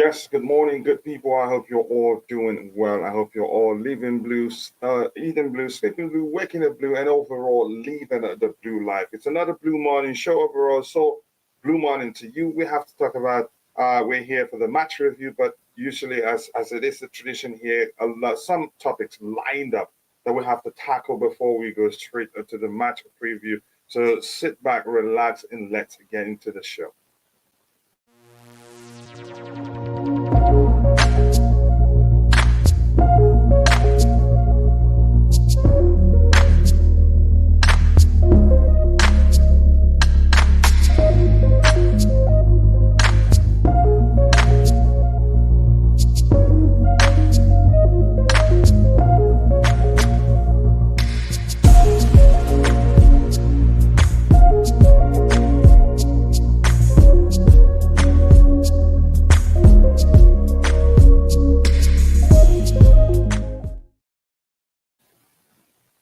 Yes, good morning, good people. I hope you're all doing well. I hope you're all living blue, eating blue, sleeping blue, waking up blue, and overall living the blue life. It's another Blue Morning show overall. So, blue morning to you. We have to talk about. We're here for the match review, but usually, as it is the tradition here, some topics lined up that we have to tackle before we go straight to the match preview. So, sit back, relax, and let's get into the show.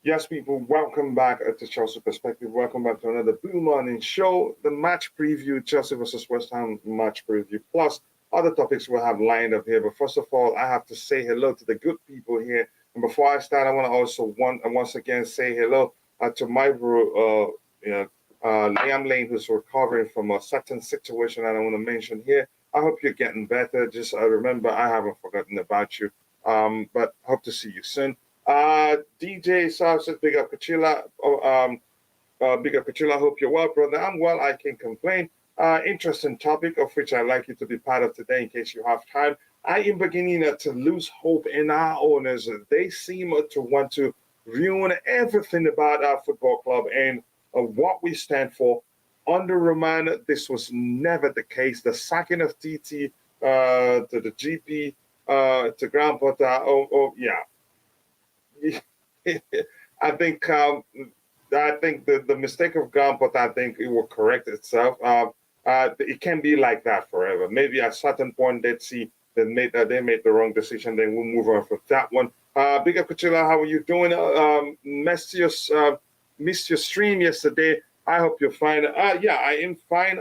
Yes, people, welcome back to Chelsea Perspective. Welcome back to another Blue Morning show, the match preview, Chelsea versus West Ham match preview, plus other topics we'll have lined up here. But first of all, I have to say hello to the good people here. And before I start, I want to also once again say hello to my bro, Liam Lane, who's recovering from a certain situation that I want to mention here. I hope you're getting better. Just remember, I haven't forgotten about you. But hope to see you soon. DJ South says, big up Kachila. Big up Kachila. Hope you're well, brother. I'm well. I can complain. Interesting topic of which I'd like you to be part of today in case you have time. I am beginning to lose hope in our owners. They seem to want to ruin everything about our football club and what we stand for. Under Roman, this was never the case. The sacking of TT to the GP to Grand Potter. Yeah. I think the mistake of Gump, but I think it will correct itself. It can be like that forever. Maybe at a certain point they'd see they made the wrong decision. Then we'll move on from that one. Big up, Kachila, how are you doing? Missed your stream yesterday. I hope you're fine. Yeah, I am fine.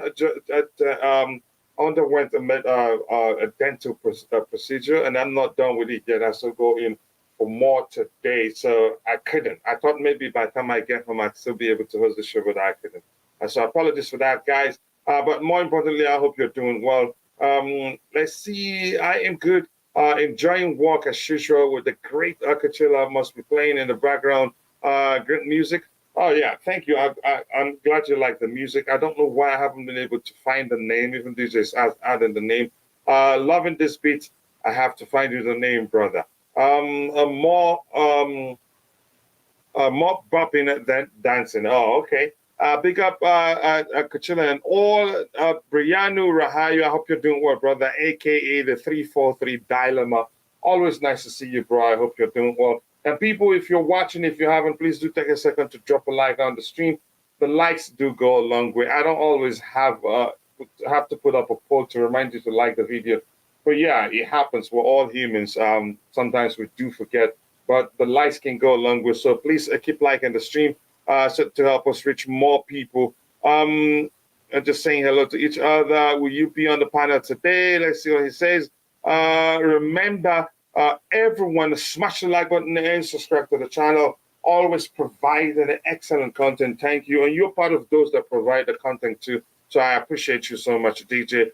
Underwent a dental procedure, and I'm not done with it yet. I still go in for more today, so I couldn't. I thought maybe by the time I get home, I'd still be able to host the show, but I couldn't. So apologies for that, guys. But more importantly, I hope you're doing well. Let's see. I am good. Enjoying work as usual with the great Akachila must be playing in the background. Great music. Oh, yeah. Thank you. I'm glad you like the music. I don't know why I haven't been able to find the name, even DJs adding the name. Loving this beat. I have to find you the name, brother. More bopping than dancing. Oh, okay. Big up Kachila and all. Brianu Rahayu, I hope you're doing well, brother, aka the 343 Dilemma. Always nice to see you, bro. I hope you're doing well. And people, if you're watching, if you haven't, please do take a second to drop a like on the stream. The likes do go a long way. I don't always have to put up a poll to remind you to like the video. But yeah, it happens. We're all humans. Sometimes we do forget, but the likes can go a long way. So please keep liking the stream to help us reach more people. And just saying hello to each other. Will you be on the panel today? Let's see what he says. Remember, everyone, smash the like button and subscribe to the channel. Always providing excellent content. Thank you. And you're part of those that provide the content too. So I appreciate you so much, DJ.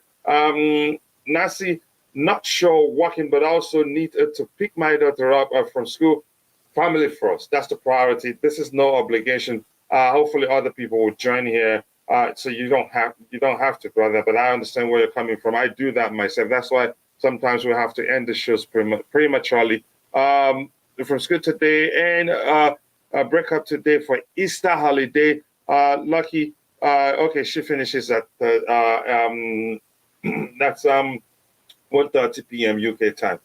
Nasi, not sure working, but also need to pick my daughter up from school. Family first. That's the priority. This is no obligation. Hopefully, other people will join here, so you don't have to, brother. But I understand where you're coming from. I do that myself. That's why sometimes we have to end the shows prematurely. From school today and break up today for Easter holiday. Lucky. Okay, she finishes at that's 1:30 p.m. UK time.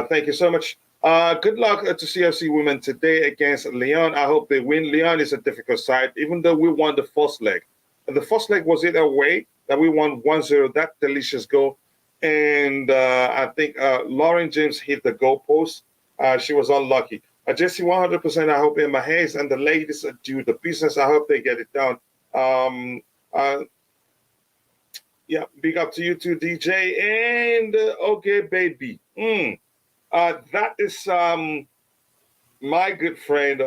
Thank you so much. Good luck to CFC women today against Lyon. I hope they win. Lyon is a difficult side, even though we won the first leg. The first leg was it away that we won 1-0. That delicious goal. And I think Lauren James hit the goalpost. She was unlucky. Jesse, 100%. I hope Emma Hayes and the ladies do the business. I hope they get it done. Yeah, big up to you too, DJ. And okay, baby. That is my good friend.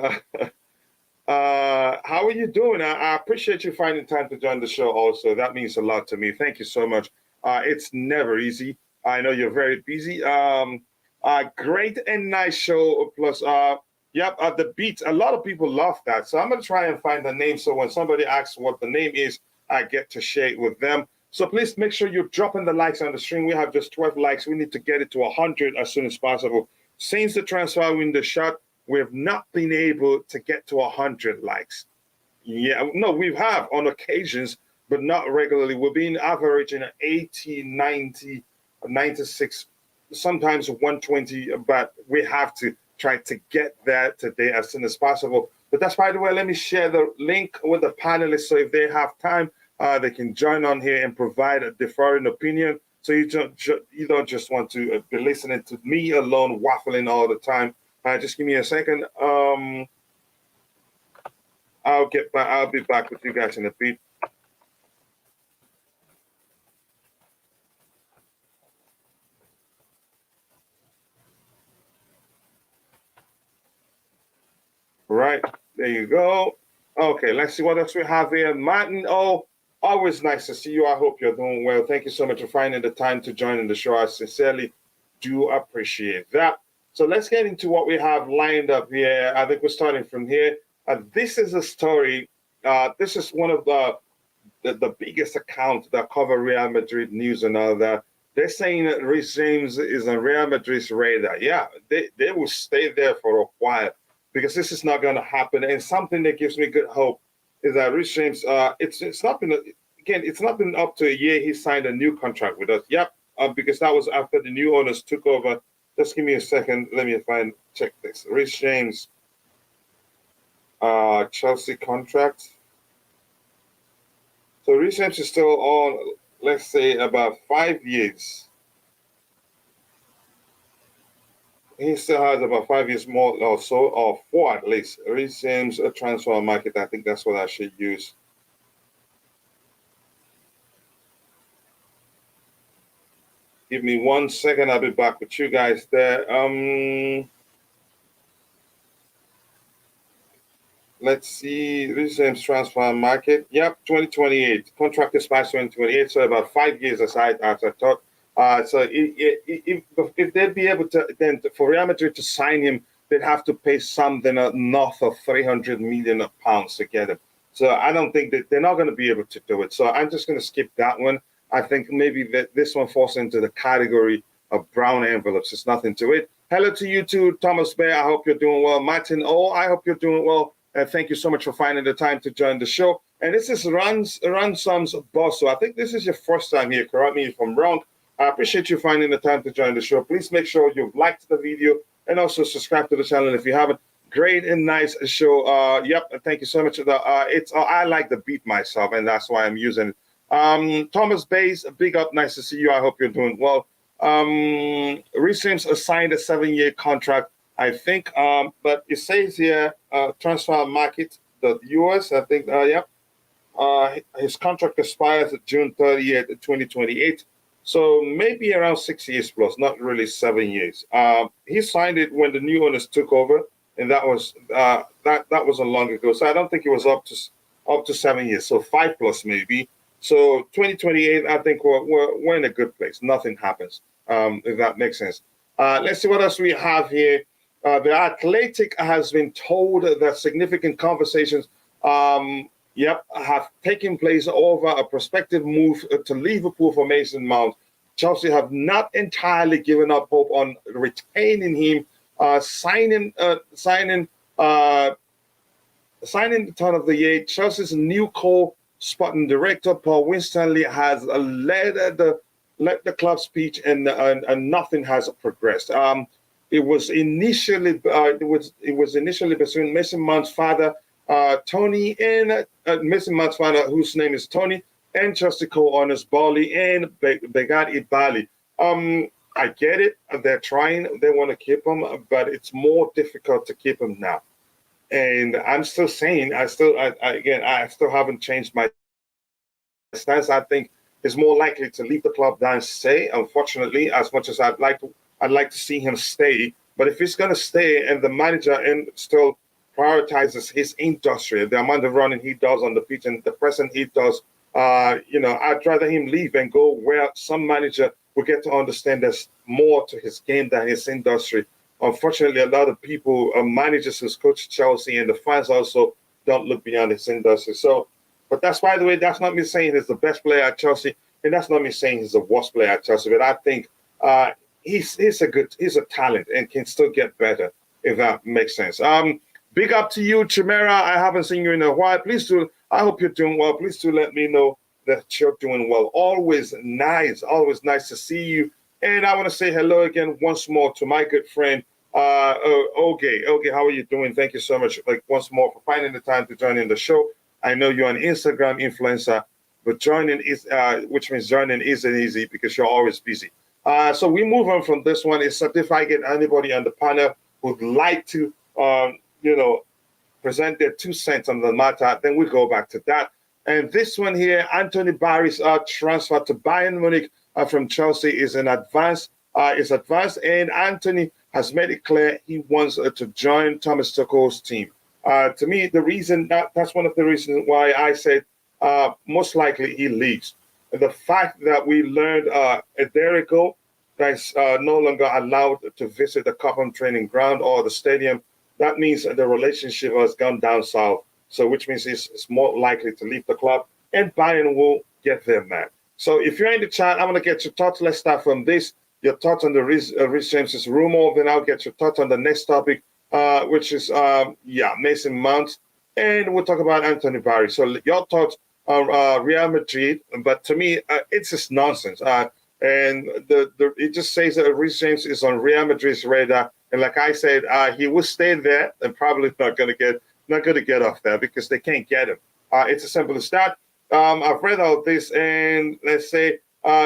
How are you doing? I appreciate you finding time to join the show also. That means a lot to me. Thank you so much. It's never easy. I know you're very busy. Great and nice show. Plus, yep, the beats. A lot of people love that. So I'm going to try and find the name. So when somebody asks what the name is, I get to share it with them. So please make sure you're dropping the likes on the stream. We have just 12 likes. We need to get it to 100 as soon as possible. Since the transfer window shut, we have not been able to get to 100 likes. Yeah, no, we have on occasions, but not regularly. We've been averaging 80, 90, 96, sometimes 120, but we have to try to get there today as soon as possible. But that's, by the way, let me share the link with the panelists so if they have time, they can join on here and provide a differing opinion. So you don't just want to be listening to me alone waffling all the time. Just give me a second. I'll get back. I'll be back with you guys in a bit. Right, there you go. Okay, let's see what else we have here. Martin, oh, always nice to see you. I hope you're doing well. Thank you so much for finding the time to join in the show. I sincerely do appreciate that. So let's get into what we have lined up here. I think we're starting from here. This is a story. This is one of the biggest accounts that cover Real Madrid news and all that. They're saying that Reece James is on Real Madrid's radar. Yeah, they will stay there for a while because this is not going to happen. And something that gives me good hope is that Reece James, it's not been again, it's not been up to a year. He signed a new contract with us. Yep, because that was after the new owners took over. Just give me a second. Let me check this. Reece James, Chelsea contract. So Reece James is still on, let's say, about 5 years. He still has about 5 years more or so, or 4 at least. Reece James, a transfer market, I think that's what I should use. Give me 1 second, I'll be back with you guys there. Let's see, Reece James transfer market. Yep, 2028. Contract expires 2028, so about 5 years aside, as I thought. So if they'd be able to, then for Real Madrid to sign him, they'd have to pay something north of 300 million pounds to get him. So I don't think that they're not going to be able to do it. So I'm just going to skip that one. I think maybe that this one falls into the category of brown envelopes. There's nothing to it. Hello to you too, Thomas Bear. I hope you're doing well. Martin O, I hope you're doing well. Thank you so much for finding the time to join the show. And this is Ransom's boss. So I think this is your first time here. Correct me if I'm wrong. I appreciate you finding the time to join the show. Please make sure you've liked the video and also subscribe to the channel if you haven't. Great and nice show. Yep, thank you so much. I like the beat myself, and that's why I'm using it. Thomas Bays, big up. Nice to see you. I hope you're doing well. Reece James signed a 7-year contract, I think. But it says here, transfer market, the US, I think, his contract expires June 30th, 2028. So maybe around 6 years plus, not really 7 years. He signed it when the new owners took over, and that was a long ago. So I don't think it was up to 7 years. So 5 plus maybe. So 2028, I think we're in a good place. Nothing happens, if that makes sense. Let's see what else we have here. The Athletic has been told that significant conversations have taken place over a prospective move to Liverpool for Mason Mount. Chelsea have not entirely given up hope on retaining him. Signing the turn of the year. Chelsea's new co-sporting director Paul Winstanley has led the club speech, and nothing has progressed. It was initially between Mason Mount's father, Tony, and Mason Mount's father, whose name is Tony, and Chelsea co-owners Bali and Begad Ibali. I get it. They're trying. They want to keep him, but it's more difficult to keep him now. And I'm still saying, I still haven't changed my stance. I think is more likely to leave the club than stay. Unfortunately, as much as I'd like to see him stay. But if he's going to stay and the manager and still prioritizes his industry, the amount of running he does on the pitch and the pressing he does, I'd rather him leave and go where some manager will get to understand there's more to his game than his industry. Unfortunately, a lot of people, managers who's coached Chelsea and the fans also don't look beyond his industry. So, but that's, by the way, that's not me saying he's the best player at Chelsea, and that's not me saying he's the worst player at Chelsea. But I think he's a talent and can still get better, if that makes sense. Big up to you, Chimera. I haven't seen you in a while. Please do. I hope you're doing well. Please do let me know that you're doing well. Always nice to see you. And I want to say hello again once more to my good friend, Oge. Oge, how are you doing? Thank you so much, once more, for finding the time to join in the show. I know you're an Instagram influencer, but joining is, which means joining isn't easy because you're always busy. So we move on from this one. Is if I get anybody on the panel who'd like to, present their 2 cents on the matter, then we go back to that. And this one here, Anthony Barry's transfer to Bayern Munich from Chelsea is advanced, and Anthony has made it clear he wants to join Thomas Tuchel's team. To me, that's one of the reasons why I said most likely he leaves. The fact that we learned a day ago that he's no longer allowed to visit the Cobham training ground or the stadium, that means the relationship has gone down south. So which means he's more likely to leave the club, and Bayern will get their man. So if you're in the chat, I'm going to get your thoughts. Let's start from this. Your thoughts on the Reece James's rumor. Then I'll get your thoughts on the next topic, which is, Mason Mount. And we'll talk about Anthony Barry. So your thoughts on Real Madrid. But to me, it's just nonsense. And it just says that Reece James is on Real Madrid's radar. And like I said, he will stay there and probably not going to get off there because they can't get him. It's as simple as that. I've read all this, and let's say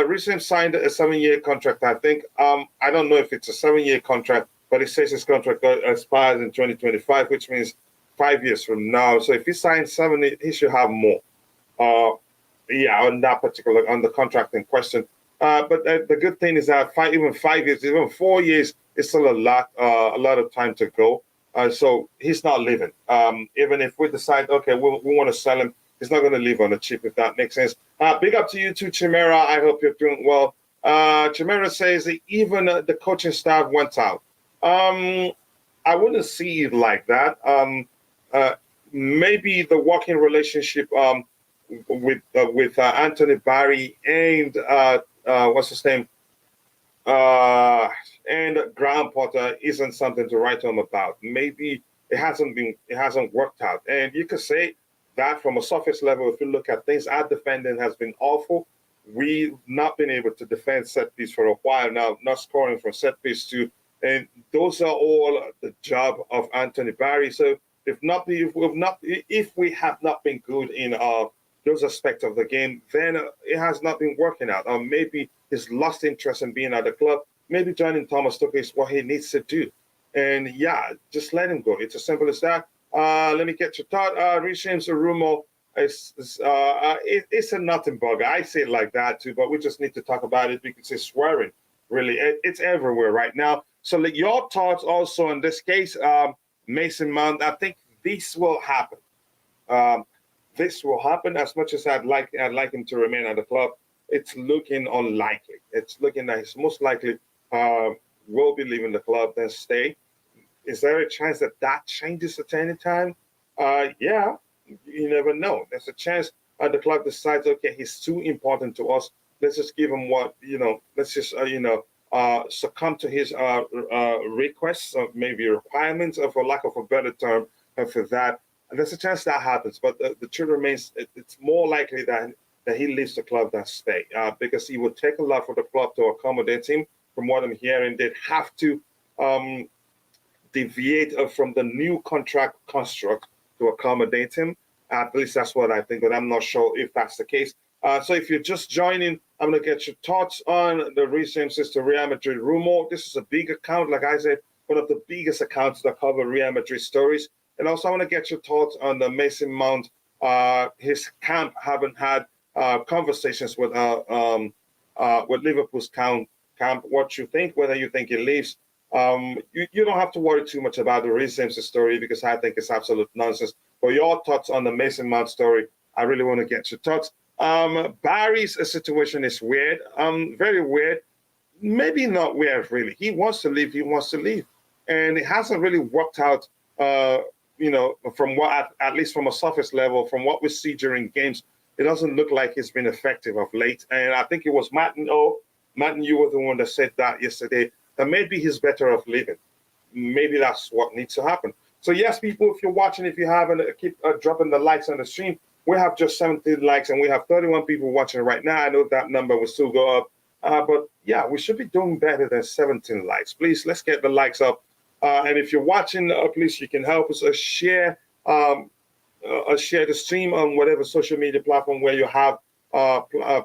Reece James signed a 7-year contract. I think I don't know if it's a 7-year contract, but it says his contract expires in 2025, which means 5 years from now. So if he signs 7, he should have more. On the contract in question. But the good thing is that even 5 years, even 4 years, is still a lot of time to go. So he's not leaving. Even if we decide, okay, we want to sell him, he's not going to leave on the cheap, if that makes sense. Big up to you too, Chimera. I hope you're doing well. Chimera says that even the coaching staff went out. I wouldn't see it like that. Maybe the working relationship with Anthony Barry and what's his name? And Graham Potter isn't something to write home about. Maybe it hasn't worked out. And you could say that from a surface level, if you look at things, our defending has been awful. We've not been able to defend set piece for a while now, not scoring from set piece too. And those are all the job of Anthony Barry. So if we have not been good in those aspects of the game, then it has not been working out. Or maybe he's lost interest in being at the club. Maybe joining Thomas Tuchel is what he needs to do. And just let him go. It's as simple as that. Let me get your thought. Reece James, a rumor. It's a nothing bug. I say it like that too, but we just need to talk about it because it's swearing. Really, it's everywhere right now. So your thoughts also in this case, Mason Mount. I think this will happen. This will happen. As much as I'd like him to remain at the club, it's looking unlikely. It's looking like he's most likely will be leaving the club, then stay. Is there a chance that changes at any time? Yeah, you never know. There's a chance the club decides, okay, he's too important to us. Let's just give him let's just, succumb to his requests, or maybe requirements, or for lack of a better term, for that. And there's a chance that happens. But the truth remains, it's more likely that he leaves the club than stay, because he would take a lot for the club to accommodate him. From what I'm hearing, they'd have to deviate from the new contract construct to accommodate him. At least that's what I think, but I'm not sure if that's the case. So if you're just joining, I'm going to get your thoughts on the Reece James to Real Madrid rumor. This is a big account, like I said, one of the biggest accounts that cover Real Madrid stories. And also I want to get your thoughts on the Mason Mount. His camp haven't had conversations with Liverpool's camp, what you think, whether you think he leaves. You don't have to worry too much about the Reece James story because I think it's absolute nonsense. But your thoughts on the Mason Mount story, I really want to get your thoughts. Barry's situation is weird, very weird. Maybe not weird, really. He wants to leave. He wants to leave. And it hasn't really worked out, from what, at least from a surface level, from what we see during games, it doesn't look like he's been effective of late. And I think it was Martin, you were the one that said that yesterday, that maybe he's better off leaving. Maybe that's what needs to happen. So yes, people, if you're watching, if you haven't, keep dropping the likes on the stream. We have just 17 likes and we have 31 people watching right now. I know that number will still go up. But yeah, we should be doing better than 17 likes. Please, let's get the likes up. And if you're watching, please, you can help us share the stream on whatever social media platform where you have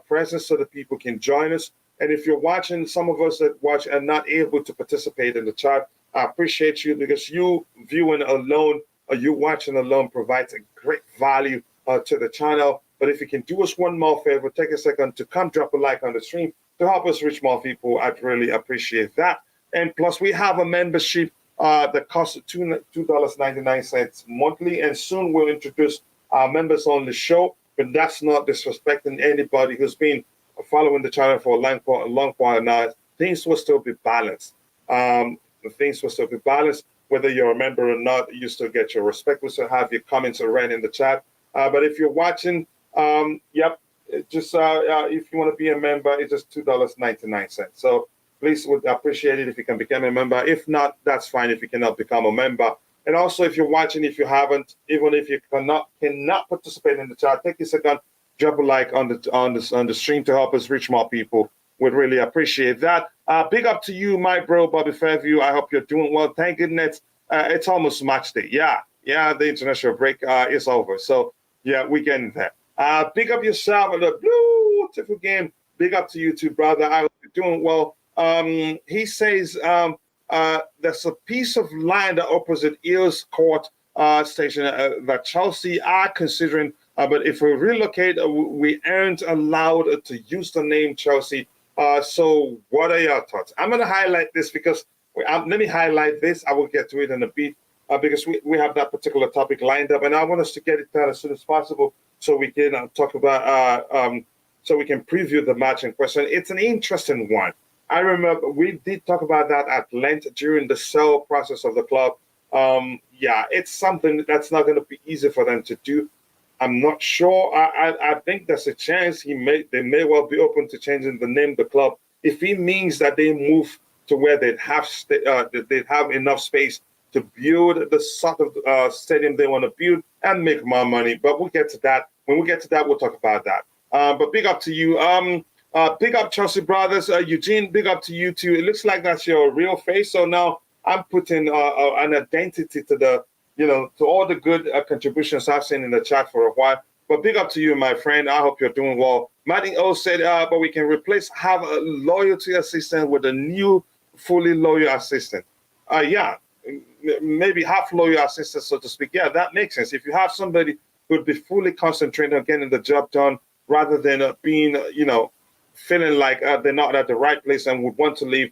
presence so that people can join us. And if you're watching, some of us that watch are not able to participate in the chat, I appreciate you because you viewing alone or you watching alone provides a great value to the channel. But if you can do us one more favor, take a second to come drop a like on the stream to help us reach more people. I'd really appreciate that. And plus, we have a membership that costs $2.99 monthly. And soon we'll introduce our members on the show. But that's not disrespecting anybody who's been following the channel for a long while now. Things will still be balanced. Things will still be balanced. Whether you're a member or not, you still get your respect. We still have your comments read in the chat. But if you're watching, just if you want to be a member, it's just $2.99. So please would appreciate it if you can become a member. If not, that's fine if you cannot become a member. And also, if you're watching, if you haven't, even if you cannot participate in the chat, take a second, drop a like on the stream to help us reach more people. We'd really appreciate that. Big up to you, my bro, Bobby Fairview. I hope you're doing well. Thank goodness it's almost match day. Yeah, the international break is over. So yeah, we're getting there. Big up yourself at the beautiful game. Big up to you too, brother. I hope you're doing well. He says there's a piece of land opposite Eels Court station that Chelsea are considering. But if we relocate, we aren't allowed to use the name Chelsea. So what are your thoughts? I'm going to highlight this because let me highlight this. I will get to it in a bit because we have that particular topic lined up. And I want us to get it done as soon as possible so we can talk about, so we can preview the match in question. It's an interesting one. I remember we did talk about that at length during the sale process of the club. It's something that's not going to be easy for them to do. I'm not sure. I think there's a chance they may well be open to changing the name of the club if it means that they move to where they'd have enough space to build the sort of stadium they want to build and make more money. But we'll get to that. When we get to that, we'll talk about that. But big up to you. Big up Chelsea brothers. Eugene, big up to you too. It looks like that's your real face. So now I'm putting an identity to to all the good contributions I've seen in the chat for a while. But big up to you, my friend. I hope you're doing well. Martin O said, but we can have a loyalty assistant with a new fully loyal assistant. Maybe half loyal assistant, so to speak. Yeah, that makes sense. If you have somebody who would be fully concentrated on getting the job done rather than being, feeling like they're not at the right place and would want to leave,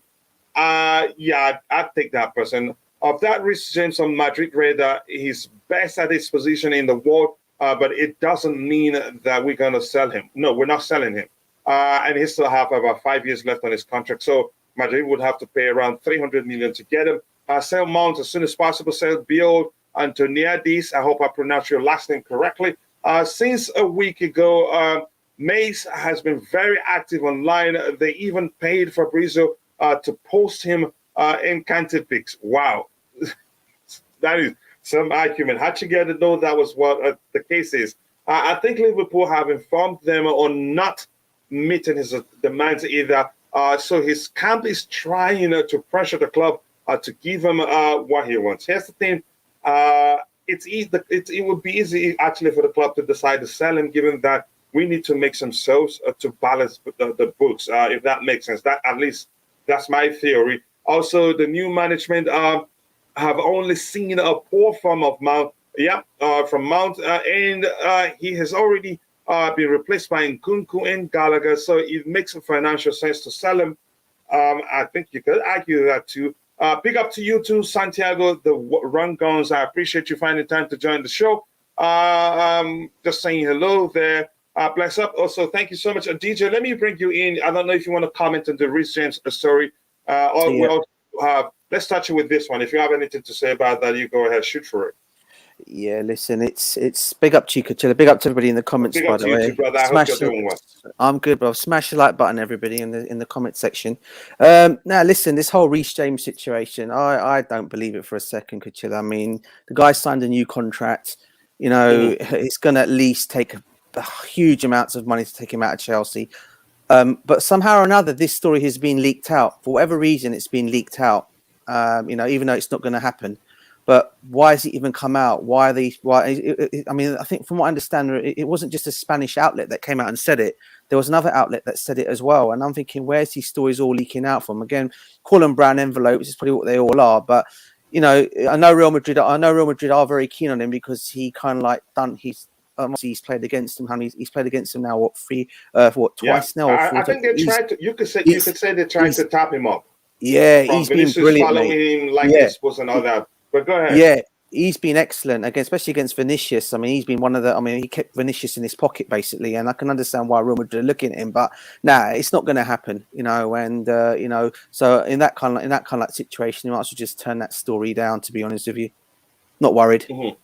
I'd take that person. Of that, Reece James on Madrid radar, he's best at his position in the world, but it doesn't mean that we're going to sell him. No, we're not selling him. And he still have about 5 years left on his contract. So Madrid would have to pay around $300 million to get him. Sell Mount as soon as possible. Sell Bill Antoniadis. I hope I pronounced your last name correctly. Since a week ago, Mace has been very active online. They even paid Fabrizio to post him in Canted Pics. Wow. That is some argument. How'd you get to know that was what the case is? I think Liverpool have informed them on not meeting his demands either. So his camp is trying to pressure the club to give him what he wants. Here's the thing. It would be easy actually for the club to decide to sell him, given that we need to make some sales to balance the books, if that makes sense. That at least that's my theory. Also, the new management have only seen a poor form of Mount. From Mount, and he has already been replaced by Nkunku and Gallagher, so it makes financial sense to sell him. I think you could argue that too. Big up to you too, Santiago, the Run Guns. I appreciate you finding time to join the show. Just saying hello there. Bless up. Also, thank you so much. DJ, let me bring you in. I don't know if you want to comment on the Reece James story. Let's touch it with this one. If you have anything to say about that, you go ahead, shoot for it. Yeah, listen, it's big up to you, Kachilla. Big up to everybody in the comments, big by up the to you way. too, brother. I hope you're doing well. I'm good, bro. Smash the like button, everybody, in the comment section. Now, listen, this whole Reece James situation, I don't believe it for a second, Kachilla. I mean, the guy signed a new contract. You know, it's going to at least take huge amounts of money to take him out of Chelsea. But somehow or another, this story has been leaked out. For whatever reason, it's been leaked out. You know, even though it's not going to happen. But why has it even come out? Why are they? I mean, I think from what I understand, it wasn't just a Spanish outlet that came out and said it. There was another outlet that said it as well. And I'm thinking, where's these stories all leaking out from? Again, call them brown envelopes. It's probably what they all are. But you know, I know Real Madrid are very keen on him because he kind of like done. He's played against him. He's played against him now. Twice now? I think they tried to. You could say they tried to tap him up. Yeah, he's been brilliant. Following him like this and all that. But go ahead. Yeah, he's been excellent, especially against Vinicius. I mean, he's been one of the. I mean, he kept Vinicius in his pocket basically, and I can understand why Real Madrid are looking at him. But it's not going to happen, you know. And you know, so in that kind of situation, you might as well just turn that story down. To be honest with you, not worried. Mm-hmm.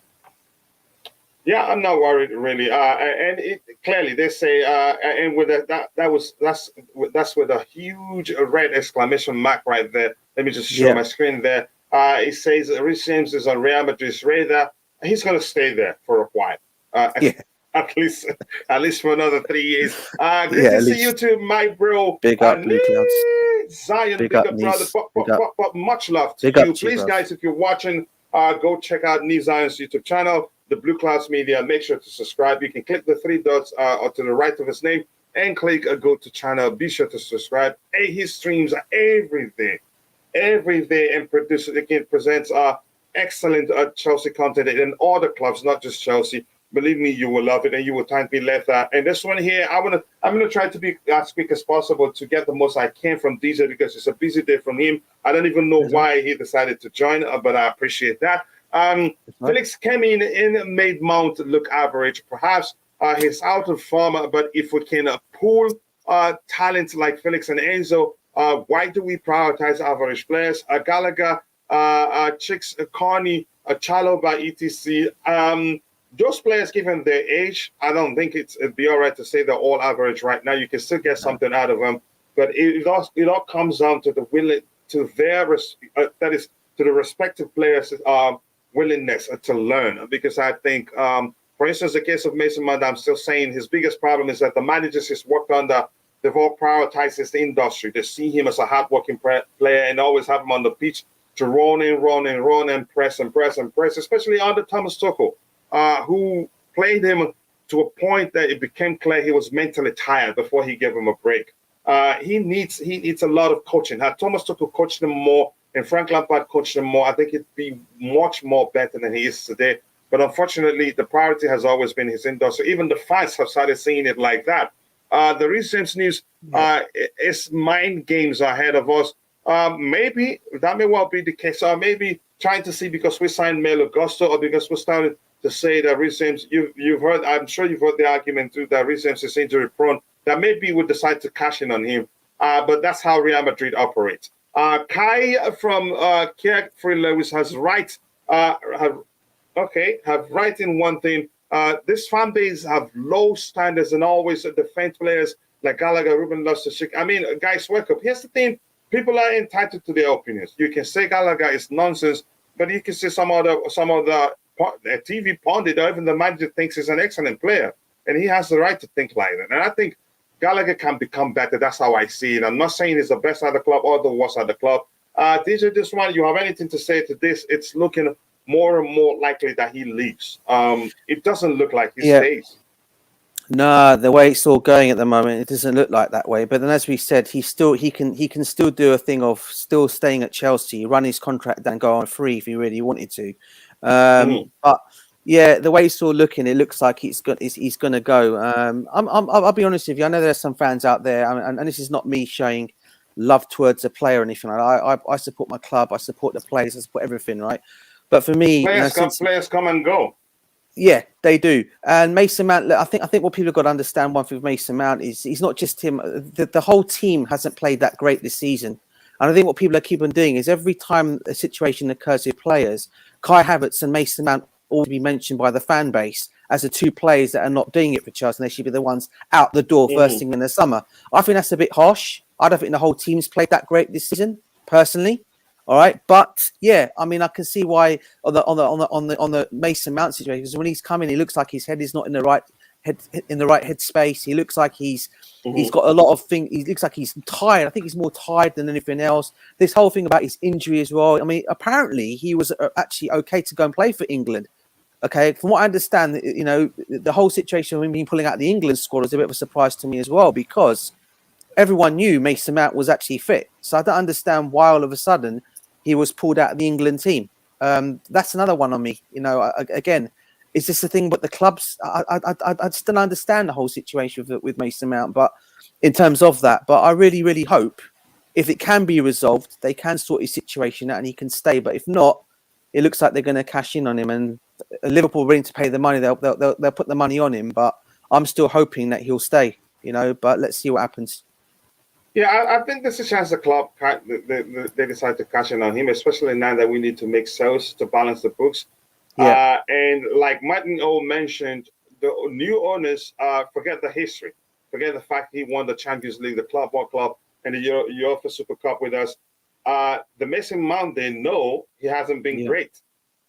Yeah, I'm not worried really. And clearly they say, and with that's with a huge red exclamation mark right there. Let me just show my screen there. It says Reece James is on Real Madrid's radar. He's going to stay there for a while. At least for another 3 years. Good to see you too, my bro. Big up, Blue Clouds. Zion, big up, brother. But much love to you. Please, guys, if you're watching, go check out Zion's YouTube channel, the Blue Clouds Media. Make sure to subscribe. You can click the 3 dots to the right of his name and click go to channel. Be sure to subscribe. He streams every day and presents excellent Chelsea content in all the clubs, not just Chelsea. Believe me, you will love it and you will thank me later. And this one here, I'm gonna try to be as quick as possible to get the most I can from DJ because it's a busy day from him. I don't even know why he decided to join, but I appreciate that. Felix came in and made Mount look average. Perhaps he's out of form, but if we can pull talent like Felix and Enzo, why do we prioritize average players? Gallagher, Chicks, Carney, Chaloba, etc. Those players, given their age, I don't think it'd be all right to say they're all average right now. You can still get something out of them, but it all comes down to the the respective players' willingness to learn. Because I think, for instance, the case of Mason Mount, I'm still saying his biggest problem is that the managers he's worked under, they've all prioritized his industry. They see him as a hardworking player and always have him on the pitch to run and press, especially under Thomas Tuchel, who played him to a point that it became clear he was mentally tired before he gave him a break. He needs a lot of coaching. Had Thomas Tuchel coached him more and Frank Lampard coached him more, I think it'd be much more better than he is today. But unfortunately, the priority has always been his industry. Even the fans have started seeing it like that. The recent news is mind games ahead of us. Maybe that may well be the case. Or maybe trying to see because we signed Melo Gusto or because we started to say that Reece James, you've heard, I'm sure you've heard the argument too that Reece James is injury prone. That maybe we decide to cash in on him. But that's how Real Madrid operates. Kai from Carefree Lewis has have right in one thing. This fan base have low standards and always defend players like Gallagher, Ruben Loftus-Cheek. I mean, guys, wake up. Here's the thing. People are entitled to their opinions. You can say Gallagher is nonsense, but you can say some of the TV pundit or even the manager thinks he's an excellent player, and he has the right to think like that. And I think Gallagher can become better. That's how I see it. I'm not saying he's the best at the club or the worst at the club. DJ, this one, you have anything to say to this? It's looking more and more likely that he leaves. It doesn't look like he stays. No, the way it's all going at the moment, it doesn't look like that way. But then, as we said, he can still do a thing of still staying at Chelsea, run his contract down, go on free if he really wanted to. But Yeah, the way it's all looking, it looks like he's going to go. I'll be honest with you. I know there's some fans out there, and this is not me showing love towards a player or anything. I support my club, I support the players, I support everything, right? But for me, Players come and go. yeah, they do. And Mason Mount, I think what people have got to understand, one thing with Mason Mount is he's not just him. The whole team hasn't played that great this season. And I think what people are keep on doing is every time a situation occurs with players, Kai Havertz and Mason Mount ought to be mentioned by the fan base as the two players that are not doing it for Chelsea, and they should be the ones out the door first thing in the summer. I think that's a bit harsh. I don't think the whole team's played that great this season, personally. All right, but yeah, I mean, I can see why on the Mason Mount situation, because when he's coming, he looks like his head is not in the right headspace. He looks like he's got a lot of things. He looks like he's tired. I think he's more tired than anything else. This whole thing about his injury as well. I mean, apparently he was actually okay to go and play for England. Okay, from what I understand, you know, the whole situation of him being pulling out the England squad was a bit of a surprise to me as well, because everyone knew Mason Mount was actually fit. So I don't understand why all of a sudden he was pulled out of the England team. That's another one on me. You know, again, it's just the thing. But the clubs, I just don't understand the whole situation with Mason Mount. But in terms of that, but I really, really hope if it can be resolved, they can sort his situation out and he can stay. But if not, it looks like they're going to cash in on him, and Liverpool willing to pay the money. They'll put the money on him. But I'm still hoping that he'll stay. You know, but let's see what happens. Yeah, I think there's a chance the club they decide to cash in on him, especially now that we need to make sales to balance the books. Yeah. And like Martin O mentioned, the new owners forget the history, forget the fact he won the Champions League, the Club World Club, and the UEFA Super Cup with us. The Mason Mount, they know he hasn't been great.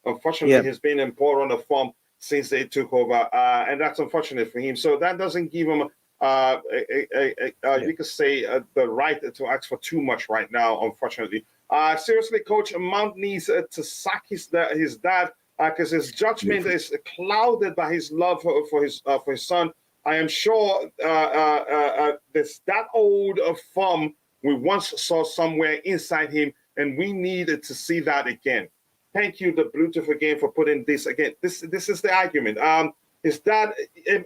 Unfortunately, he's been in poor run of form since they took over, and that's unfortunate for him. So that doesn't give him you could say the right to ask for too much right now, unfortunately. Seriously, Coach, Mount needs to sack his dad because his judgment is clouded by his love for his son. I am sure there's that old form we once saw somewhere inside him, and we needed to see that again. Thank you, the Bluetooth, again, for putting this again. This is the argument. Is that,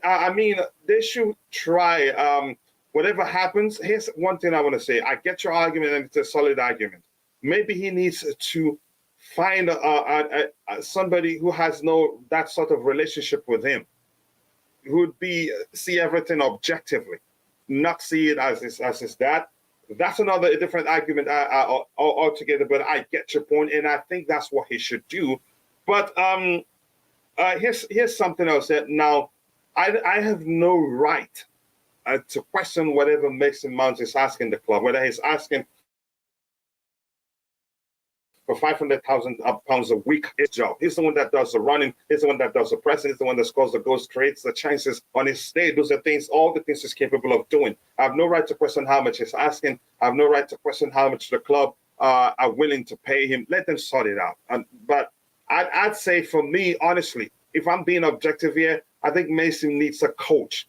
I mean, they should try, whatever happens. Here's one thing I want to say. I get your argument, and it's a solid argument. Maybe he needs to find somebody who has that sort of relationship with him, who would see everything objectively, not see it as his dad. That's a different argument altogether, but I get your point, and I think that's what he should do. But here's something else. Now, I have no right to question whatever Mason Mount is asking the club, whether he's asking for £500,000 a week. His job. He's the one that does the running. He's the one that does the pressing. He's the one that scores the goals, creates the chances on his day. Those are all the things he's capable of doing. I have no right to question how much he's asking. I have no right to question how much the club are willing to pay him. Let them sort it out. But I'd say, for me, honestly, if I'm being objective here, I think Mason needs a coach.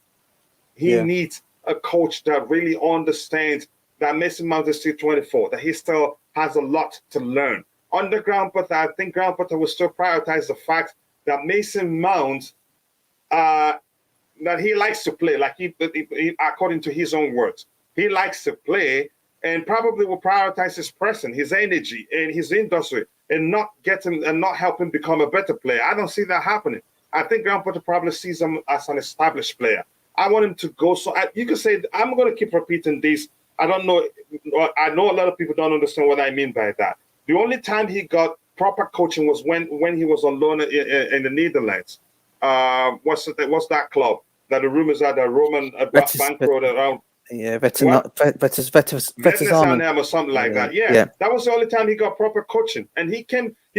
He needs a coach that really understands that Mason Mount is still 24, that he still has a lot to learn. Under Graham Potter, I think Graham Potter will still prioritize the fact that Mason Mount, that he likes to play, like he, according to his own words, he likes to play, and probably will prioritize his presence, his energy, and his industry, and not help him become a better player. I don't see that happening. I think Graham Potter probably sees him as an established player. I want him to go. So you could say, I'm going to keep repeating this. I don't know. I know a lot of people don't understand what I mean by that. The only time he got proper coaching was when he was on loan in the Netherlands. What's that club that the rumors are that Roman bankrolled around? Yeah, Veteran or something like that. Yeah, that was the only time he got proper coaching, and he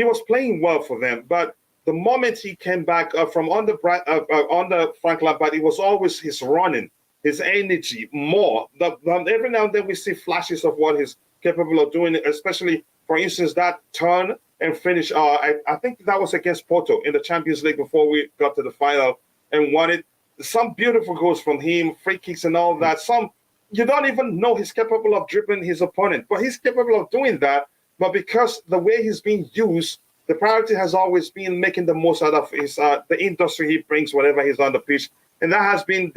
was playing well for them. But the moment he came back from under Frank Lampard, it was always his running, his energy more. Every now and then we see flashes of what he's capable of doing, especially, for instance, that turn and finish. I think that was against Porto in the Champions League before we got to the final and won it. Some beautiful goals from him, free kicks and all that. Some you don't even know he's capable of dribbling his opponent, but he's capable of doing that. But because the way he's being used, the priority has always been making the most out of his the industry he brings, whatever he's on the pitch, and that has been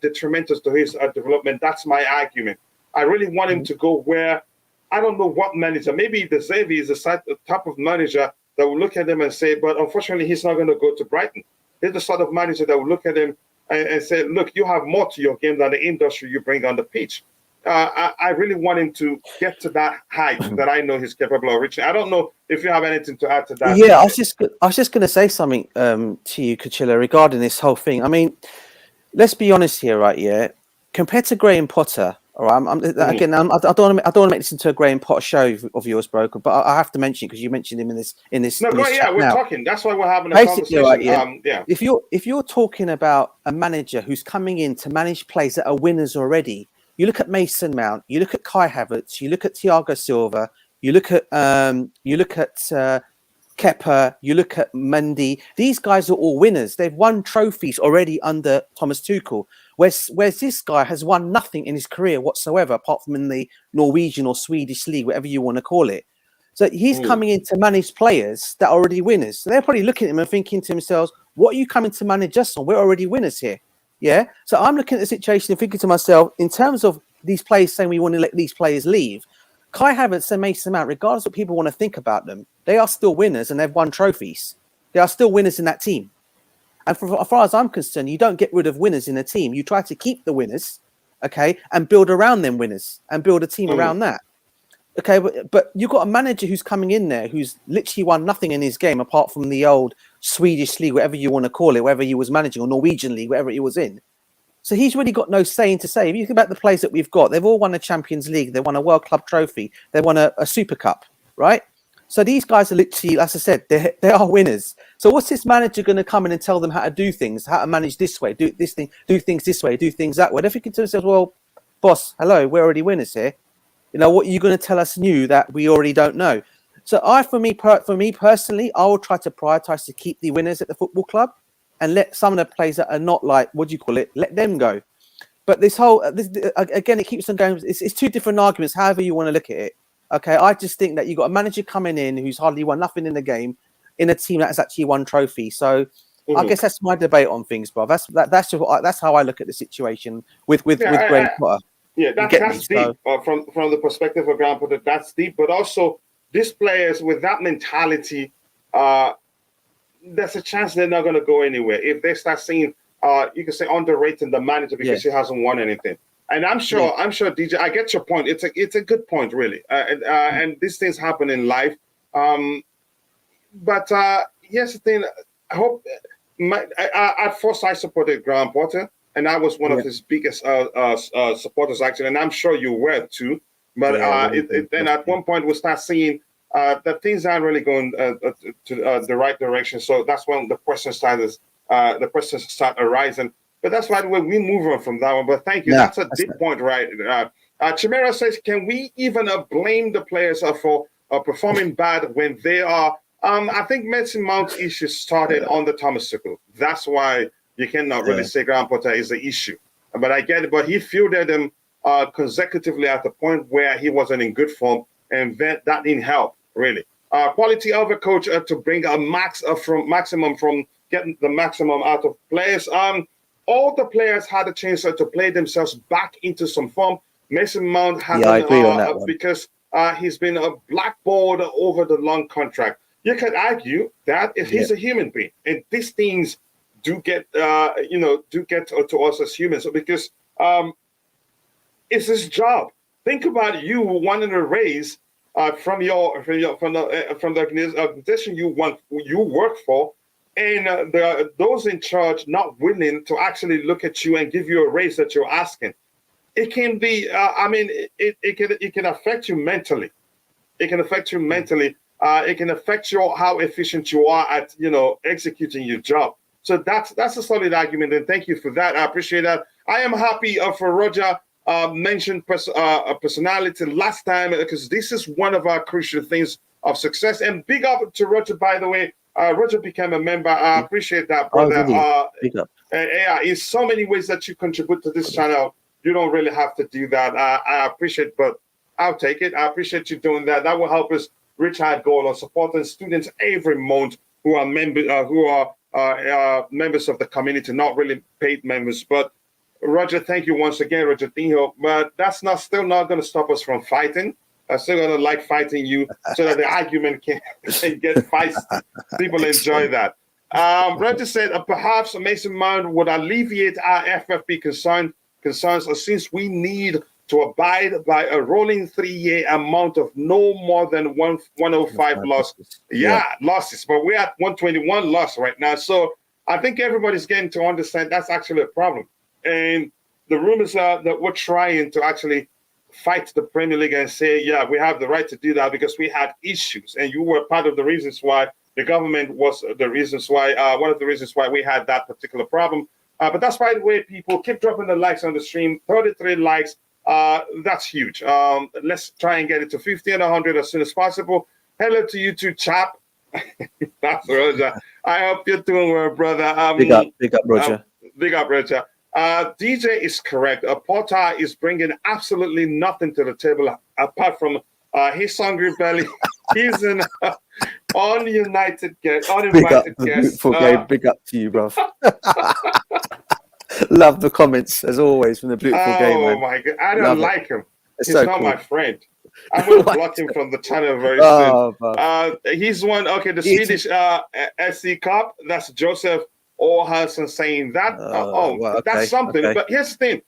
detrimental to his development. That's my argument. I really want him to go where I don't know what manager. Maybe the Xavi is the type of manager that will look at him and say, but unfortunately, he's not going to go to Brighton. He's the sort of manager that will look at him and say, look, you have more to your game than the industry you bring on the pitch. I really want him to get to that height that I know he's capable of reaching. I don't know if you have anything to add to that. Yeah, I was just going to say something to you, Kachilla, regarding this whole thing. I mean, let's be honest here, right? Yeah, compared to Graham Potter, all right. Again, I don't want to make this into a Graham Potter show of yours, broker. But I have to mention because you mentioned him in this. No, in this yeah, we're now. talking. That's why we're having a Basically, conversation. Right, yeah. If you're talking about a manager who's coming in to manage players that are winners already. You look at Mason Mount, you look at Kai Havertz, you look at Thiago Silva, you look at Kepa, you look at Mendy. These guys are all winners. They've won trophies already under Thomas Tuchel. Whereas this guy has won nothing in his career whatsoever, apart from in the Norwegian or Swedish league, whatever you want to call it. So he's coming in to manage players that are already winners. So they're probably looking at him and thinking to themselves, what are you coming to manage us on? We're already winners here. Yeah. So I'm looking at the situation and thinking to myself, in terms of these players saying we want to let these players leave, Kai Havertz and Mason Mount, regardless of what people want to think about them, they are still winners and they've won trophies. They are still winners in that team. And as far as I'm concerned, you don't get rid of winners in a team. You try to keep the winners, okay, and build around them winners and build a team around that. Okay, but you've got a manager who's coming in there who's literally won nothing in his game apart from the old Swedish league, whatever you want to call it, wherever he was managing, or Norwegian league, wherever he was in. So he's really got no saying to say. If you think about the players that we've got, they've all won a Champions League, they won a World Club trophy, they won a Super Cup, right? So these guys are literally, as I said, they are winners. So what's this manager going to come in and tell them how to do things, how to manage this way, do this thing, do things this way, do things that way? They're thinking to themselves, well, boss, hello, we're already winners here. You know, what are you going to tell us new that we already don't know? So for me personally, I will try to prioritize to keep the winners at the football club and let some of the players that are not like, what do you call it, let them go. But this whole, again, it keeps on going. It's two different arguments, however you want to look at it. Okay, I just think that you've got a manager coming in who's hardly won nothing in the game in a team that has actually won trophy. So I guess that's my debate on things, bro. That's how I look at the situation with Graham Potter. Yeah, that's deep. From the perspective of Graham Potter, that's deep. But also, these players with that mentality, there's a chance they're not going to go anywhere. If they start seeing, you can say, underrating the manager because he hasn't won anything. And I'm sure, DJ, I get your point. It's a good point, really. And these things happen in life. But here's the thing. I hope at first I supported Graham Potter, and I was one of his biggest supporters, actually. And I'm sure you were too. But then at one point we start seeing that things aren't really going to the right direction. So that's when the questions start arising. But that's why we move on from that one. But thank you. Yeah, that's a deep point, right? Chimera says, can we even blame the players for performing bad when they are? I think Mason Mount's issue started on the Thomas Tuchel. That's why you cannot really say Graham Potter is the issue. But I get it. But he fielded them consecutively at the point where he wasn't in good form, and that didn't help, really. Quality of a coach to bring a maximum from getting the maximum out of players. All the players had a chance to play themselves back into some form. Mason Mount hasn't, I agree on that one. Because he's been blackballed over the long contract. You could argue that if he's a human being, and these things do get to us as humans, because it's his job. Think about you wanting to raise from the organization you work for. And those in charge not willing to actually look at you and give you a raise that you're asking. It can be, it can affect you mentally. It can affect you mentally. It can affect how efficient you are at, executing your job. So that's a solid argument, and thank you for that. I appreciate that. I am happy for Roger mentioned personality last time, because this is one of our crucial things of success. And big up to Roger, by the way. Roger became a member. I appreciate that, brother. Big up. In so many ways that you contribute to this channel, you don't really have to do that. I appreciate, but I'll take it. I appreciate you doing that. That will help us Richard Gold, on supporting students every month who are members of the community, not really paid members. But Roger, thank you once again, Roger Tinho. But that's still not going to stop us from fighting. I'm still going to like fighting you so that the argument can get feisty. People enjoy that. Roger said perhaps Mason Mount would alleviate our FFP concerns since we need to abide by a rolling 3-year amount of no more than 105 losses. Losses. But we're at 121 loss right now. So I think everybody's getting to understand that's actually a problem. And the rumors are that we're trying to actually fight the Premier League and say, yeah, we have the right to do that because we had issues. And you were part of the reasons why the government was the reasons why, one of the reasons why we had that particular problem. But that's by the way, people keep dropping the likes on the stream, 33 likes. That's huge. Let's try and get it to 50 and 100 as soon as possible. Hello to you too, chap. That's Roger. I hope you're doing well, brother. Big up, Roger. Big up, Roger. DJ is correct. Porter is bringing absolutely nothing to the table apart from his hungry belly. He's an uninvited guest. Big up to you, bro. Love the comments as always from the Beautiful Game. Oh my God, I don't like him. He's so not cool. my friend. I'm going to block him from the channel very soon. He's one. Okay, the Swedish SC Cup. That's Joseph Orhansen saying that. That's something. Okay. But here's the thing.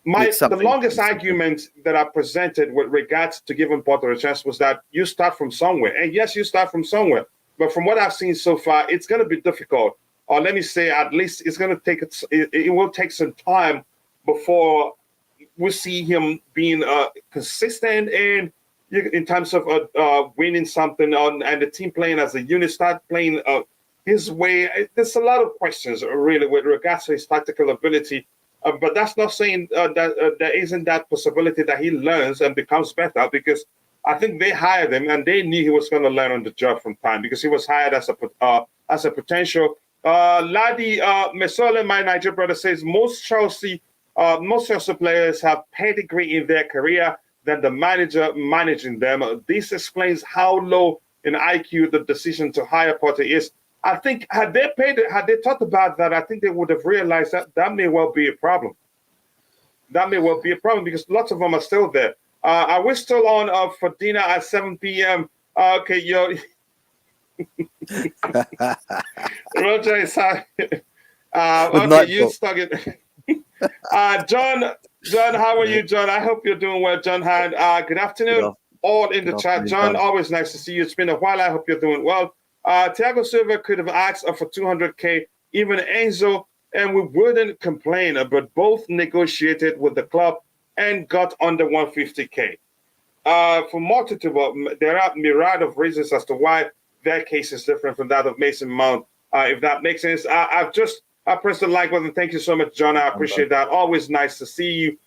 The longest argument that I presented with regards to giving Porter a chance was that you start from somewhere. And yes, you start from somewhere. But from what I've seen so far, it's going to be difficult. Or let me say, at least it's going to take it will take some time before we see him being consistent in terms of winning something and the team playing as a unit, start playing his way. There's a lot of questions really with regards to his tactical ability. But that's not saying that there isn't that possibility that he learns and becomes better, because I think they hired him and they knew he was going to learn on the job from time, because he was hired as a potential. Ladi Mesole, my Niger brother, says most Chelsea players have pedigree in their career than the manager managing them. This explains how low in IQ the decision to hire Potter is. I think had they thought about that, I think they would have realized that may well be a problem. That may well be a problem because lots of them are still there. Are we still on for dinner at 7 p.m.? Okay, yo. Roger is okay, you stuck it. John, how are you, John? I hope you're doing well, John. Good afternoon, all in the chat. John, always nice to see you. It's been a while. I hope you're doing well. Thiago Silva could have asked for 200K, even Enzo, and we wouldn't complain, but both negotiated with the club and got under 150K. For multitude, there are a myriad of reasons as to why their case is different from that of Mason Mount, if that makes sense. I pressed the like button. Thank you so much, John. I appreciate that. Always nice to see you.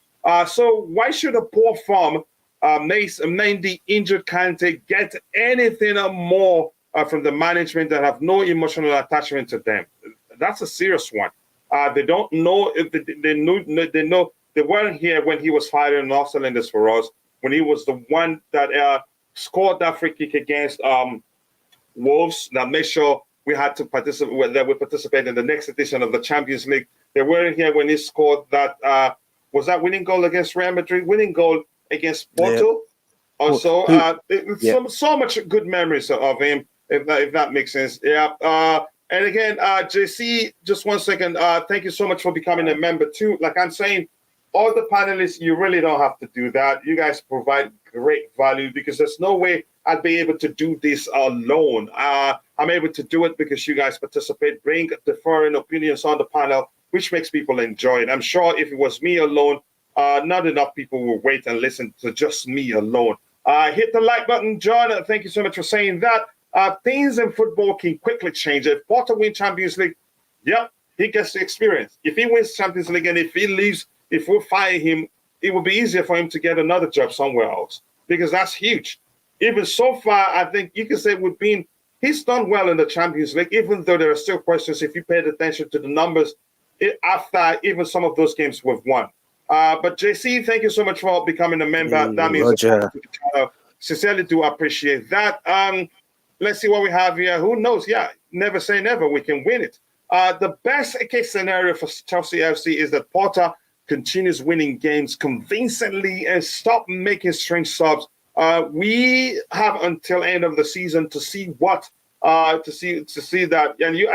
So why should a poor form, Mendy, injured Kante, get anything more from the management that have no emotional attachment to them? That's a serious one. They don't know if they know they weren't here when he was firing off cylinders for us, when he was the one that scored that free kick against Wolves that made sure we had to participate in the next edition of the Champions League. They weren't here when he scored that was that winning goal against Real Madrid, winning goal against Porto. Also, so much good memories of him, if that makes sense. Yeah. And again, JC, just 1 second. Thank you so much for becoming a member too. Like I'm saying, all the panelists, you really don't have to do that. You guys provide great value because there's no way I'd be able to do this alone. I'm able to do it because you guys participate, bring different opinions on the panel, which makes people enjoy it. I'm sure if it was me alone, not enough people will wait and listen to just me alone. Hit the like button, John. Thank you so much for saying that. Things in football can quickly change. If Porto wins Champions League, yep, he gets the experience. If he wins Champions League and if he leaves, if we fire him, it will be easier for him to get another job somewhere else because that's huge. Even so far, I think you can say he's done well in the Champions League, even though there are still questions if you paid attention to the numbers after even some of those games we've won. But JC, thank you so much for becoming a member. That means sincerely do appreciate that. Let's see what we have here. Who knows? Yeah, never say never. We can win it. The best case scenario for Chelsea FC is that Potter continues winning games convincingly and stop making strange subs. We have until end of the season to see what to see that. And you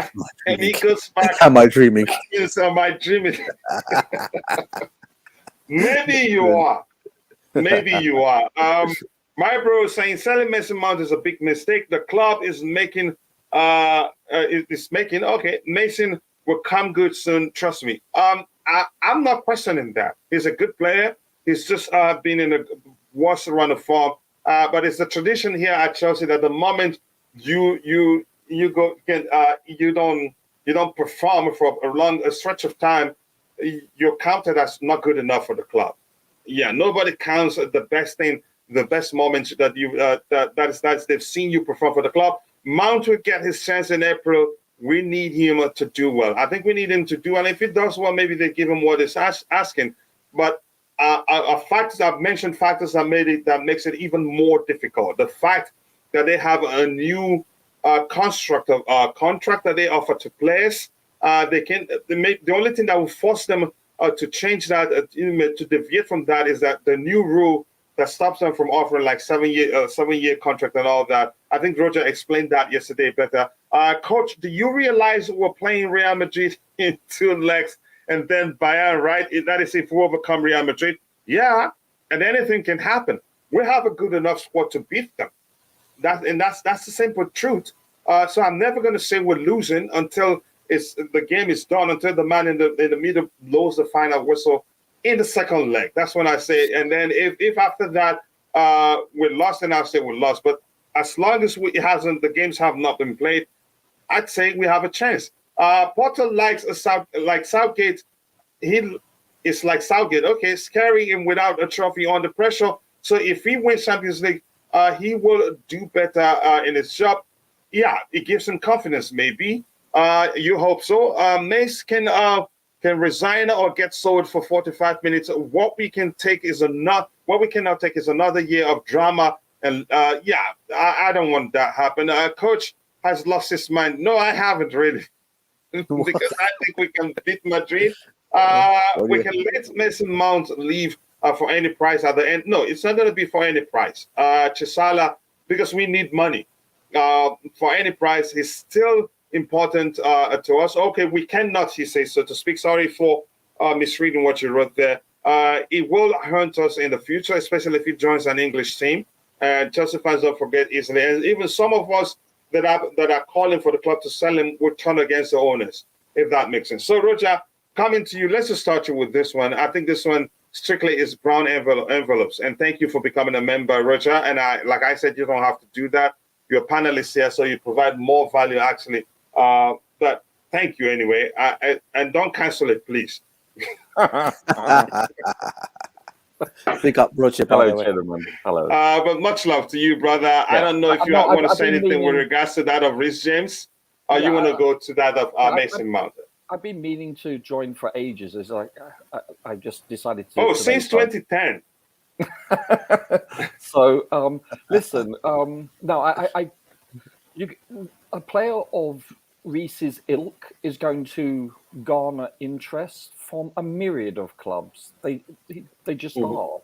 and he goes back. Am I dreaming? Yes, am I dreaming? Maybe you are. Maybe you are. My bro is saying selling Mason Mount is a big mistake. The club is making okay. Mason will come good soon. Trust me. I'm not questioning that. He's a good player. He's just been in a worse run of form. But it's a tradition here at Chelsea that the moment you don't perform for a stretch of time, you're counted as not good enough for the club. Yeah, nobody counts the best thing, the best moments that you that they've seen you perform for the club. Mount will get his chance in April. We need him to do well. I think we need him to do well. If he does well, maybe they give him what he's asking. But I've mentioned factors that makes it even more difficult. The fact that they have a new construct of contract that they offer to players. The only thing that will force them to change that, to deviate from that, is that the new rule that stops them from offering like 7-year contract and all that. I think Roger explained that yesterday better. Coach, do you realize we're playing Real Madrid in 2 legs and then Bayern, right? That is if we overcome Real Madrid. Yeah, and anything can happen. We have a good enough squad to beat them. That's the simple truth. So I'm never going to say we're losing until the game is done, until the man in the middle blows the final whistle in the second leg. That's when I say. And then if after that we're lost, then I'll say we're lost. But as long as the games have not been played, I'd say we have a chance. Potter likes Southgate. He is like Southgate. Okay, scary him without a trophy under pressure. So if he wins Champions League, he will do better in his job. Yeah, it gives him confidence. Maybe you hope so. Mace can resign or get sold for 45 minutes. What we cannot take is another year of drama. And I don't want that to happen. Coach has lost his mind. No, I haven't really, because I think we can beat Madrid. We can let Mason Mount leave for any price at the end. No, it's not going to be for any price. Chisala, because we need money. For any price, is still important to us. Okay, we cannot, he says, so to speak. Sorry for misreading what you wrote there. It will hurt us in the future, especially if he joins an English team. And Chelsea fans don't forget easily. And even some of us that are calling for the club to sell him would turn against the owners, if that makes sense. So, Roger, coming to you, let's just start you with this one. I think this one strictly is brown envelopes. And thank you for becoming a member, Roger. And like I said, you don't have to do that. You're a panelist here, so you provide more value, actually. But thank you anyway. And don't cancel it, please. Pick up Roger. Hello, gentlemen. Hello. But much love to you, brother. Yeah. I don't know if you want to say anything with regards to that of Reece James, or you want to go to that of Mason Mount. I've been meaning to join for ages. It's like I just decided to. Oh, since 2010. So listen. No, a player of Reece's ilk is going to garner interest from a myriad of clubs. They just are.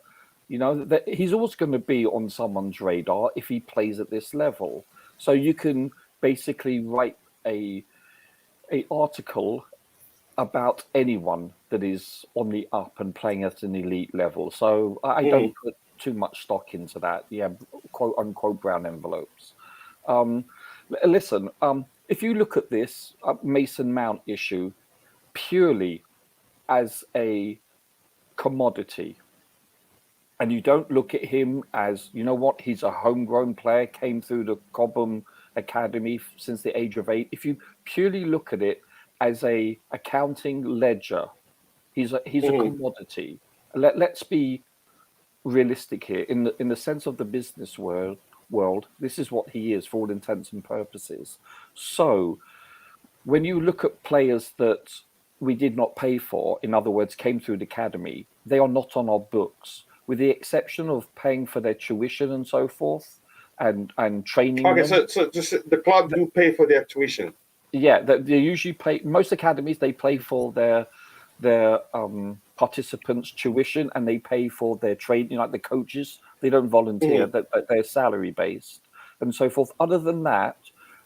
You know, he's always going to be on someone's radar if he plays at this level. So you can basically write a article about anyone that is on the up and playing at an elite level. So I don't put too much stock into that. Yeah, quote unquote brown envelopes. Listen, if you look at this Mason Mount issue purely as a commodity, and you don't look at him as, you know what, he's a homegrown player, came through the Cobham Academy since the age of 8. If you purely look at it as a accounting ledger, he's a commodity. Let's be realistic here. In the sense of the business world, this is what he is for all intents and purposes. So when you look at players that we did not pay for, in other words, came through the academy, they are not on our books. with the exception of paying for their tuition and so forth, and training Okay, them. so just the club do pay for their tuition. Yeah, they usually pay. Most academies, they pay for their participants' tuition, and they pay for their training, like the coaches. They don't volunteer; that they're salary based and so forth. Other than that,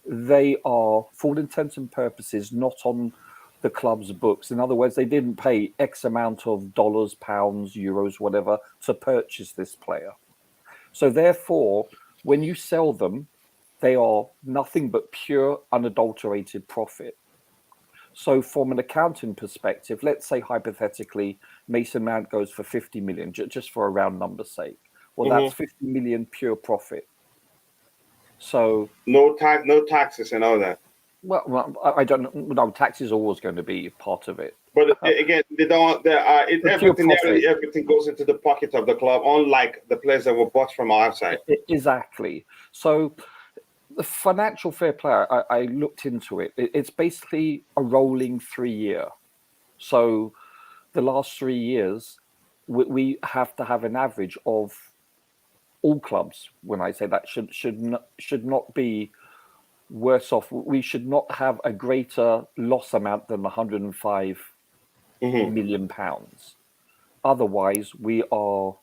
they are, for all intents and purposes, not on the club's books. In other words, they didn't pay X amount of dollars, pounds, euros, whatever, to purchase this player. So therefore, when you sell them, they are nothing but pure, unadulterated profit. So from an accounting perspective, let's say hypothetically, Mason Mount goes for 50 million, just for a round number's sake. Well, that's 50 million pure profit. So no taxes and all that. Well, I don't know. No, tax is always going to be part of it. But again, they don't. Everything goes into the pocket of the club, unlike the players that were bought from outside. Exactly. So the financial fair play, I looked into it. It's basically a rolling 3-year. So the last 3 years, we have to have an average of all clubs. When I say that, should not be worse off. We should not have a greater loss amount than 105 million pounds. Otherwise, we are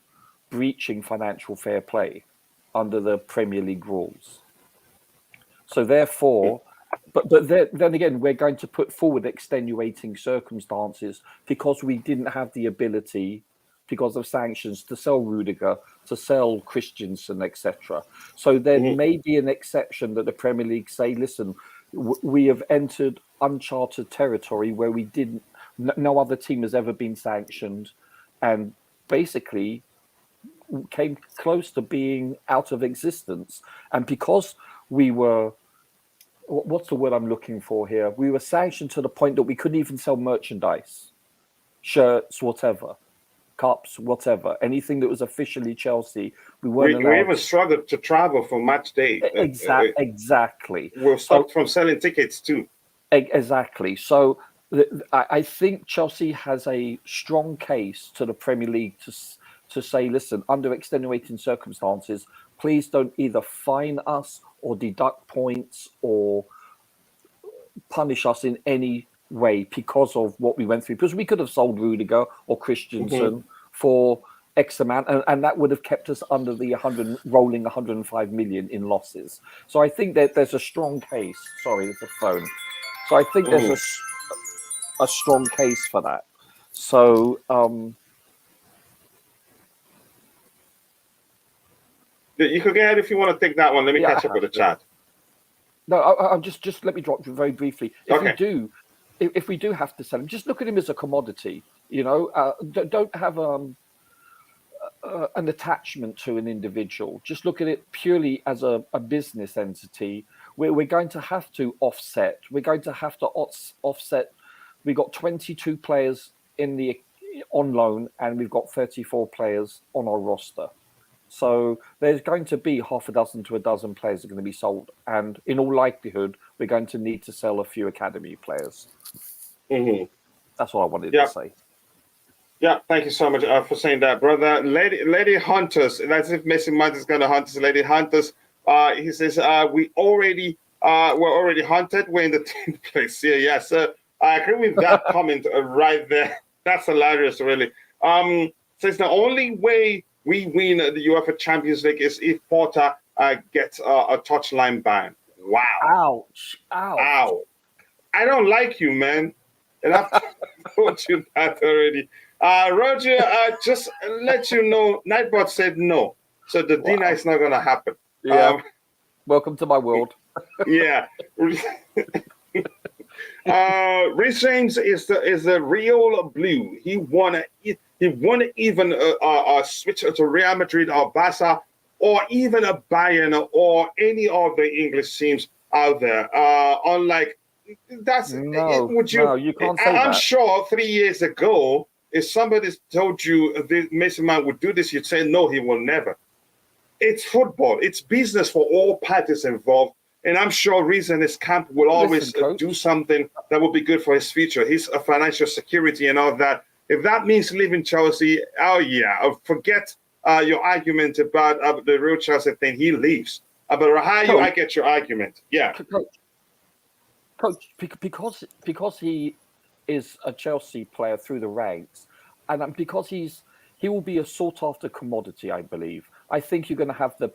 breaching financial fair play under the Premier League rules. So therefore, but then again, we're going to put forward extenuating circumstances because we didn't have the ability, because of sanctions, to sell Rudiger, to sell Christensen, etc. So there may be an exception that the Premier League say, listen, we have entered uncharted territory where we didn't, no other team has ever been sanctioned, and basically came close to being out of existence. And because we were, what's the word I'm looking for here? We were sanctioned to the point that we couldn't even sell merchandise, shirts, whatever. Cups, whatever, anything that was officially Chelsea, we weren't allowed. We even struggled to travel for match day. Exactly. We're stopped from selling tickets too. Exactly. So I think Chelsea has a strong case to the Premier League to say, listen, under extenuating circumstances, please don't either fine us or deduct points or punish us in any way because of what we went through, because we could have sold Rudiger or Christensen for X amount, and that would have kept us under the rolling 105 million in losses. So I think that there's a strong case. Sorry, there's a phone. So I think there's a strong case for that. So you could go ahead if you want to take that one. Let me catch up with the chat. No, I'll just let me drop very briefly. If we do have to sell him, just look at him as a commodity. You know, don't have an attachment to an individual. Just look at it purely as a business entity. We're going to have to offset. We're going to have to offset. We've got 22 players on loan, and we've got 34 players on our roster. So there's going to be half a dozen to a dozen players that are going to be sold. And in all likelihood, we're going to need to sell a few academy players. That's all I wanted to say. Yeah, thank you so much for saying that, brother. Lady Hunters, that's if Mason Mount is going to hunt us. Lady Hunters, he says, we're already hunted. We're in the 10th place here. Yeah, so I agree with that comment right there. That's hilarious, really. Says the only way we win the UEFA Champions League is if Porter gets a touchline ban. Wow. Ouch. Ow. I don't like you, man. And I've told you that already. Roger, just let you know, Nightbot said no. So the dinner is not going to happen. Yeah. Welcome to my world. Yeah. Rhys James is the real blue. He won even switch to Real Madrid or Barca or even a Bayern or any of the English teams out there. Unlike that's no, you can't say I'm that. sure 3 years ago, if somebody told you Mason Mount would do this, you'd say no, he will never. It's football. It's business for all parties involved. And I'm sure Rhys and his camp will always do something that will be good for his future, his financial security and all that. If that means leaving Chelsea, oh yeah, forget your argument about the real Chelsea thing, he leaves. But Rahayu, I get your argument. Yeah. Coach, because he is a Chelsea player through the ranks, and because he will be a sought after commodity, I believe. I think you're going to have the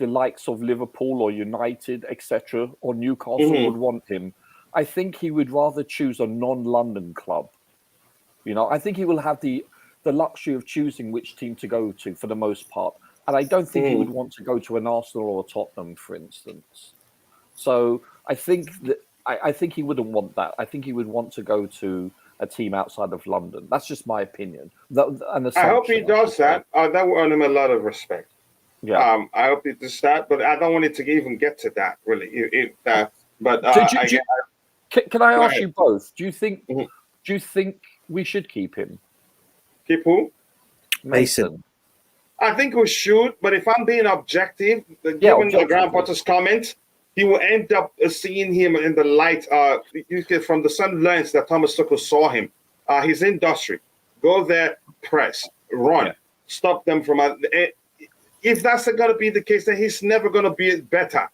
likes of Liverpool or United, etc., or Newcastle would want him. I think he would rather choose a non-London club. I think he will have the luxury of choosing which team to go to for the most part. And I don't think he would want to go to an Arsenal or a Tottenham, for instance. So I think he wouldn't want that. I think he would want to go to a team outside of London. That's just my opinion. I hope he does that. That will earn him a lot of respect. Yeah. I hope he does that, but I don't want it to even get to that, really. Can I ask you both? Do you think we should keep him? Keep who? Mason. I think we should, but if I'm being objective, given the Graham Potter's comment, he will end up seeing him in the light. You get from the same lens that Thomas Tuchel saw him. His industry. Go there, press, run, stop them from. If that's going to be the case, then he's never going to be better.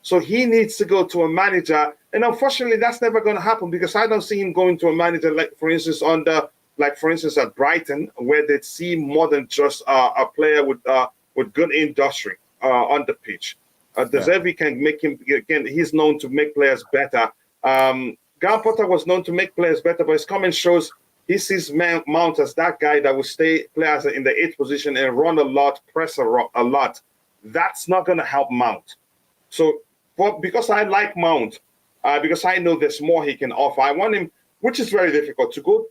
So he needs to go to a manager, and unfortunately, that's never going to happen because I don't see him going to a manager like, for instance, at Brighton, where they see more than just a player with good industry on the pitch. De Zerbi can make him again. He's known to make players better. Graham Potter was known to make players better, but his comment shows he sees Mount as that guy that will stay players in the 8th position and run a lot, press a lot. That's not going to help Mount. So, because I like Mount, because I know there's more he can offer, I want him, which is very difficult, to go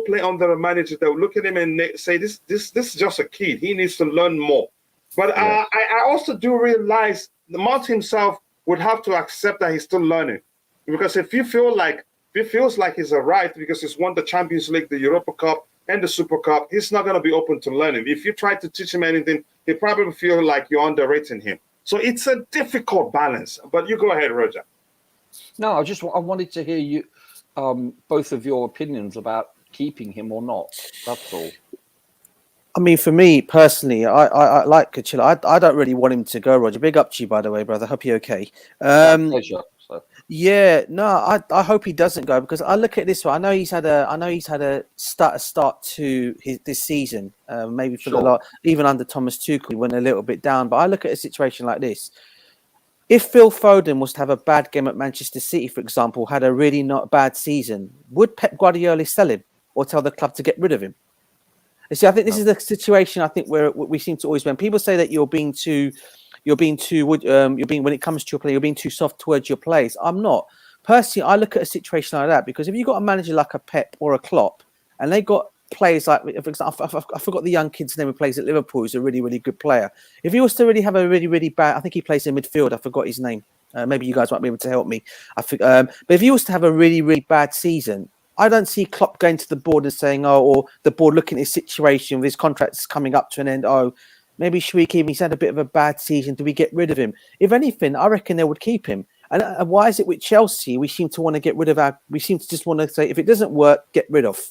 play under a manager that will look at him and say, this is just a kid. He needs to learn more. But I also do realize the Mount himself would have to accept that he's still learning, because if he feels like he's arrived because he's won the Champions League, the Europa Cup, and the Super Cup, he's not going to be open to learning. If you try to teach him anything, he probably feel like you're underrating him. So it's a difficult balance. But you go ahead, Roger. No, I wanted to hear you, both of your opinions about keeping him or not. That's all. I mean, for me personally, I like Kachila. I don't really want him to go, Roger. Big up to you, by the way, brother. Hope you're okay. Pleasure. Yeah, no, I hope he doesn't go, because I look at this one. I know he's had a start to this season. Maybe for the lot, even under Thomas Tuchel, he went a little bit down. But I look at a situation like this. If Phil Foden was to have a bad game at Manchester City, for example, had a really not bad season, would Pep Guardiola sell him or tell the club to get rid of him? You see, I think this is the situation. I think where we seem to always, when people say that when it comes to your play, you're being too soft towards your players. I'm not. Personally, I look at a situation like that because if you've got a manager like a Pep or a Klopp, and they got players like, for example, I forgot the young kid's name who plays at Liverpool, who's a really, really good player. If he was to really have a really, really bad, I think he plays in midfield. I forgot his name. Maybe you guys might be able to help me. But if he was to have a really, really bad season, I don't see Klopp going to the board and saying, or the board looking at his situation with his contracts coming up to an end. Oh, maybe should we keep him? He's had a bit of a bad season. Do we get rid of him? If anything, I reckon they would keep him. And why is it with Chelsea? We seem to want to get rid of we seem to just want to say, if it doesn't work, get rid of.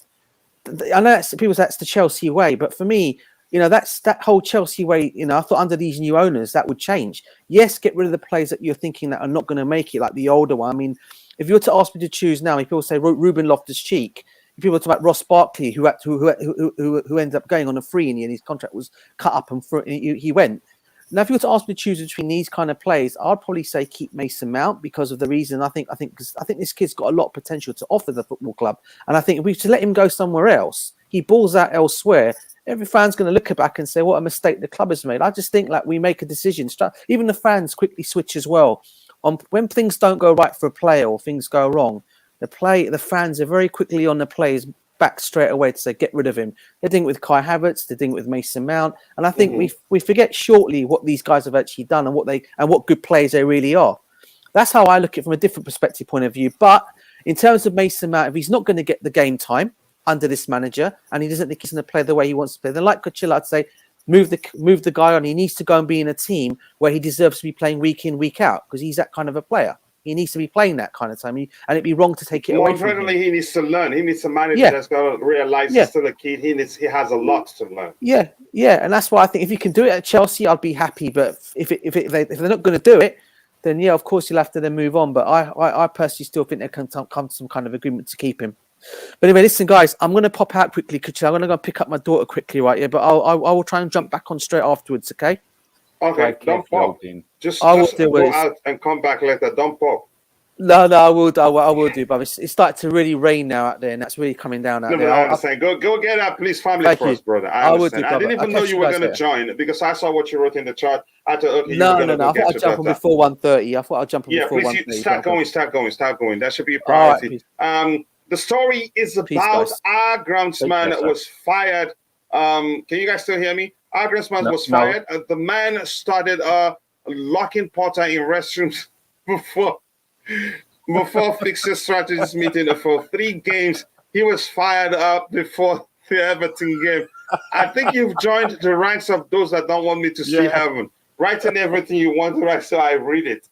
I know people say that's the Chelsea way, but for me, that's that whole Chelsea way. I thought under these new owners that would change. Yes, get rid of the players that you're thinking that are not going to make it, like the older one. I mean, if you were to ask me to choose now, people say Ruben Loftus-Cheek. People talk about Ross Barkley, who ended up going on a free, and his contract was cut up and he went. Now, if you were to ask me to choose between these kind of players, I'd probably say keep Mason Mount because of the reason I think this kid's got a lot of potential to offer the football club, and I think if we to let him go somewhere else, he balls out elsewhere. Every fan's going to look back and say, "What a mistake the club has made." I just think like we make a decision. Even the fans quickly switch as well. When things don't go right for a player or things go wrong, the fans are very quickly on the players back straight away to say get rid of him. They're doing it with Kai Havertz, they're doing it with Mason Mount, and I think we forget shortly what these guys have actually done and what good players they really are. That's how I look at it from a different perspective point of view. But in terms of Mason Mount, if he's not going to get the game time under this manager and he doesn't think he's going to play the way he wants to play, then like Coachella, I'd say move the guy on. He needs to go and be in a team where he deserves to be playing week in, week out because he's that kind of a player. He needs to be playing that kind of time, and it'd be wrong to take it More away from him. importantly, he needs to learn. He needs a manager Yeah. that's got to realize Yeah. he's still a kid. He has a lot to learn. Yeah, and that's why I think if you can do it at Chelsea, I'd be happy. But if they're not going to do it, then yeah, of course you'll have to then move on. But I personally still think there can come to some kind of agreement to keep him. But anyway, listen, guys, I'm going to pop out quickly because I'm going to go pick up my daughter quickly, right? Yeah, but I will try and jump back on straight afterwards. Okay. Okay, don't pop. Just go out and come back later. Don't pop. No, I will do, but it's started to really rain now out there, and that's really coming down out there. I understand. Go get our police family first, brother. I understand. I didn't even know you were going to join because I saw what you wrote in the chat. I thought, okay, no. I thought I'd jump on before 1:30. I thought I'd jump on before 1:30. Yeah, please start going. That should be a priority. The story is about our groundsman was fired. Can you guys still hear me? Our groundsman was fired. The man started locking Potter in restrooms before fixture strategies meeting for 3 games. He was fired up before the Everton game. I think you've joined the ranks of those that don't want me to see heaven. Writing everything you want to write so I read it.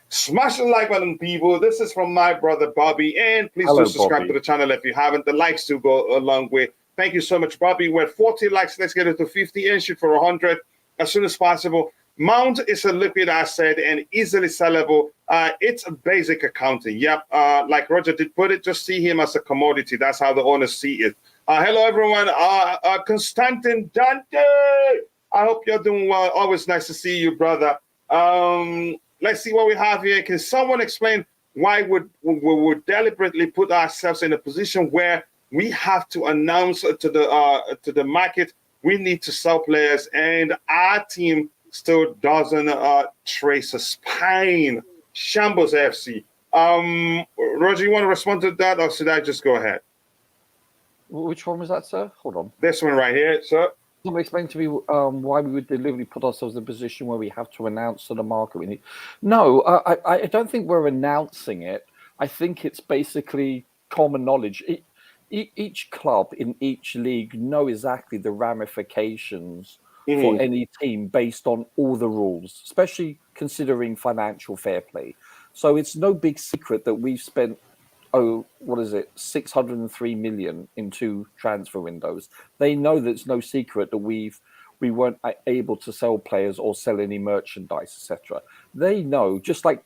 Smash the like button, people. This is from my brother Bobby, and please do subscribe to the channel if you haven't. The likes do go a long way. Thank you so much, Bobby. We're at 40 likes. Let's get it to 50 and shoot for 100 as soon as possible. Mount is a liquid asset and easily sellable. It's a basic accounting. Yep. Like Roger did put it, just see him as a commodity. That's how the owners see it. Hello, everyone. Constantin Dante. I hope you're doing well. Always nice to see you, brother. Let's see what we have here. Can someone explain why we would deliberately put ourselves in a position where we have to announce to the market we need to sell players, and our team still doesn't trace a spine? Shambles FC. Roger, you want to respond to that, or should I just go ahead? Which one was that, sir? Hold on. This one right here, sir. Somebody explain to me why we would deliberately put ourselves in a position where we have to announce to the market we need. No, I don't think we're announcing it. I think it's basically common knowledge. Each club in each league know exactly the ramifications for any team based on all the rules, especially considering financial fair play. So it's no big secret that we've spent 603 million in 2 transfer windows. They know that it's no secret that we weren't able to sell players or sell any merchandise, etc. They know, just like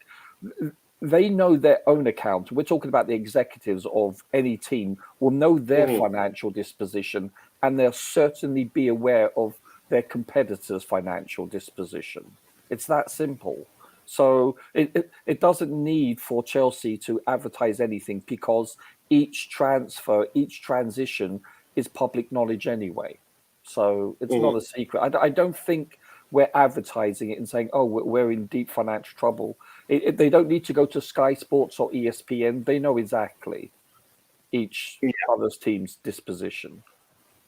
they know their own account. We're talking about the executives of any team will know their financial disposition, and they'll certainly be aware of their competitors' financial disposition. It's that simple. So it doesn't need for Chelsea to advertise anything because each transfer, each transition is public knowledge anyway. So it's not a secret. I don't think we're advertising it and saying, oh, we're in deep financial trouble. They don't need to go to Sky Sports or ESPN. They know exactly each other's team's disposition.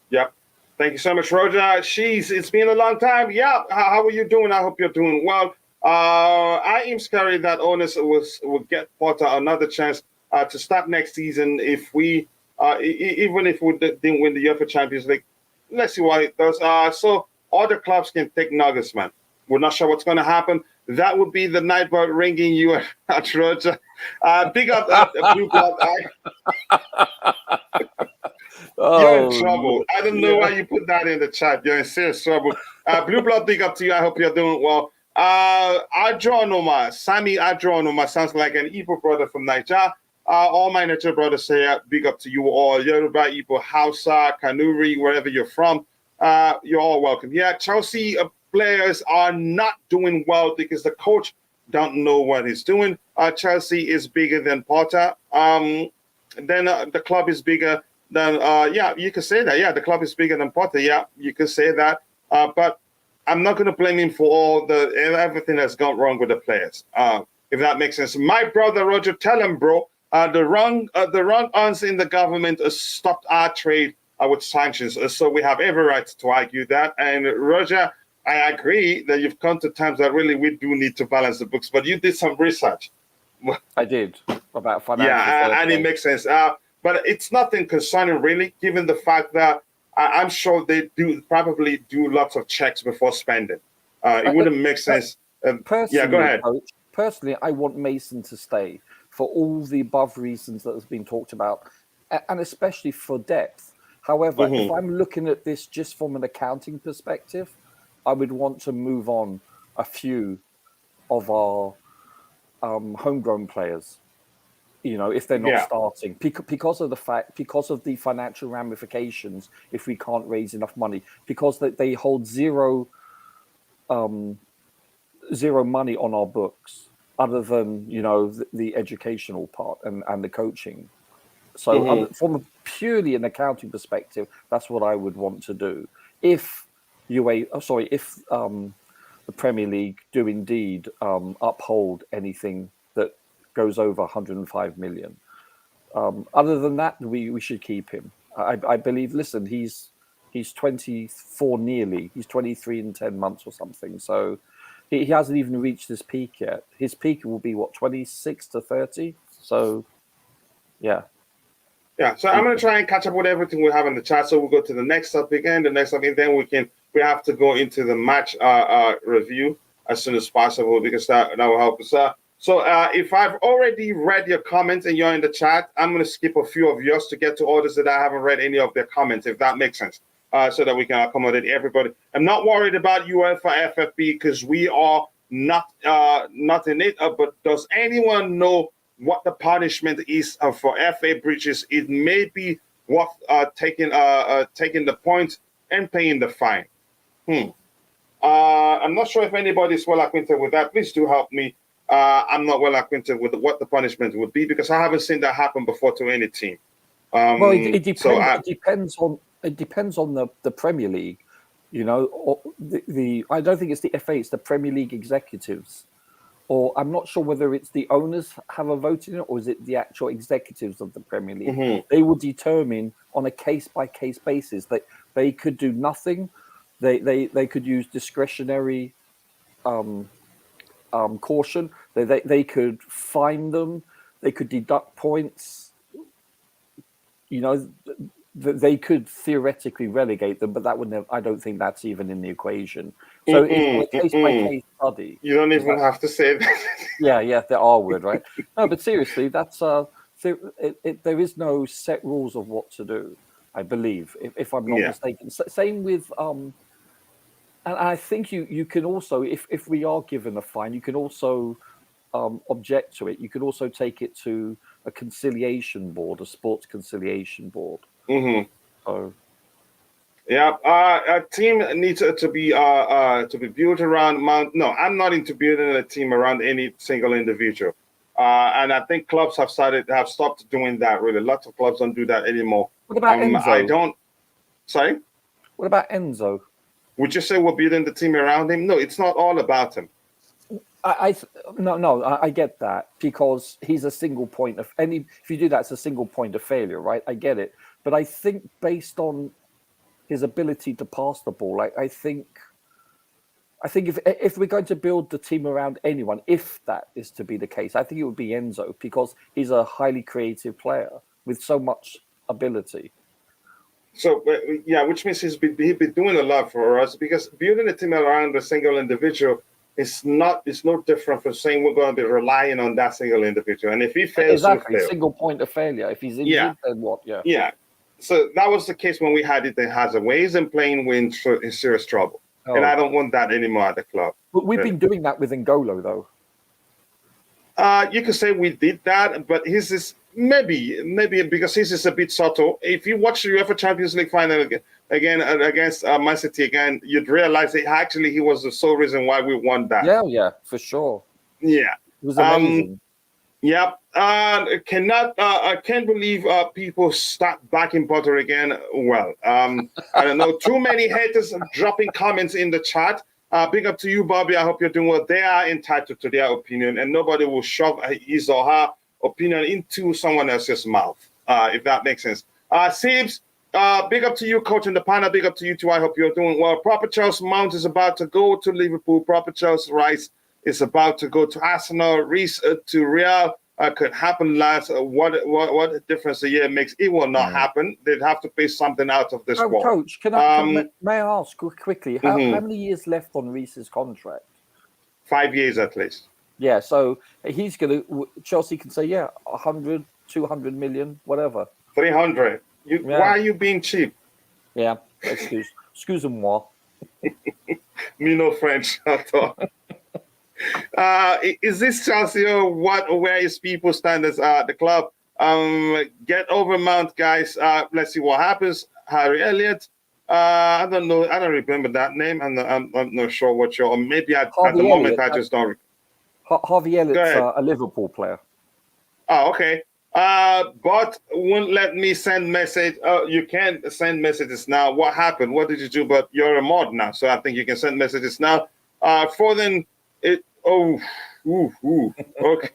Yep. Thank you so much, Roger. It's been a long time. Yeah. How are you doing? I hope you're doing well. I am scary that owners will get Potter another chance to start next season if we, even if we didn't win the UEFA Champions League. Let's see what it does. So other clubs can take nuggets, man. We're not sure what's going to happen. That would be the night bird ringing you at Roger. Big up Blue Blood. You're in trouble. I don't know why you put that in the chat. You're in serious trouble. Blue Blood, big up to you. I hope you're doing well. Sami Adronoma sounds like an Igbo brother from Nigeria. All my Nigeria brothers say big up to you all. Yoruba, Igbo, Hausa, Kanuri, wherever you're from. You're all welcome. Yeah, Chelsea players are not doing well because the coach don't know what he's doing. Chelsea is bigger than Potter. Then the club is bigger than, you could say that. Yeah, the club is bigger than Potter. Yeah, you could say that. But I'm not going to blame him for all everything that's gone wrong with the players, if that makes sense. My brother Roger, tell him, bro, the wrong uns in the government stopped our trade with sanctions, so we have every right to argue that. And Roger, I agree that you've come to times that really we do need to balance the books, but you did some research. I did about financial. Yeah, and it makes sense. But it's nothing concerning really, given the fact that I'm sure they do lots of checks before spending. It wouldn't make sense. Personally, go ahead. Coach, personally, I want Mason to stay for all the above reasons that has been talked about, and especially for depth. However, if I'm looking at this just from an accounting perspective, I would want to move on a few of our homegrown players. If they're not starting, because of the financial ramifications, if we can't raise enough money, because they hold zero money on our books, other than the educational part and the coaching. So from a purely an accounting perspective, that's what I would want to do. If the Premier League do indeed uphold anything that goes over 105 million. Other than that, we should keep him. I believe. Listen, he's 24 nearly. He's 23 in 10 months or something. So he hasn't even reached his peak yet. His peak will be 26 to 30. So yeah. Yeah, so I'm going to try and catch up with everything we have in the chat. So we'll go to the next topic and the next topic. Then we have to go into the match review as soon as possible, because that will help us. So if I've already read your comments and you're in the chat, I'm going to skip a few of yours to get to others that I haven't read any of their comments, if that makes sense, so that we can accommodate everybody. I'm not worried about UEFA FFP because we are not in it. But does anyone know what the punishment is for FA breaches? It may be worth taking the point and paying the fine. I'm not sure if anybody is well acquainted with that. Please do help me. I'm not well acquainted with what the punishment would be, because I haven't seen that happen before to any team. Well, it depends on the Premier League. I don't think it's the FA; it's the Premier League executives. Or I'm not sure whether it's the owners have a vote in it, or is it the actual executives of the Premier League? They will determine on a case-by-case basis that they could do nothing. They could use discretionary caution. They could fine them. They could deduct points. They could theoretically relegate them, but that would never. I don't think that's even in the equation. So it's a case-by-case study. You don't even have to say that. Yeah, the R word, right? No, but seriously, that's there is no set rules of what to do. I believe, if I'm not mistaken. Same with and I think you can also, if we are given a fine, you can also object to it. You could also take it to a conciliation board, a sports conciliation board. So, yeah, a team needs to be built around. No, I'm not into building a team around any single individual. And I think clubs have stopped doing that. Really, lots of clubs don't do that anymore. What about Enzo? Sorry. What about Enzo? Would you say we're building the team around him? No, it's not all about him. I get that, because he's a single point of any. If you do that, it's a single point of failure, right? I get it, but I think based on his ability to pass the ball, I think if we're going to build the team around anyone, if that is to be the case, I think it would be Enzo, because he's a highly creative player with so much ability. So yeah, which means he's been doing a lot for us, because building a team around a single individual is no different from saying we're going to be relying on that single individual. And if he fails, exactly, single point of failure. If he's injured, then what? Yeah. So that was the case when we had it in Hazard, where he's in playing in serious trouble. And I don't want that anymore at the club. But we've been doing that with N'Golo, though. You could say we did that, but his is maybe because his is a bit subtle. If you watch the UEFA Champions League final again against Man City again, you'd realize that actually he was the sole reason why we won that. Yeah, for sure. Yeah, it was amazing. I can't believe people start backing Potter again. Well, I don't know. Too many haters dropping comments in the chat. Big up to you, Bobby. I hope you're doing well. They are entitled to their opinion, and nobody will shove his or her opinion into someone else's mouth, if that makes sense. Sibs, big up to you, coach, and the panel. Big up to you, too. I hope you're doing well. Proper Charles Mount is about to go to Liverpool. Proper Charles Rice is about to go to Arsenal. Reece to Real. Could happen last. What difference a year makes? It will not happen. They'd have to pay something out of this war. Coach, may I ask quickly, how many years left on Reece's contract? 5 years at least. Yeah, so he's Chelsea can say, yeah, 100, 200 million, whatever. 300. Yeah. Why are you being cheap? Yeah, excuse-moi. Me no French at all. Is this Chelsea or what? Where is people standards at the club? Get over Mount, guys. Let's see what happens. Harry Elliott. I don't know. I don't remember that name. I'm not sure what you're. Or maybe at the moment I just don't. Harvey Go Elliott's ahead. a Liverpool player. Oh, okay. But won't let me send message. You can send messages now. What happened? What did you do? But you're a mod now, so I think you can send messages now. Foden, it. Oh, okay.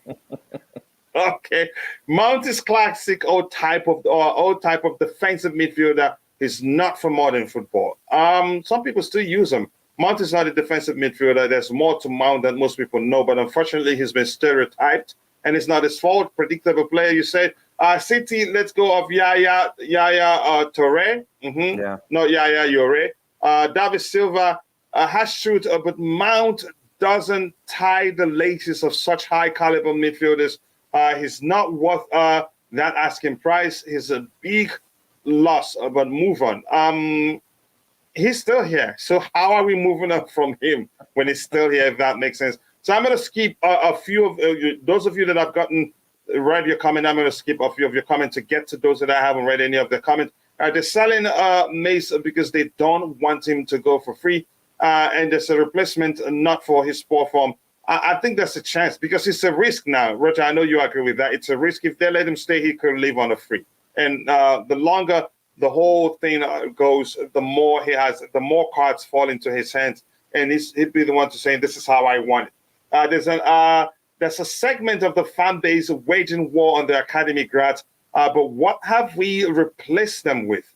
Okay. Mount is classic old type of defensive midfielder. Is not for modern football. Some people still use him. Mount is not a defensive midfielder. There's more to Mount than most people know, but unfortunately, he's been stereotyped, and it's not his fault. Predictable player, you said. City, let's go of Yaya Toure. Yeah. No, Yaya Yore. David Silva has shoot, but Mount doesn't tie the laces of such high caliber midfielders. He's not worth that asking price. He's a big loss, but move on. He's still here. So how are we moving up from him when he's still here, if that makes sense? So I'm going to skip a few of those of you that have read your comment. I'm going to skip a few of your comments to get to those that I haven't read any of the comments. They're selling Mace because they don't want him to go for free. And there's a replacement not for his poor form. I think there's a chance because it's a risk now. Roger, I know you agree with that. It's a risk. If they let him stay, he could live on a free. And the longer the whole thing goes, the more he has, the more cards fall into his hands. And he'd be the one to say, this is how I want it. There's a segment of the fan base waging war on the academy grads. But what have we replaced them with?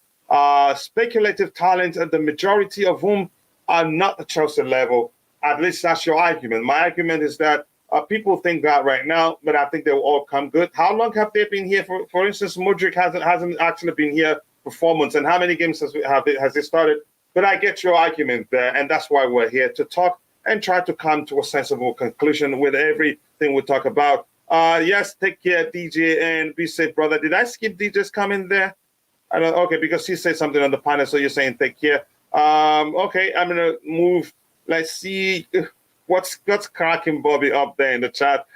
Speculative talent, the majority of whom are not at Chelsea level. At least that's your argument. My argument is that people think that right now, but I think they will all come good. How long have they been here? For instance, Mudryk hasn't actually been here for 4 months. And how many games has he started? But I get your argument there, and that's why we're here to talk and try to come to a sensible conclusion with everything we talk about. Yes, take care, DJ, and be safe, brother. Did I skip DJ's comment there? I don't. Okay, because he said something on the panel, so you're saying take care. Okay, I'm gonna move. Let's see what's cracking Bobby up there in the chat.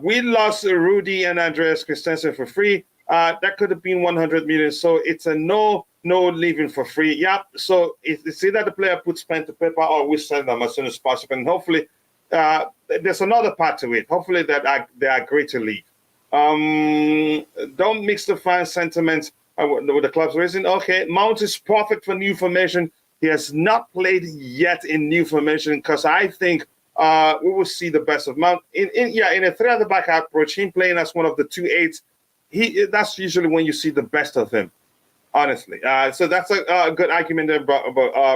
We lost Rudy and Andreas Christensen for free. That could have been 100 million. So it's a no leaving for free. Yeah. So it's either the player puts pen to paper or we send them as soon as possible. And hopefully there's another part to it. Hopefully that they agree to leave. Don't mix the fan sentiments with the club's reason. Okay, Mount is perfect for new formation. He has not played yet in new formation because I think we will see the best of Mount. In a three at the back approach, him playing as one of the 2-8s, that's usually when you see the best of him, honestly. So that's a good argument there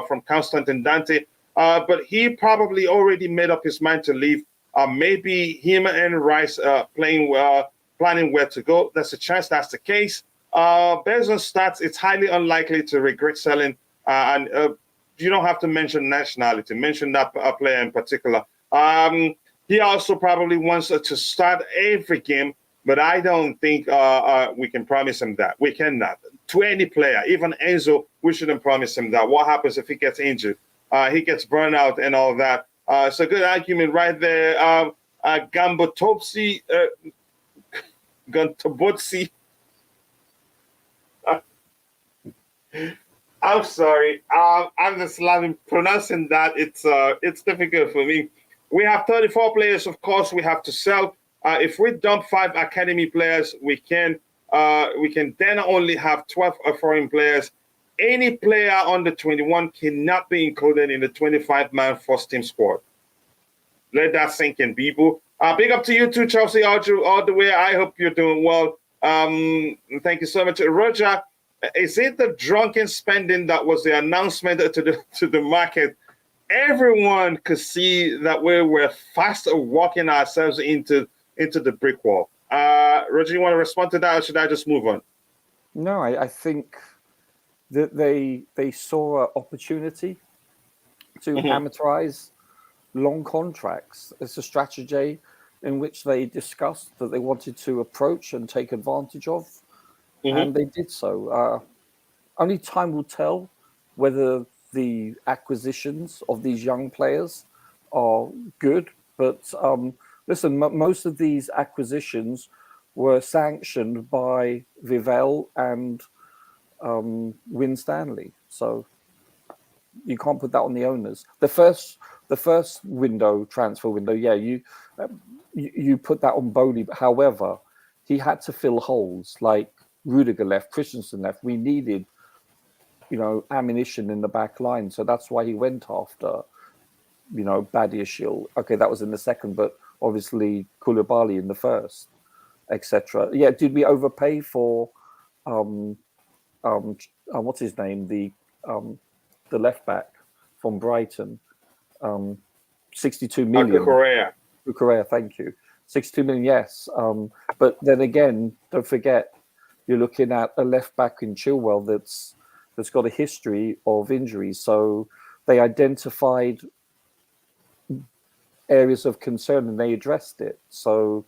from Constantine Dante. But he probably already made up his mind to leave. Maybe him and Rice planning where to go. There's a chance that's the case. Based on stats, it's highly unlikely to regret selling. And you don't have to mention nationality. Mention that player in particular. He also probably wants to start every game, but I don't think we can promise him that. We cannot. To any player, even Enzo, we shouldn't promise him that. What happens if he gets injured? He gets burned out and all that. So good argument right there. Gambotopsi, Gantobotsi. I'm sorry. I'm just loving pronouncing that. It's difficult for me. We have 34 players. Of course, we have to sell. If we dump 5 academy players, we can then only have 12 foreign players. Any player under 21 cannot be included in the 25-man first team squad. Let that sink in, people. Big up to you too, Chelsea, all the way. I hope you're doing well. Thank you so much, Roger. Is it the drunken spending that was the announcement to the market? Everyone could see that we were fast walking ourselves into the brick wall. Roger, you want to respond to that, or should I just move on? No, I think that they saw an opportunity to amortize long contracts. It's a strategy in which they discussed that they wanted to approach and take advantage of, and they did so. Only time will tell whether the acquisitions of these young players are good. But listen, most of these acquisitions were sanctioned by Vivell and Win Stanley, so you can't put that on the owners. The first transfer window, yeah, you put that on Bowley. However, he had to fill holes like Rudiger left, Christensen left. We needed, ammunition in the back line, so that's why he went after, Badiashile. Okay, that was in the second, but obviously Koulibaly in the first, etc. Yeah, did we overpay for what's his name, the left back from Brighton, 62 million. Correa, thank you. 62 million, yes. But then again, don't forget, you're looking at a left back in Chilwell that's got a history of injuries. So they identified areas of concern and they addressed it. So,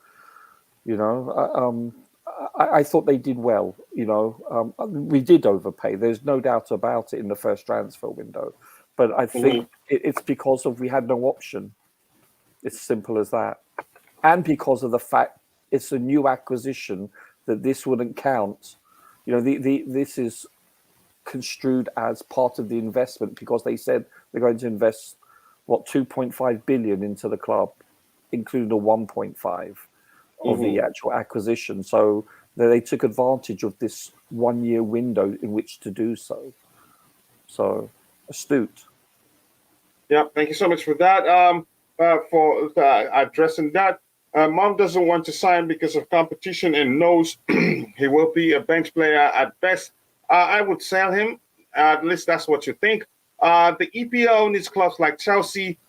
I thought they did well. We did overpay. There's no doubt about it in the first transfer window. But I think it's because we had no option. It's simple as that. And because of the fact it's a new acquisition, that this wouldn't count. This is construed as part of the investment because they said they're going to invest 2.5 billion into the club, including the 1.5 of the actual acquisition. So they took advantage of this 1 year window in which to do so. So astute. Yeah, thank you so much for that. For addressing that. Mount doesn't want to sign because of competition and knows he will be a bench player at best. I would sell him. At least that's what you think. The EPL needs clubs like Chelsea.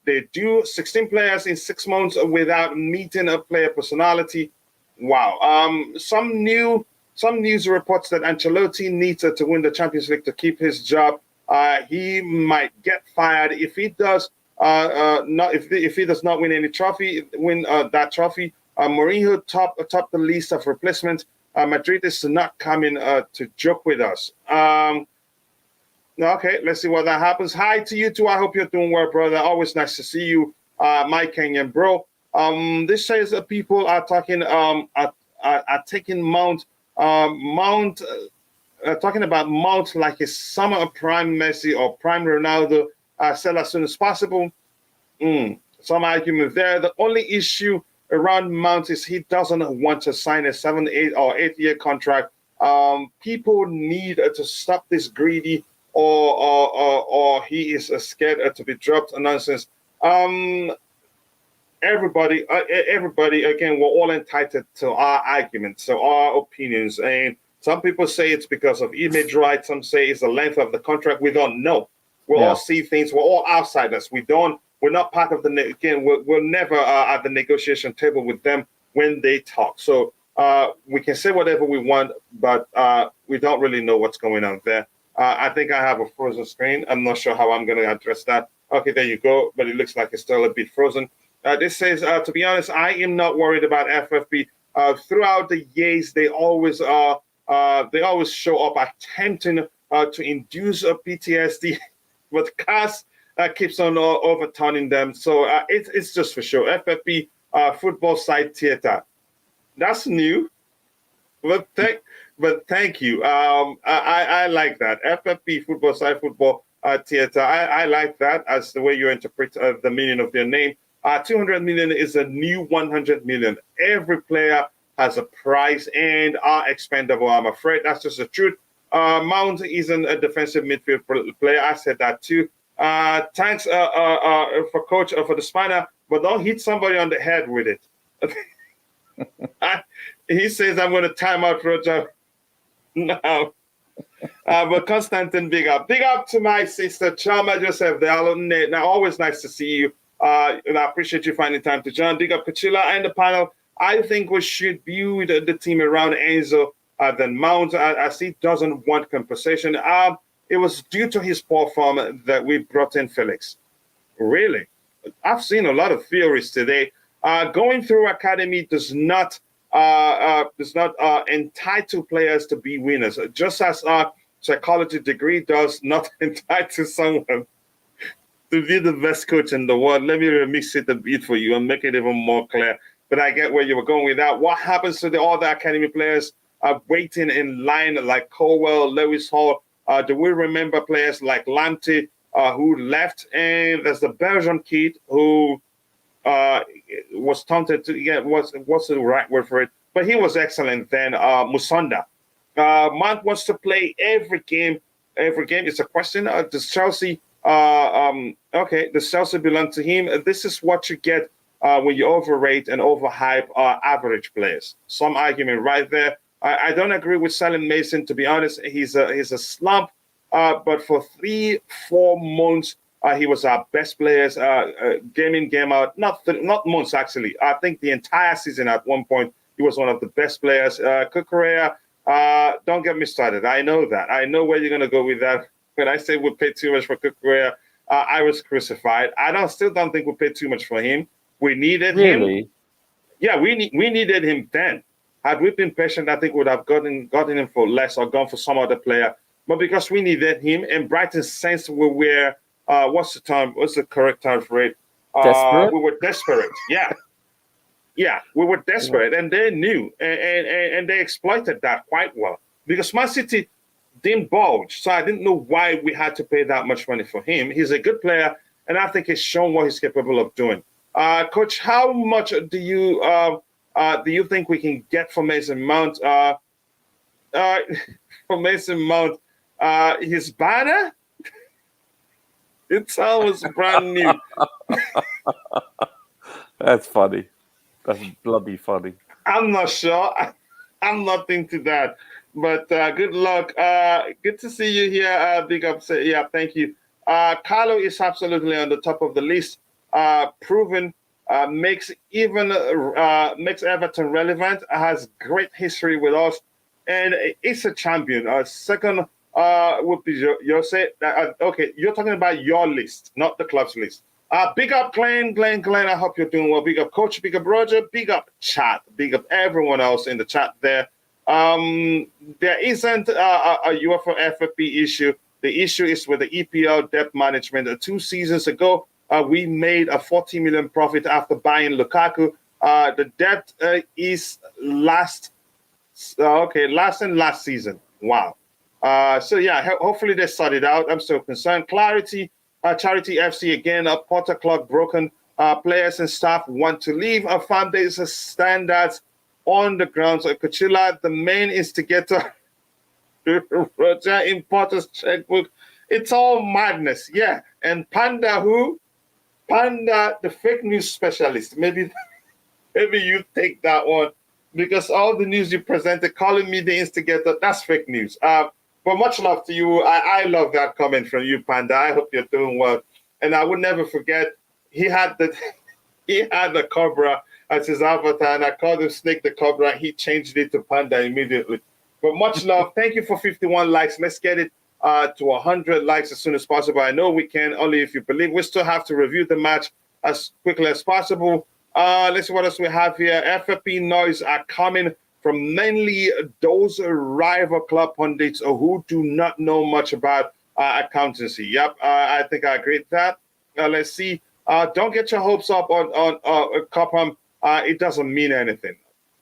They do 16 players in 6 months without meeting a player personality. Wow. Some news reports that Ancelotti needs to win the Champions League to keep his job. He might get fired if he does. If he does not win any trophy, that trophy. Mourinho top the list of replacements. Madrid is not coming to joke with us. Okay, let's see what that happens. Hi to you too. I hope you're doing well, brother. Always nice to see you, my Kenyan bro. This says that people are talking are taking Mount talking about Mount like a summer prime Messi or prime Ronaldo. Sell as soon as possible. Some argument there. The only issue around Mount is he doesn't want to sign a 7, 8, or 8-year contract. People need to stop this greedy or he is scared to be dropped nonsense. Everybody, again, we're all entitled to our arguments, so our opinions. And some people say it's because of image rights. Some say it's the length of the contract. We don't know. We all see things. We're all outsiders. We're not part of we're never at the negotiation table with them when they talk. So we can say whatever we want, but we don't really know what's going on there. I think I have a frozen screen. I'm not sure how I'm going to address that. Okay, there you go. But it looks like it's still a bit frozen. This says, to be honest, I am not worried about FFP. Throughout the years, they always show up attempting to induce a PTSD, but CAS keeps on overturning them. So it's just for show. FFP, football side theater. That's new. But thank you. I like that. FFP, football side football theater. I like that as the way you interpret the meaning of their name. 200 million is a new 100 million. Every player has a price and are expendable. I'm afraid that's just the truth. Mount isn't a defensive midfield player. I said that too. Thanks for coach for the spanner, but don't hit somebody on the head with it. He says I'm going to time out Roger. No. But Constantine, big up to my sister Chama Joseph. Now, always nice to see you. And I appreciate you finding time to join. Big up Kachila and the panel. I think we should build the team around Enzo than Mount, as he doesn't want compensation. It was due to his poor form that we brought in Felix. Really? I've seen a lot of theories today. Going through academy does not entitle players to be winners, just as psychology degree does not entitle someone to be the best coach in the world. Let me remix it a bit for you and make it even more clear. But I get where you were going with that. What happens to the other academy players waiting in line like Colwell, Lewis Hall? Do we remember players like Lamptey who left? And there's the Belgian kid who was taunted to get what's the right word for it? But he was excellent then. Musonda. Mount wants to play every game. Every game. It's a question. Does Chelsea? Does Chelsea belong to him? This is what you get when you overrate and overhype average players. Some argument right there. I don't agree with selling Mason. To be honest, he's a slump. But for 3-4 months, he was our best players, game in, game out. Not months, actually. I think the entire season at one point, he was one of the best players. Kukurea, don't get me started. I know that. I know where you're going to go with that. When I say we paid too much for Kukurea, I was crucified. Still don't think we paid too much for him. We needed him. Yeah, we needed him then. Had we been patient, I think we would have gotten him for less or gone for some other player. But because we needed him, and Brighton sensed we were, what's the correct term for it? Desperate? We were desperate. Yeah, we were desperate, and they knew, and they exploited that quite well. Because Man City didn't bulge, so I didn't know why we had to pay that much money for him. He's a good player, and I think he's shown what he's capable of doing. Coach, how much do you think we can get for Mason Mount? For Mason Mount, his banner, it's almost brand new. That's funny. That's bloody funny. I'm not sure. I'm not into that. But good luck. Good to see you here. Big up. Yeah, thank you. Carlo is absolutely on the top of the list. Proven, makes Everton relevant. Has great history with us, and it's a champion. Second would be Jose. Okay, you're talking about your list, not the club's list. Big up Glenn. I hope you're doing well. Big up Coach. Big up Roger. Big up chat. Big up everyone else in the chat there. There isn't a UEFA FFP issue. The issue is with the EPL debt management. 2 seasons ago, we made a 40 million profit after buying Lukaku. The debt is last season. Wow. Hopefully they sort it out. I'm still concerned. Clarity, Charity FC again, a Potter clock broken. Players and staff want to leave. Our fan base standards on the ground. So Kuchila, the main instigator, Roger in Potter's checkbook. It's all madness. Yeah. And Panda who? Panda, the fake news specialist. Maybe you take that one, because all the news you presented, calling me the instigator, that's fake news. But much love to you. I love that comment from you, Panda. I hope you're doing well. And I would never forget, he had the Cobra as his avatar, and I called him Snake the Cobra. He changed it to Panda immediately. But much love. Thank you for 51 likes. Let's get it to 100 likes as soon as possible. I know we can, only if you believe. We still have to review the match as quickly as possible. Let's see what else we have here. FFP noise are coming from mainly those rival club pundits who do not know much about accountancy. Yep, I think I agree with that. Let's see. Don't get your hopes up on Copham. It doesn't mean anything.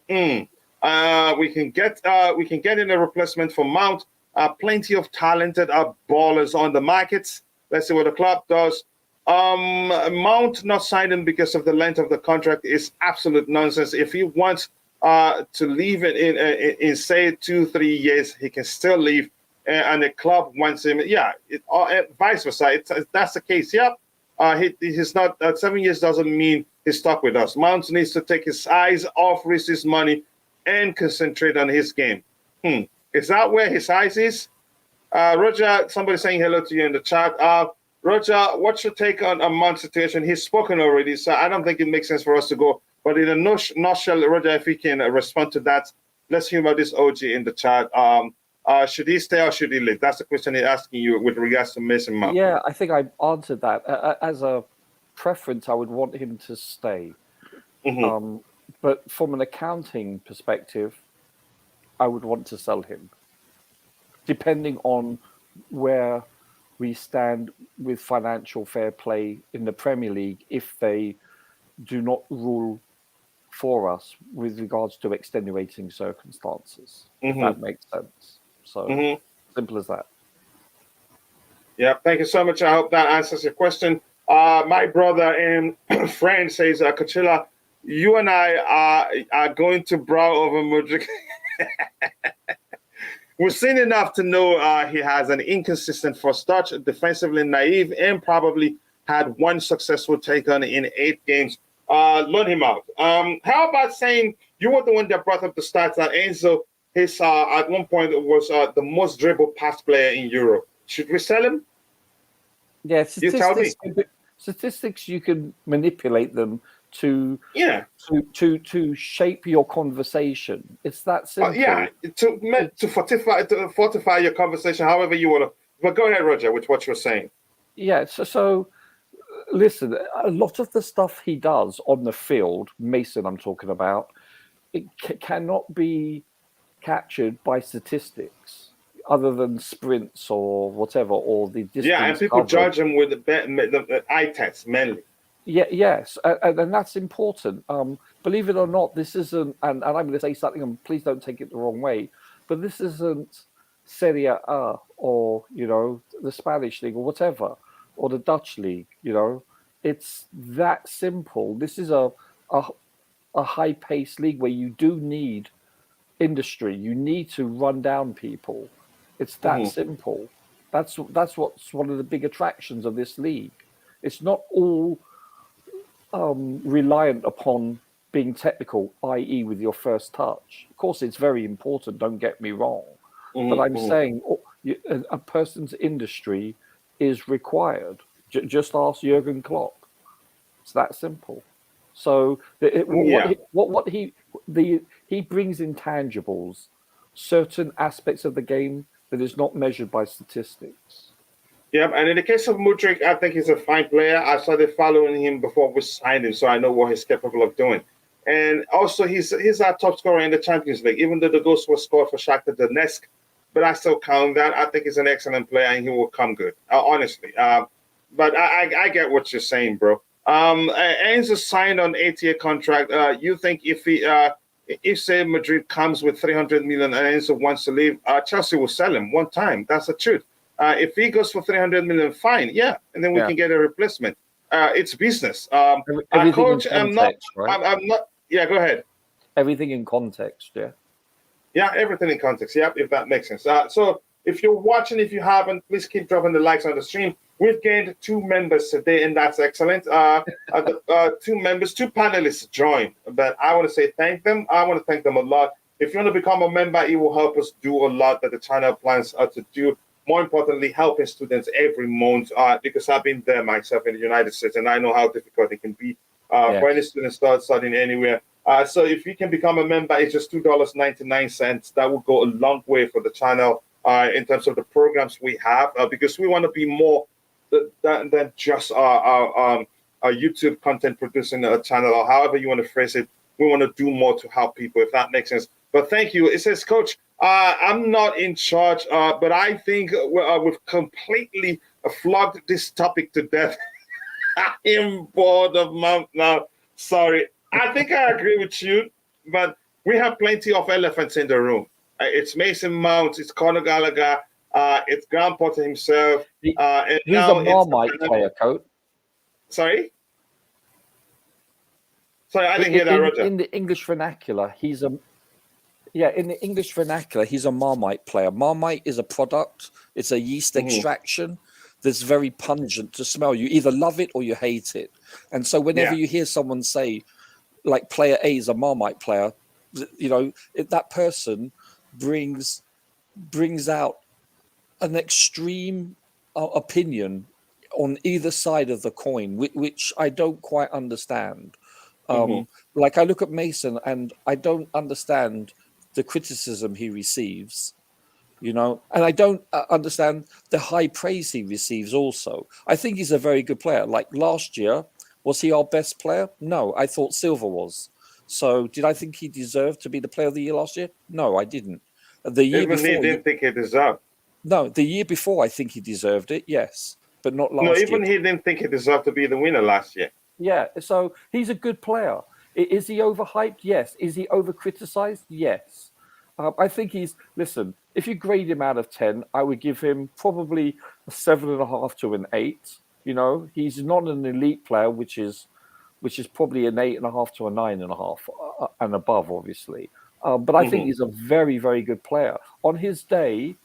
We can get in a replacement for Mount. Plenty of talented ballers on the markets. Let's see what the club does. Mount not signing because of the length of the contract is absolute nonsense. If he wants to leave in say 2-3 years, he can still leave, and the club wants him. Yeah, vice versa. That's the case. Yep. He's not. 7 years doesn't mean he's stuck with us. Mount needs to take his eyes off Reese's money and concentrate on his game. Is that where his eyes is? Roger, somebody saying hello to you in the chat. Roger, what's your take on Mount's situation? He's spoken already, so I don't think it makes sense for us to go. But in a nutshell, Roger, if he can respond to that, let's humor this OG in the chat. Should he stay or should he leave? That's the question he's asking you with regards to Mason Mount. Yeah, I think I answered that. As a preference, I would want him to stay. Mhm. But from an accounting perspective, I would want to sell him, depending on where we stand with financial fair play in the Premier League. If they do not rule for us with regards to extenuating circumstances, if Mhm. that makes sense. So Mhm. simple as that. Yeah. Thank you so much. I hope that answers your question. My brother and friend says, Kachila, you and I are going to brawl over Mudrik. We've seen enough to know he has an inconsistent first touch, defensively naive, and probably had one successful take on in 8 games. Loan him out. How about saying you were the one that brought up the stats that Enzo, his at one point was the most dribble pass player in Europe. Should we sell him? Yeah, You tell me. statistics you can manipulate them to Yeah. to shape your conversation. It's that simple. Yeah. To fortify your conversation, however you want to. But go ahead, Roger, with what you're saying. Yeah. So listen, a lot of the stuff he does on the field, Mason, I'm talking about, it cannot be captured by statistics other than sprints or whatever, or the distance. Yeah, and people covered. judge him with the eye test mainly. Yeah, yes, and that's important. Believe it or not, this isn't, and I'm going to say something, and please don't take it the wrong way, but this isn't Serie A or the Spanish league or whatever, or the Dutch league. It's that simple. This is a high-paced league where you do need industry. You need to run down people. It's that simple. That's what's one of the big attractions of this league. It's not all reliant upon being technical, i.e., with your first touch. Of course, it's very important. Don't get me wrong, but I'm saying a person's industry is required. Just ask Jurgen Klopp. It's that simple. So he brings intangibles, certain aspects of the game that is not measured by statistics. Yeah, and in the case of Mudryk, I think he's a fine player. I started following him before we signed him, so I know what he's capable of doing. And also, he's our top scorer in the Champions League, even though the goals were scored for Shakhtar Donetsk. But I still count that. I think he's an excellent player, and he will come good, honestly. But I get what you're saying, bro. Enzo signed on 8-year contract. You think if say Madrid comes with 300 million and Enzo wants to leave, Chelsea will sell him one time. That's the truth. If he goes for 300 million, fine, yeah, and then we can get a replacement. It's business. Coach, I'm not. Right? I'm not. Yeah, go ahead. Everything in context, yeah. Yeah, everything in context. Yeah, if that makes sense. So if you're watching, if you haven't, please keep dropping the likes on the stream. We've gained 2 members today, and that's excellent. 2 members, 2 panelists joined, but I want to say thank them. I want to thank them a lot. If you want to become a member, it will help us do a lot that the channel plans to do. More importantly, helping students every month because I've been there myself in the United States, and I know how difficult it can be for any student studying anywhere. So if you can become a member, it's just $2.99. That will go a long way for the channel in terms of the programs we have because we want to be more than just our YouTube content producing a channel or however you want to phrase it. We want to do more to help people, if that makes sense. But thank you. It says, Coach, I'm not in charge, but I think we've completely flogged this topic to death. I am bored of Mount now. Sorry. I think I agree with you, but we have plenty of elephants in the room. It's Mason Mount, it's Conor Gallagher, it's Graham Potter himself. He's a Marmite player, Coach. Sorry? Sorry, I didn't hear that, Roger. In the English vernacular, he's a Marmite player. Marmite is a product. It's a yeast extraction that's very pungent to smell. You either love it or you hate it. And so whenever you hear someone say, like, player A is a Marmite player, that person brings out an extreme opinion on either side of the coin, which I don't quite understand. Like, I look at Mason and I don't understand the criticism he receives, and I don't understand the high praise he receives also. I think he's a very good player. Like last year, Was he our best player? No, I thought Silva was. So did I think he deserved to be the player of the year last year? No, I didn't. The year Even he before, didn't think he deserved. no, the year before I think he deserved it, yes, but not No, last even year. he didn't think he deserved to be the winner last year. Yeah, so he's a good player. Is he overhyped? Yes. Is he over criticized? Yes. I think listen, if you grade him out of 10, I would give him probably a 7.5 to an 8. You know, he's not an elite player, which is probably an 8.5 to a 9.5 and above, obviously. But I think he's a very, very good player. On his day,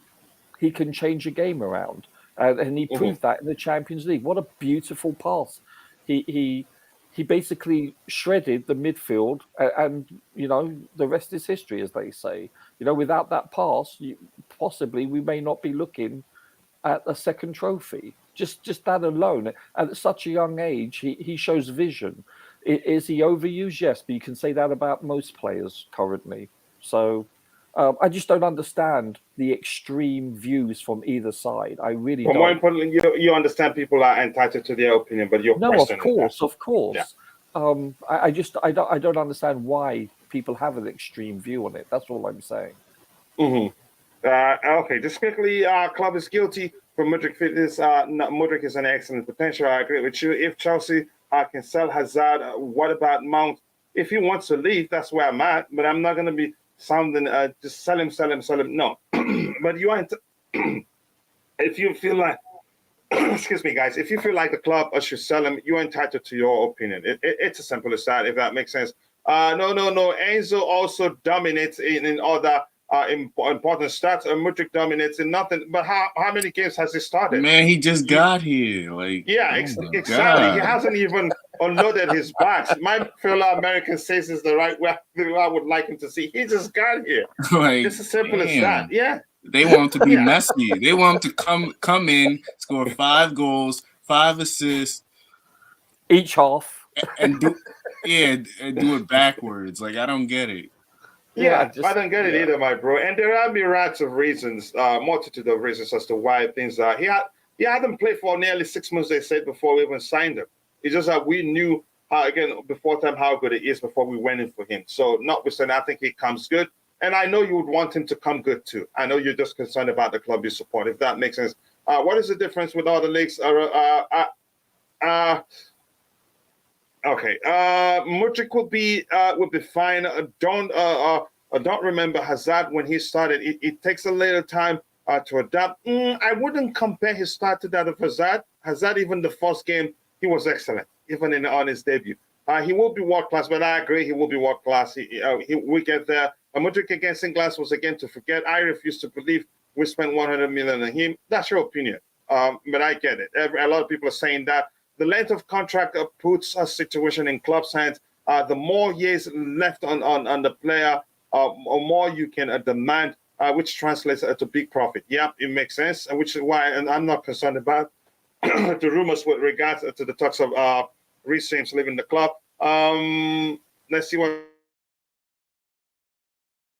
he can change a game around, and he proved that in the Champions League. What a beautiful pass! He basically shredded the midfield, and you know the rest is history, as they say. You know, without that pass, possibly we may not be looking at a second trophy. Just that alone, at such a young age, he shows vision. Is he overused? Yes, but you can say that about most players currently. So I just don't understand the extreme views from either side. I really But more don't. importantly, you understand people are entitled to their opinion, but your No, question of course, is of course. I don't understand why people have an extreme view on it. That's all I'm saying. Okay, just quickly, club is guilty for Mudryk fitness. Mudryk is an excellent potential. I agree with you. If Chelsea can sell Hazard, what about Mount? If he wants to leave, that's where I'm at. But I'm not going to be sounding just sell him. No, but you are. If you feel like, excuse me, guys, if you feel like the club should sell him, you're entitled to your opinion. It's as simple as that. If that makes sense. No. Enzo also dominates in other. Important stats. Mudryk dominates in nothing. But how many games has he started? Man, he just got here. Like, yeah, exactly. He hasn't even unloaded his bags. My fellow American says is the right way I would like him to see. He just got here. like, it's as simple as that. Yeah. They want him to be messy. They want him to come in, score 5 goals, 5 assists, each half, and do it backwards. Like, I don't get it. Yeah, I don't get it either, my bro. And there are myriads of reasons, multitude of reasons as to why things are. He hadn't played for nearly 6 months, they said, before we even signed him. It's just that we knew, before time, how good he is before we went in for him. So, notwithstanding, I think he comes good. And I know you would want him to come good, too. I know you're just concerned about the club you support, if that makes sense. What is the difference with all the leagues? Okay. Mudryk would be fine. Don't remember Hazard when he started. It takes a little time to adapt. I wouldn't compare his start to that of Hazard. Hazard, even the first game, he was excellent, even on his debut. He will be world class, but I agree he will be world class. He will get there. Mudryk against England was again to forget. I refuse to believe we spent 100 million on him. That's your opinion, but I get it. A lot of people are saying that. The length of contract puts a situation in club's hands. The more years left on the player, or more you can demand, which translates to big profit. Yeah, it makes sense, which is why, and I'm not concerned about the rumors with regards to the talks of Reece James leaving the club. Let's see what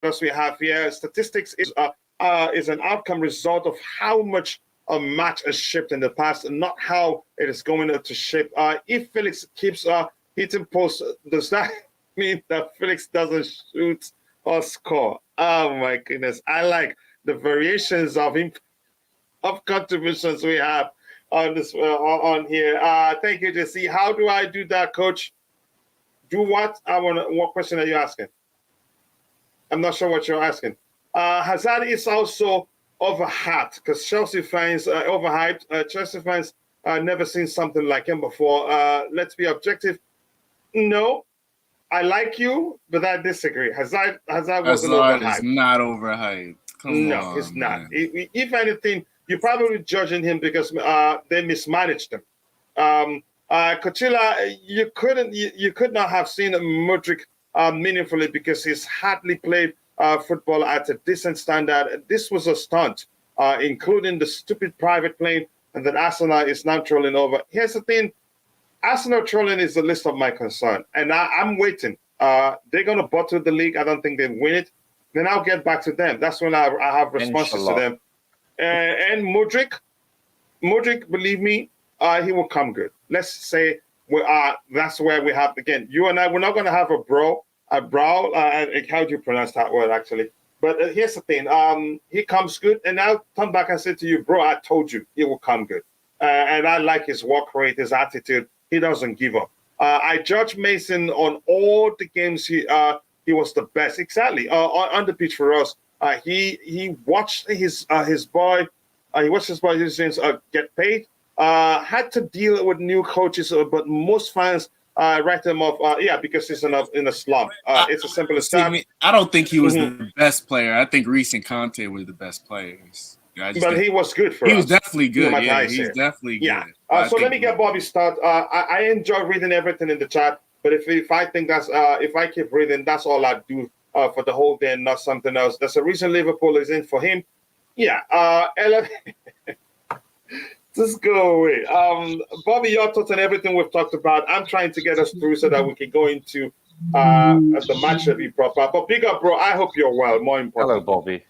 else we have here. Statistics is an outcome result of how much a match is shipped in the past, and not how it is going to ship. If Felix keeps hitting posts, does that mean that Felix doesn't shoot or score? Oh my goodness! I like the variations of contributions we have on this on here. Thank you, Jesse. How do I do that, Coach? Do what? What question are you asking? I'm not sure what you're asking. Hazard is also overhyped because Chelsea fans are overhyped. Chelsea fans never seen something like him before. Let's be objective. No, I like you, but I disagree. Hazard wasn't overhyped. Is not overhyped. Come on, he's not. Man. If anything, you're probably judging him because they mismanaged him. Coachella, you could not have seen Mudryk meaningfully because he's hardly played football at a decent standard. This was a stunt, including the stupid private plane and that Arsenal is now trolling over. Here's the thing. Arsenal trolling is the least of my concern. And I'm waiting. They're going to bottle the league. I don't think they win it. Then I'll get back to them. That's when I have responses to them. And Mudryk, believe me, he will come good. Let's say That's where we have again. You and I, we're not going to have a brow. How do you pronounce that word actually? But here's the thing. He comes good, and I'll come back and say to you, bro, I told you he will come good. And I like his work rate, his attitude. He doesn't give up. I judge Mason on all the games. He was the best. Exactly. On the pitch for us. He watched his boy. He watched his boy get paid. Had to deal with new coaches, but most fans write him off. Because he's in a slump. It's as simple as that. I don't think he was the best player. I think Reece and Conte were the best players. But he was good for us. He was definitely good. Yeah, he's definitely good. Yeah. So let me get Bobby's start. I enjoy reading everything in the chat, but if I think that's if I keep reading, that's all I do for the whole day and not something else. There's a reason Liverpool is in for him. Yeah. Just go away. Bobby, your thoughts on everything we've talked about. I'm trying to get us through so that we can go into the match review proper. But big up, bro. I hope you're well. More important. Hello, Bobby.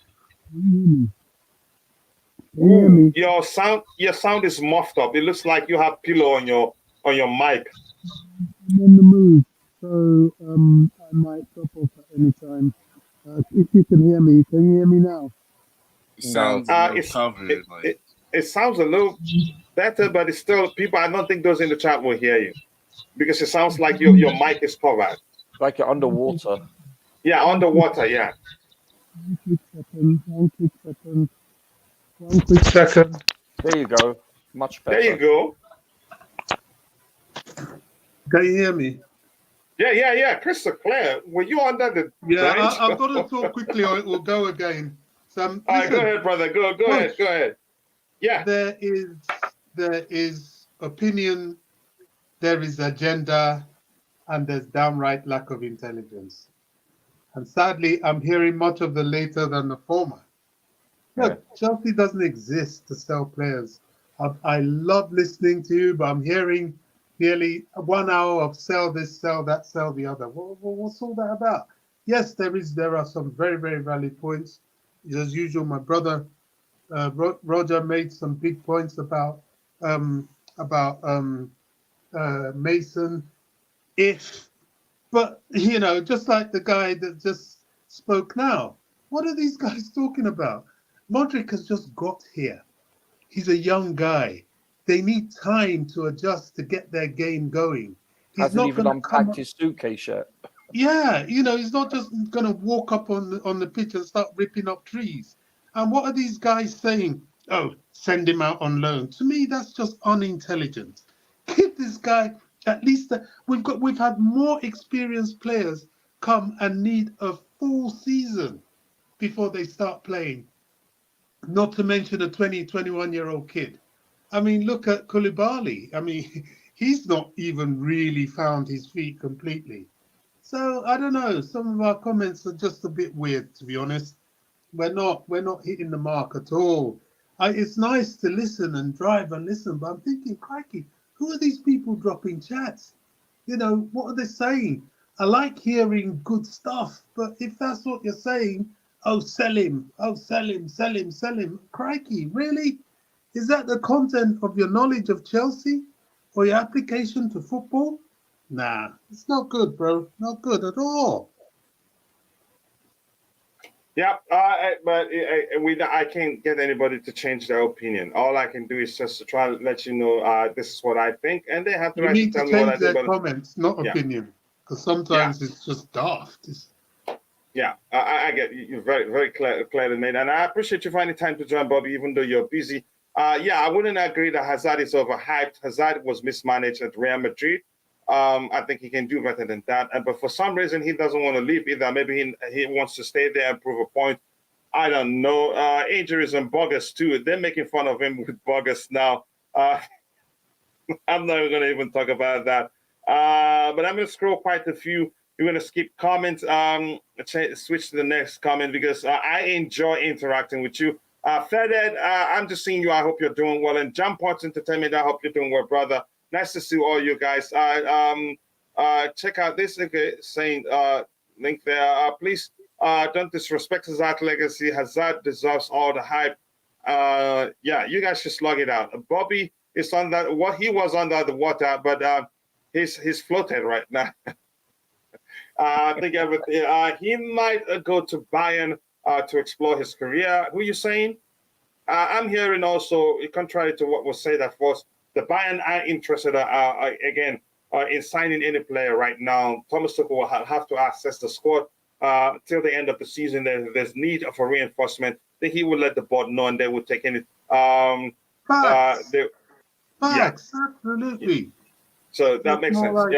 Ooh, your sound is muffled up. It looks like you have pillow on your mic. I'm on the move, so I might drop off at any time. If you can hear me now? It sounds covered. It sounds a little better, but it's still people. I don't think those in the chat will hear you because it sounds like your mic is covered. Like you're underwater. Yeah, underwater. Yeah. One quick second. There you go. Much better. There you go. Can you hear me? Yeah. Crystal clear. Were you under the? Yeah, I've got to talk quickly, or it will go again. So, all right, go ahead, brother. Go ahead. Go ahead. Yeah. There is opinion, there is agenda, and there's downright lack of intelligence. And sadly, I'm hearing much of the later than the former. Look, Chelsea doesn't exist to sell players. I love listening to you, but I'm hearing nearly 1 hour of sell this, sell that, sell the other. What's all that about? Yes, there are some very, very valid points. As usual, my brother Roger made some big points about Mason. But just like the guy that just spoke now, what are these guys talking about? Modric has just got here. He's a young guy. They need time to adjust to get their game going. Hasn't even unpacked his suitcase yet. Yeah, he's not just going to walk up on the pitch and start ripping up trees. And what are these guys saying? Oh, send him out on loan. To me, that's just unintelligent. Give this guy at least we've had more experienced players come and need a full season before they start playing. Not to mention a 21-year-old kid. I mean, look at Koulibaly. I mean, he's not even really found his feet completely. So I don't know. Some of our comments are just a bit weird, to be honest. We're not hitting the mark at all. It's nice to listen and drive and listen, but I'm thinking, crikey, who are these people dropping chats? What are they saying? I like hearing good stuff, but if that's what you're saying, oh, sell him, sell him. Crikey, really? Is that the content of your knowledge of Chelsea or your application to football? Nah, it's not good, bro. Not good at all. Yeah, but I can't get anybody to change their opinion. All I can do is just to try to let you know this is what I think, and they have the right to tell me what I think. You need to change their comments, not opinion, because sometimes it's just daft. Yeah, I get you. You're very, very clearly made, and I appreciate you finding time to join, Bobby, even though you're busy. I wouldn't agree that Hazard is overhyped. Hazard was mismanaged at Real Madrid. I think he can do better than that. But for some reason, he doesn't want to leave either. Maybe he wants to stay there and prove a point. I don't know. Injuries and Bogus, too. They're making fun of him with Bogus now. I'm not going to even talk about that. But I'm going to scroll quite a few. We're going to skip comments, switch to the next comment because I enjoy interacting with you. Feded, I'm just seeing you. I hope you're doing well. And Jump Pots Entertainment, I hope you're doing well, brother. Nice to see all you guys. Check out this saying link there. Please don't disrespect Hazard's legacy. Hazard deserves all the hype. You guys should slug it out. Bobby is under what he was under the water, but he's floated right now. I think everything. He might go to Bayern to explore his career. Who are you saying? I'm hearing also, contrary to what was said at first, the Bayern are interested again in signing any player right now. Thomas Tuchel will have to assess the squad till the end of the season. There's need for reinforcement. I think he will let the board know, and they will take any. Facts. Yeah. Absolutely. So that makes more sense. like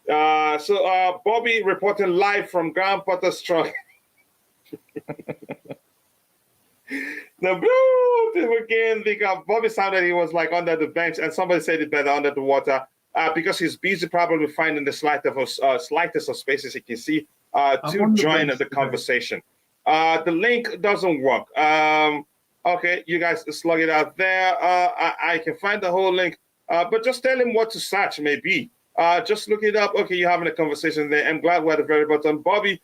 Yeah. it. So Bobby reporting live from Graham Potter's truck. The blue team again. Bobby sounded he was like under the bench, and somebody said it better under the water because he's busy probably finding the slightest of spaces he can see to join the conversation. The link doesn't work. Okay, you guys slug it out there. I can find the whole link, but just tell him what to search. Maybe just look it up. Okay, you're having a conversation there. I'm glad we're at the very bottom. Bobby.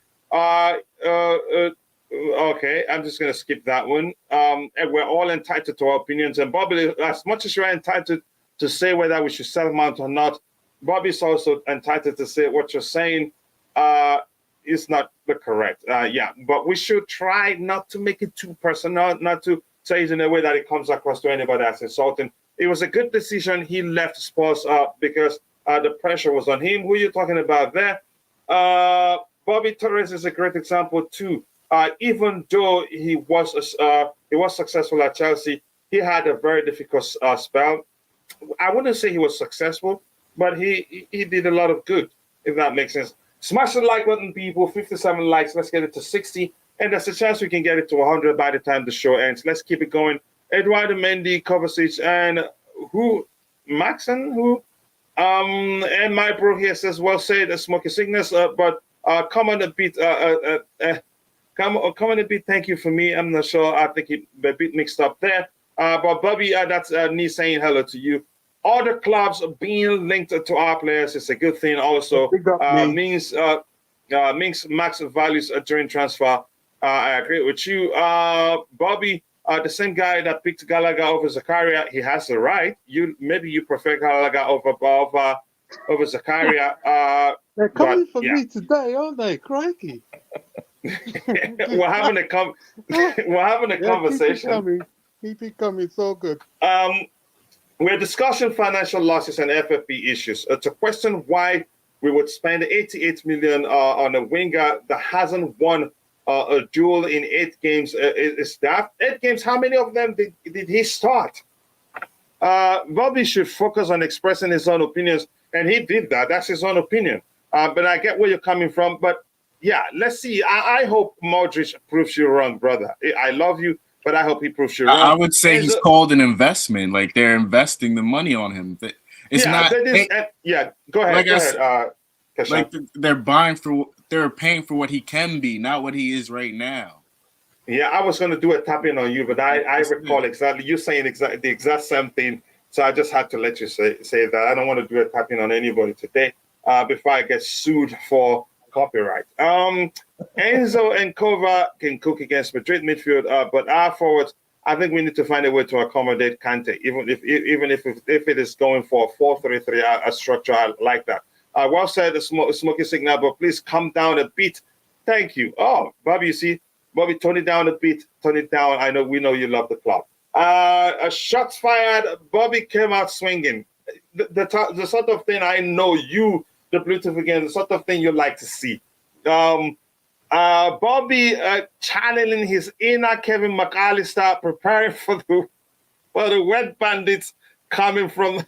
Okay, I'm just going to skip that one. And we're all entitled to our opinions. And Bobby, as much as you're entitled to say whether we should sell Mount or not, Bobby's also entitled to say what you're saying is not the correct. Yeah, but we should try not to make it too personal, not to say it in a way that it comes across to anybody as insulting. It was a good decision. He left Spurs because the pressure was on him. Who are you talking about there? Bobby Torres is a great example too. Even though he was successful at Chelsea, he had a very difficult spell. I wouldn't say he was successful, but he did a lot of good, if that makes sense. Smash the like button, people. 57 likes. Let's get it to 60. And there's a chance we can get it to 100 by the time the show ends. Let's keep it going. Eduardo Mendy, Kovacic, and Maxon, and my bro here says, well said, Smoky Sickness, but come on a bit, come on a bit, thank you for me. I'm not sure, I think a bit mixed up there. But Bobby, that's me saying hello to you. Other clubs being linked to our players is a good thing also. Means max values during transfer. I agree with you. Bobby, the same guy that picked Gallagher over Zakaria, he has the right. Maybe you prefer Gallagher over Zakaria. They're coming for me today, aren't they? Crikey. We're having a conversation. Keep it coming. So good. We're discussing financial losses and FFP issues. To question why we would spend 88 million on a winger that hasn't won a duel in 8 games. Is that 8 games? How many of them did he start? Bobby should focus on expressing his own opinions, and he did that. That's his own opinion. But I get where you're coming from. But yeah, let's see. I hope Modric proves you wrong, brother. I love you, but I hope he proves you wrong. I would say he's called an investment. Like they're investing the money on him. It's not. Go ahead. Like they're paying for what he can be, not what he is right now. Yeah, I was going to do a tap-in on you, but I recall exactly you saying the exact same thing. So I just had to let you say that. I don't want to do a tap-in on anybody today before I get sued for copyright. Enzo and Kova can cook against Madrid midfield, but our forwards, I think we need to find a way to accommodate Kante, even if it is going for a 4-3-3 structure. I like that. Well said, the smoky signal, but please come down a bit. Thank you. Oh, Bobby, you see, Bobby, tone it down a bit. Tone it down. We know you love the club. Shots fired. Bobby came out swinging. The sort of thing I know you, the Bluetooth again, the sort of thing you like to see. Bobby channeling his inner Kevin McAllister, preparing for the wet bandits coming for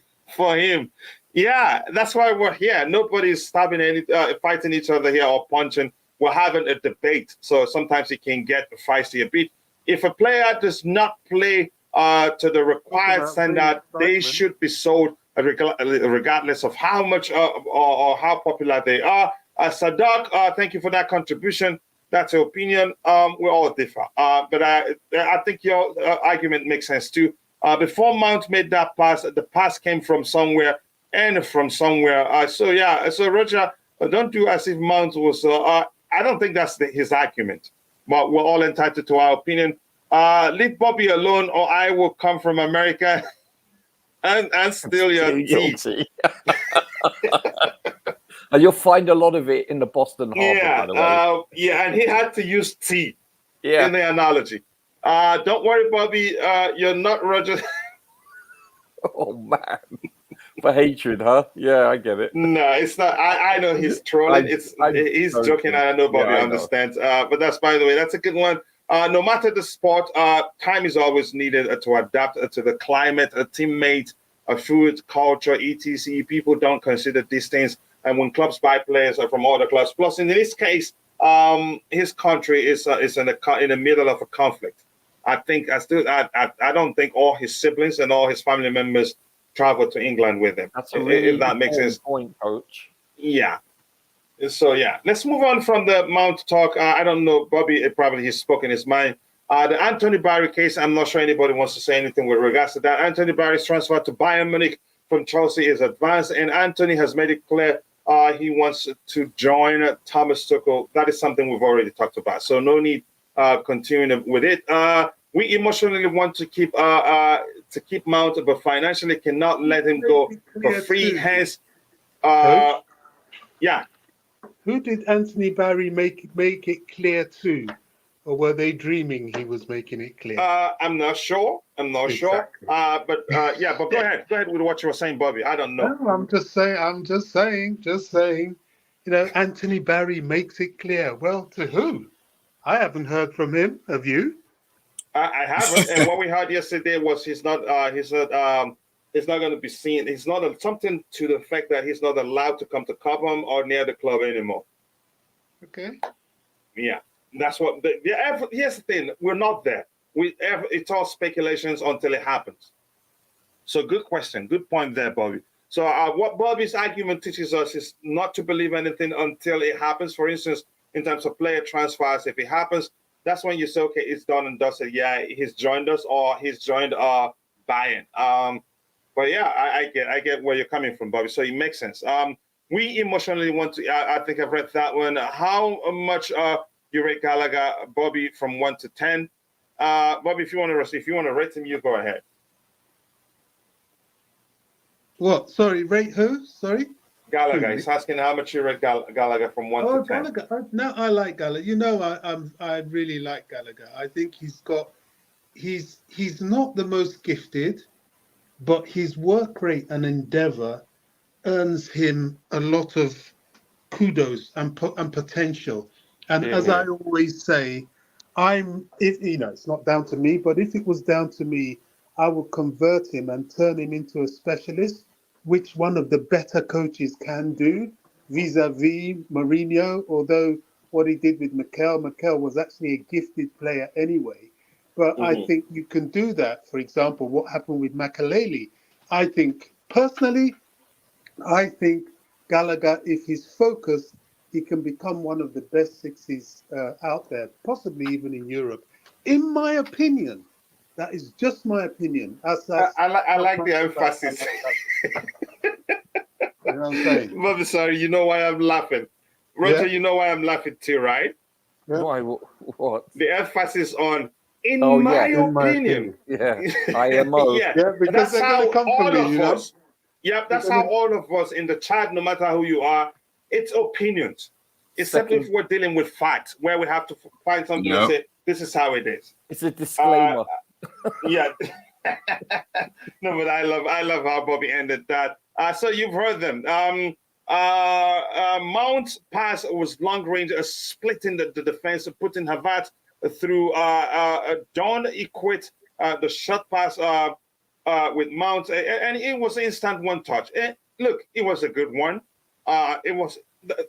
him. Yeah, that's why we're here. Nobody's stabbing fighting each other here or punching. We're having a debate, so sometimes it can get feisty a bit. If a player does not play to the required standard, they should be sold regardless of how much or how popular they are. Sadak, thank you for that contribution. That's your opinion. We all differ, but I think your argument makes sense too. Before Mount made that pass, the pass came from somewhere and from somewhere. So Roger, don't do as if Mount was. I don't think that's his argument, but we're all entitled to our opinion. Leave Bobby alone, or I will come from America and steal your tea. And you'll find a lot of it in the Boston Harbor, by the way. Yeah, and he had to use tea Yeah. in the analogy. Don't worry, Bobby. You're not Roger. Oh, man. For hatred, huh? Yeah, I get it. No, it's not. I know he's trolling. He's joking. I know Bobby understands. But that's, by the way, that's a good one. No matter the sport, time is always needed to adapt to the climate, a teammate, a food, culture, etc. People don't consider these things. And when clubs buy players from other clubs, plus in this case, his country is in the middle of a conflict. I don't think all his siblings and all his family members travel to England with him. That's a really if that makes sense. Point, Coach. Yeah. So yeah, let's move on from the Mount talk. I don't know, Bobby. Probably he's spoken his mind. The Anthony Barry case. I'm not sure anybody wants to say anything with regards to that. Anthony Barry's transfer to Bayern Munich from Chelsea is advanced, and Anthony has made it clear he wants to join Thomas Tuchel. That is something we've already talked about. So no need continuing with it. We emotionally want to keep Mount, but financially cannot let him go for free. Hence, yeah. Who did Anthony Barry make it clear to, or were they dreaming he was making it clear? I'm not sure. Exactly. But yeah. But go ahead. Go ahead with what you were saying, Bobby. I don't know. No, I'm just saying. You know, Anthony Barry makes it clear. Well, to who? I haven't heard from him. Have you? I haven't. And what we heard yesterday was he's not going to be seen. He's not something to the fact that he's not allowed to come to Cobham or near the club anymore. Okay. Yeah, that's what. Here's the thing: we're not there. It's all speculations until it happens. So, good question, good point there, Bobby. So, what Bobby's argument teaches us is not to believe anything until it happens. For instance, in terms of player transfers, if it happens, that's when you say, okay, it's done and dusted. Yeah, he's joined us or he's joined Bayern. But yeah, I get where you're coming from, Bobby. So it makes sense. We emotionally want to. I think I've read that one. How much you rate Gallagher, Bobby, from 1 to 10? Bobby, if you want to rate him, you go ahead. What? Sorry, rate who? Sorry. Gallagher. He's asking how much you rate Gallagher from 1 to 10. Gallagher. No, I like Gallagher. You know, I really like Gallagher. I think he's not the most gifted, but his work rate and endeavor earns him a lot of kudos and potential. And as I always say, it's not down to me, but if it was down to me, I would convert him and turn him into a specialist, which one of the better coaches can do vis-a-vis Mourinho, although what he did with Mikel was actually a gifted player anyway. But I think you can do that. For example, what happened with Makelele. I think Gallagher, if he's focused, he can become one of the best sixes out there, possibly even in Europe. In my opinion, that is just my opinion. I like the emphasis. You know what I'm saying? Bobby, sorry, you know why I'm laughing. Roger, you know why I'm laughing too, right? Yeah. Why? What? The emphasis on in my opinion. Yeah, IMO. Yeah, because that's how all of us. Yeah, that's how all of us in the chat, no matter who you are, it's opinions. Except if we're dealing with facts, where we have to find something and say, this is how it is. It's a disclaimer. Yeah. No, but I love how Bobby ended that. So you've heard them. Mount's pass was long range, splitting the defense, putting Havertz through. Don't equate the shot pass with Mount, and it was instant one touch. Look, it was a good one. It was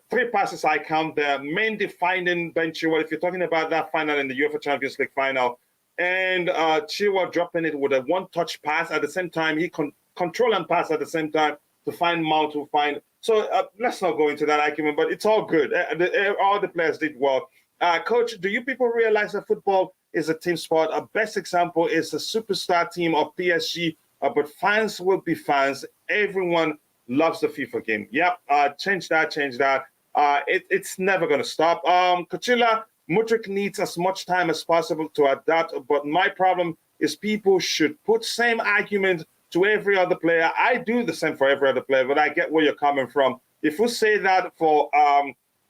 3 passes I count there. Main defining Ben Chilwell. If you're talking about that final in the UEFA Champions League final, and Chilwell dropping it with a one-touch pass at the same time, he control and pass at the same time to find Mount to find. So let's not go into that argument, but it's all good. All the players did well. Coach, do you people realize that football is a team sport? A best example is the superstar team of PSG, but fans will be fans. Everyone loves the FIFA game. Yep, change that. It's never going to stop. Coachella, Mudryk needs as much time as possible to adapt, but my problem is people should put same argument to every other player. I do the same for every other player, but I get where you're coming from. If we say that for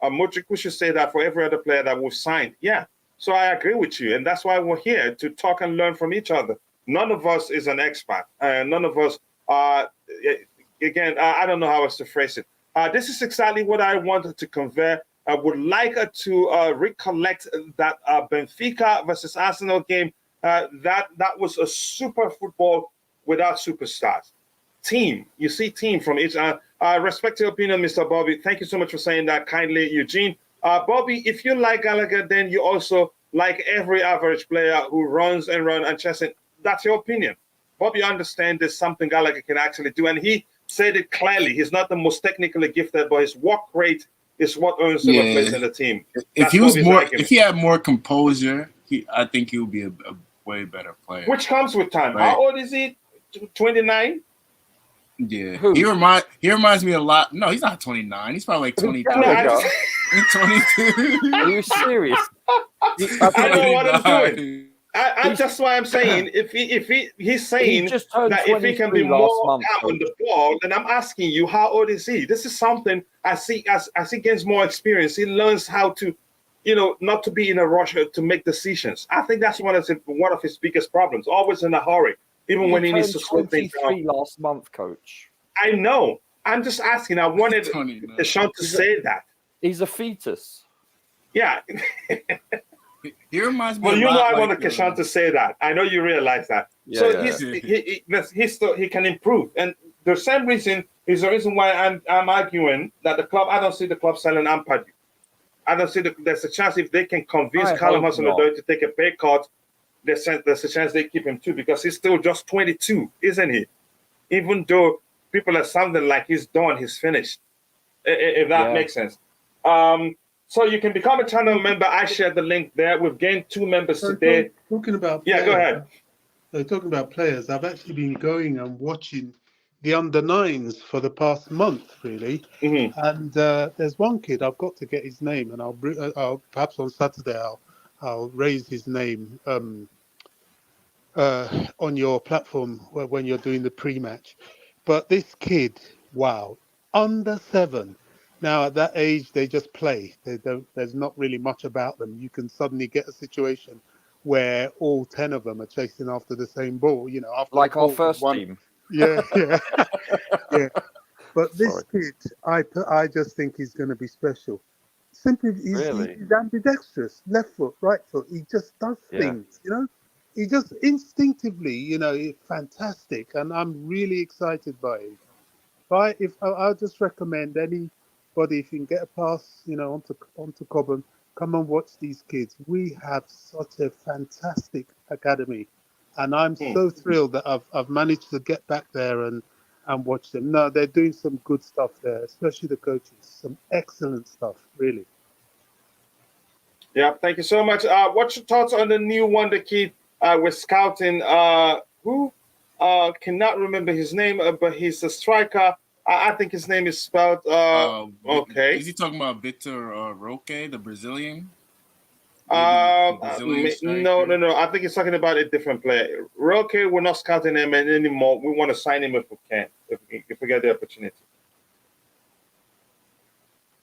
Modric, we should say that for every other player that we've signed. Yeah. So I agree with you. And that's why we're here, to talk and learn from each other. None of us is an expert. None of us are, again, I don't know how else to phrase it. This is exactly what I wanted to convey. I would like to recollect that Benfica versus Arsenal game. That was a super football without superstars. Team, you see team from each. Respect your opinion, Mr. Bobby. Thank you so much for saying that kindly, Eugene. Bobby, if you like Gallagher, then you also like every average player who runs and chases. That's your opinion. Bobby understands there's something Gallagher can actually do, and he said it clearly. He's not the most technically gifted, but his work rate is what earns him a place in the team. If he was if he had more composure, I think he would be a way better player. Which comes with time. Right. How old is he? 29? Yeah, Who? he reminds me a lot. No, he's not 29. He's probably like 23. Gallagher? 22. Are you serious? I know what I'm doing. That's why I'm saying if he's saying just turned that if he can be 23 more last month, out on the ball, then I'm asking you, how old is he? This is something I see as he gains more experience. He learns how to, not to be in a rush to make decisions. I think that's one of his biggest problems. Always in a hurry, even when he needs to slow things down. 23 last month, coach. I know. I'm just asking. I wanted Sean to say that. He's a fetus. Yeah. He reminds me. Well, I wanted like, Keshan to say that. I know you realize that. Yeah, So yeah. he can improve, and the same reason is the reason why I'm arguing that the club. I don't see the club selling Ampadu. I don't see there's a chance if they can convince Callum Hudson-Odoi to take a pay cut. There's a chance they keep him too, because he's still just 22, isn't he? Even though people are sounding like he's done, he's finished. If that makes sense. So you can become a channel member. I shared the link there. We've gained 2 members today. Talking about players, go ahead. Talking about players, I've actually been going and watching the under-9s for the past month, really. Mm-hmm. And there's one kid, I've got to get his name, and I'll perhaps on Saturday I'll raise his name on your platform when you're doing the pre-match. But this kid, wow, under 7. Now, at that age, they just play. There's not really much about them. You can suddenly get a situation where all 10 of them are chasing after the same ball. After Like our first team. Yeah, yeah, yeah. But this kid, I just think he's going to be special. Simply, he's ambidextrous, left foot, right foot. He just does things, He just instinctively, fantastic. And I'm really excited by it. I'll just recommend anybody, if you can get a pass, onto Cobham, come and watch these kids. We have such a fantastic academy, and I'm so thrilled that I've managed to get back there and watch them. No, they're doing some good stuff there, especially the coaches. Some excellent stuff, really. Yeah, thank you so much. What's your thoughts on the new wonder kid we're scouting? Who cannot remember his name, but he's a striker. I think his name is spelled. Okay. Is he talking about Victor Roque, the Brazilian? No. I think he's talking about a different player. Roque, we're not scouting him anymore. We want to sign him if we can, if we get the opportunity.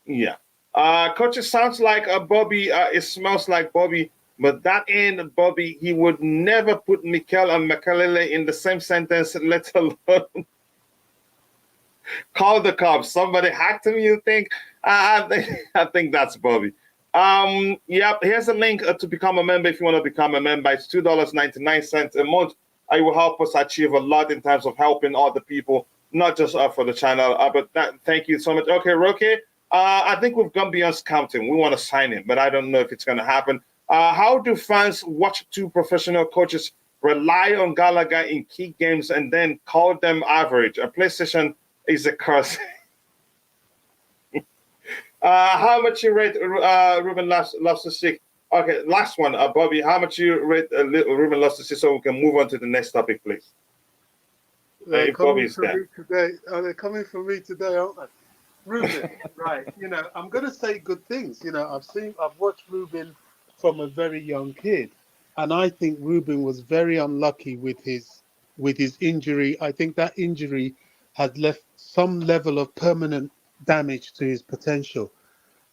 Yeah. Coach, it sounds like Bobby. It smells like Bobby. But that ain't Bobby. He would never put Mikel and Makalele in the same sentence, let alone call the cops. Somebody hacked him, you think? I think that's Bobby. Here's a link to become a member if you want to become a member. It's $2.99 a month. It will help us achieve a lot in terms of helping other people, not just for the channel. Thank you so much. Okay, Roque, I think we've gone beyond scouting. We want to sign him, but I don't know if it's going to happen. How do fans watch 2 professional coaches rely on Gallagher in key games and then call them average? A PlayStation is a curse. How much you rate Ruben Loftus-Cheek? Okay, last one, Bobby. How much you rate Ruben Loftus-Cheek so we can move on to the next topic, please? They're coming for me today. They're coming for me today, aren't they? Ruben, right? I'm going to say good things. I've watched Ruben from a very young kid, and I think Ruben was very unlucky with his with his injury. I think that injury has left some level of permanent damage to his potential.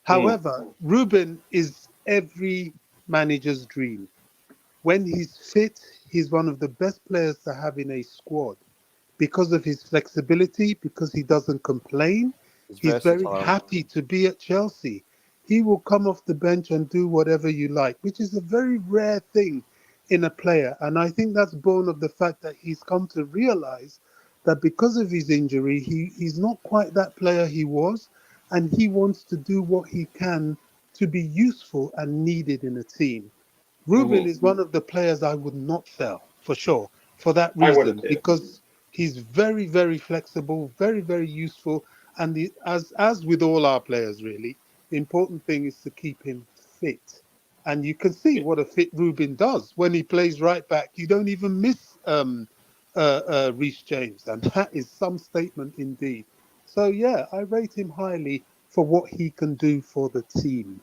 However, Ruben is every manager's dream. When he's fit, he's one of the best players to have in a squad because of his flexibility, because he doesn't complain. He's He's very versatile. happy to be at Chelsea. He will come off the bench and do whatever you like, which is a very rare thing in a player. And I think that's born of the fact that he's come to realize that because of his injury, he's not quite that player he was, and he wants to do what he can to be useful and needed in a team. Ruben is one of the players I would not sell for sure for that I reason, wouldn't. because he's very, very flexible, very, very useful. And as with all our players, really, the important thing is to keep him fit. And you can see what a fit Ruben does when he plays right back. You don't even miss Reece James, and that is some statement indeed. So yeah, I rate him highly for what he can do for the team.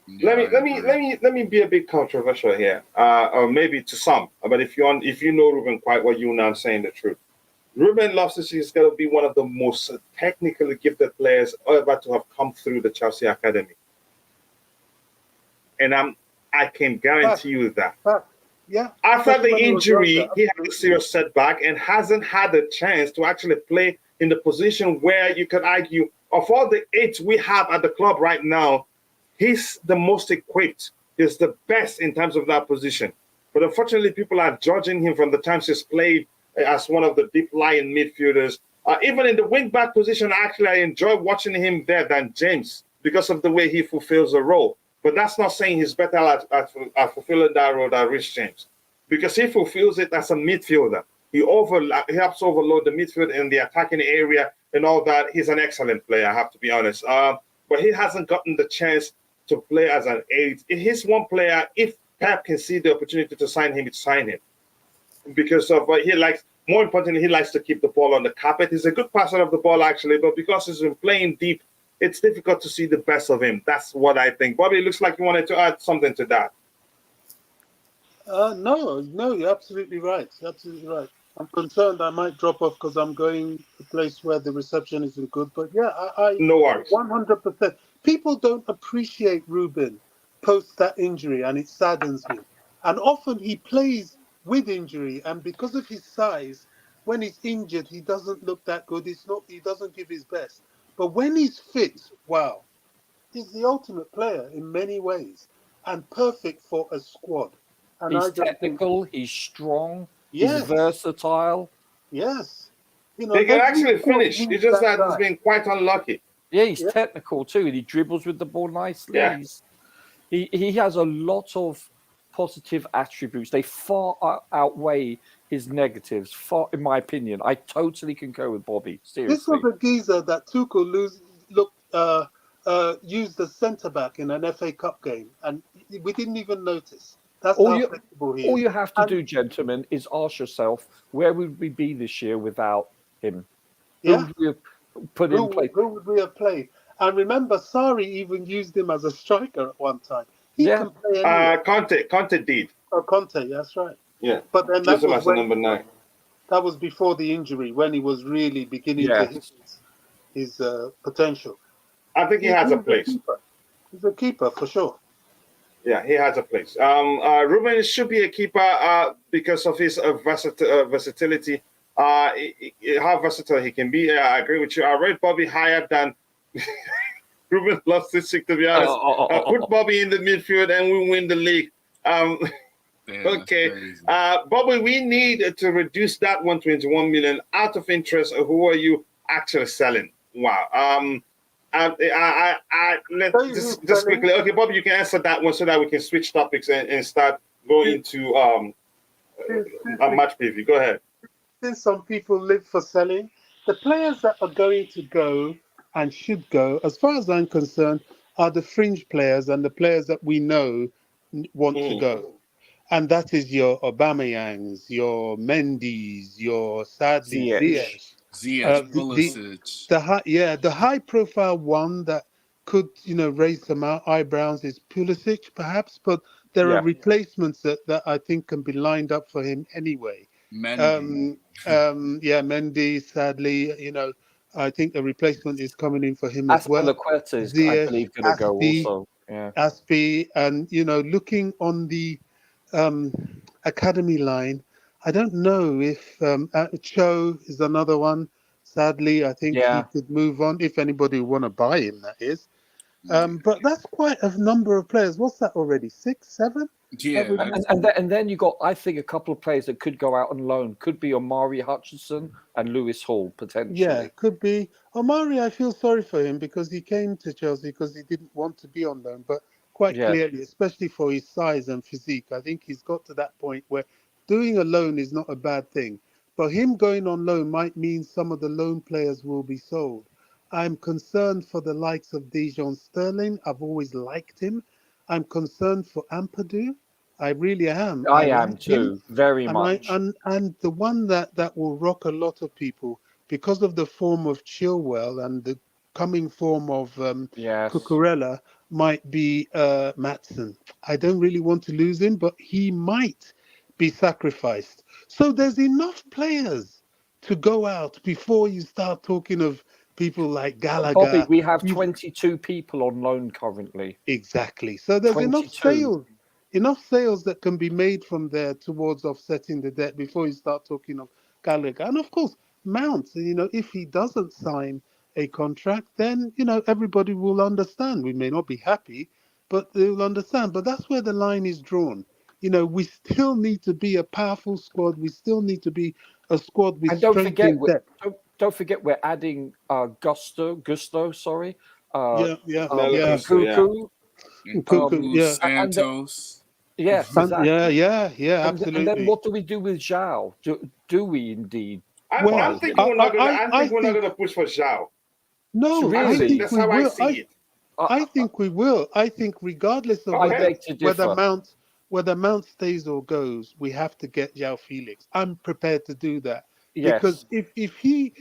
Yeah, Let me be a bit controversial here, or maybe to some. But if you know Ruben quite well, you know I'm saying the truth. Ruben Loftus is going to be one of the most technically gifted players ever to have come through the Chelsea academy, and I can guarantee you that. Yeah. After Especially the when he was injury, younger, he had a serious setback and hasn't had a chance to actually play in the position where you could argue of all the 8 we have at the club right now, he's the most equipped. He's the best in terms of that position. But unfortunately, people are judging him from the times he's played as one of the deep-lying midfielders. Even in the wing-back position, actually, I enjoy watching him there than James because of the way he fulfills the role. But that's not saying he's better at fulfilling that role than Rich James, because he fulfills it as a midfielder. He helps overload the midfield in the attacking area and all that. He's an excellent player, I have to be honest. But he hasn't gotten the chance to play as an 8. He's one player, if Pep can see the opportunity to sign him, he'd sign him. Because of what he likes, more importantly, he likes to keep the ball on the carpet. He's a good passer of the ball, actually, but because he's been playing deep, it's difficult to see the best of him. That's what I think. Bobby, it looks like you wanted to add something to that. No, you're absolutely right. You're absolutely right. I'm concerned I might drop off because I'm going to a place where the reception isn't good. But yeah, I No worries. 100%. People don't appreciate Ruben post that injury, and it saddens me. And often he plays with injury, and because of his size, when he's injured, he doesn't look that good. He doesn't give his best. But when he's fit, wow, he's the ultimate player in many ways and perfect for a squad. And He's I don't technical, he's strong, Yes. he's versatile. Yes. He can every actually squad finish. needs It's just that guy. he's been quite unlucky. Yeah, he's technical too, and he dribbles with the ball nicely. Yeah. He has a lot of positive attributes. They far outweigh his negatives, far, in my opinion. I totally concur with Bobby. This Seriously. was a geezer that Tuchel used as centre back in an FA Cup game, and we didn't even notice. That's All how you- flexible he All is. you have to And- do, gentlemen, is ask yourself, where would we be this year without him? Yeah. Who would we have put in place? Who would we have played? And remember, Sarri even used him as a striker at one time. He Yeah. can play anywhere. Conte did. Oh, Conte, that's right. Yeah. But then Use that him was as a number 9. that was before the injury, when he was really beginning to hit his potential. I think he has a place. He's a keeper for sure. Yeah, he has a place. Ruben should be a keeper because of his versatility. How versatile he can be. I agree with you. I rate Bobby higher than Ruben Loftus, to be honest. Put Bobby in the midfield and we win the league. Okay. Bobby, we need to reduce that 121 million. Out of interest, who are you actually selling? Wow. Let's just quickly. Okay, Bobby, you can answer that one so that we can switch topics and start going into a match preview. Go ahead. Since some people live for selling, the players that are going to go and should go, as far as I'm concerned, are the fringe players and the players that we know want to go. And that is your Aubameyangs, your Mendy's, your sadly Ziyech. The high-profile one that could, raise some eyebrows is Pulisic, perhaps, but there are replacements that I think can be lined up for him anyway. Mendy. Mendy, sadly, I think a replacement is coming in for him as well. Aspilicueta is, I Ziyech, believe, going to go also. Yeah. Aspie, and looking on the um, academy line, I don't know if Cho is another one. Sadly, I think he Yeah. could move on if anybody would want to buy him. That is, but that's quite a number of players. What's that already? 6, 7? Yeah, That would that's- And then you got, I think, a couple of players that could go out on loan. Could be Omari Hutchinson and Lewis Hall, potentially. Yeah, could be. Omari, I feel sorry for him because he came to Chelsea because he didn't want to be on loan, but quite Yeah. clearly, especially for his size and physique, I think he's got to that point where doing a loan is not a bad thing. But him going on loan might mean some of the loan players will be sold. I'm concerned for the likes of Dejan Sterling. I've always liked him. I'm concerned for Ampadu. I really am. I am like him. too, very And much. and the one that will rock a lot of people because of the form of Chilwell and the coming form of Yes. Cucurella might be Matson. I don't really want to lose him, but he might be sacrificed. So there's enough players to go out before you start talking of people like Gallagher. Bobby, we have 22 people on loan currently. Exactly. So there's 22. enough sales that can be made from there towards offsetting the debt before you start talking of Gallagher. And of course, Mount, if he doesn't sign a contract, then, everybody will understand. We may not be happy, but they will understand. But that's where the line is drawn. We still need to be a powerful squad. We still need to be a squad with And don't strength forget, in depth. don't forget, we're adding Gusto, sorry. Yeah. Cuckoo. Cuckoo, yeah. Santos. Yes, exactly. Yeah, And then absolutely. what do we do with Zhao? Do we indeed? I'm thinking we're not going to push for Zhao. No, Really? I think That's we how will. I see it. I think we will. I think regardless of I beg to differ. whether Mount stays or goes, we have to get João Felix. I'm prepared to do that. Yes. Because if he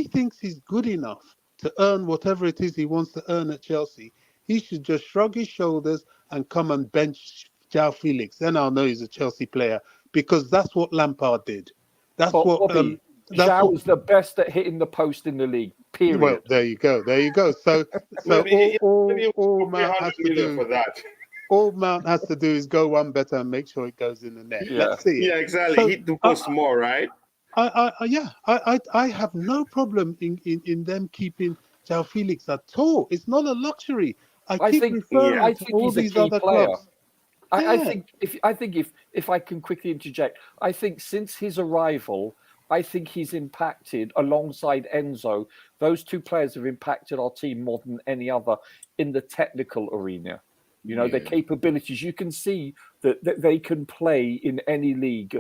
thinks he's good enough to earn whatever it is he wants to earn at Chelsea, he should just shrug his shoulders and come and bench João Felix. Then I'll know he's a Chelsea player because that's what Lampard did. That's what Bobby, Zhao is the best at hitting the post in the league. Period. Well, there you go. So all Mount has to do for that. All Mount has to do is go one better and make sure it goes in the net. Yeah. Let's see it. Yeah, exactly. So, Hit the post more, right? I have no problem in them keeping João Felix at all. It's not a luxury. I keep referring to all he's a these key other player. clubs. I think if I can quickly interject, I think since his arrival, I think he's impacted alongside Enzo. Those two players have impacted our team more than any other in the technical arena. Their capabilities. You can see that they can play in any league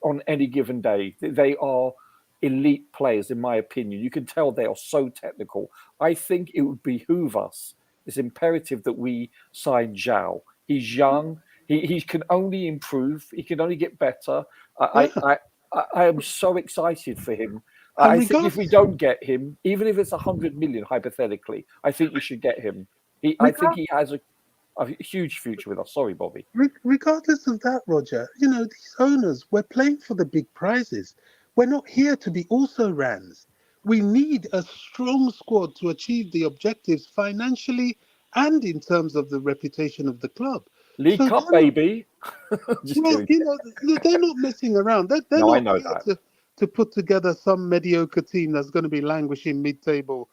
on any given day. They are elite players, in my opinion. You can tell they are so technical. I think it would behoove us. It's imperative that we sign Zhao. He's young. He can only improve. He can only get better. I am so excited for him. I think if we don't get him, even if it's 100 million, hypothetically, I think we should get him. I think he has a huge future with us. Sorry, Bobby. Regardless of that, Roger, these owners, we're playing for the big prizes. We're not here to be also rans. We need a strong squad to achieve the objectives financially and in terms of the reputation of the club. League Cup, baby. Well, they're not messing around. They're no, not I know here that. to put together some mediocre team that's going to be languishing mid-table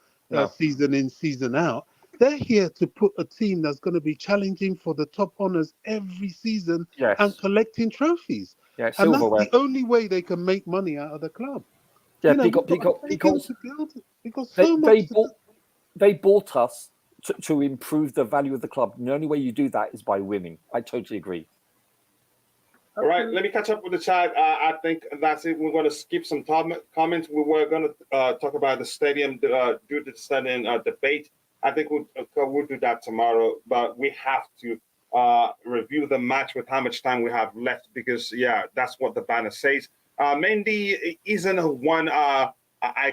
season in, season out. They're here to put a team that's going to be challenging for the top honours every season and collecting trophies. Yeah, and that's silverware. the only way they can make money out of the club. Yeah, they bought us to improve the value of the club. And the only way you do that is by winning. I totally agree. All right, let me catch up with the chat. I think that's it. We're going to skip some comments. We were going to talk about the stadium, do the stadium debate. I think we'll do that tomorrow, but we have to review the match with how much time we have left because, that's what the banner says. Mendy isn't one I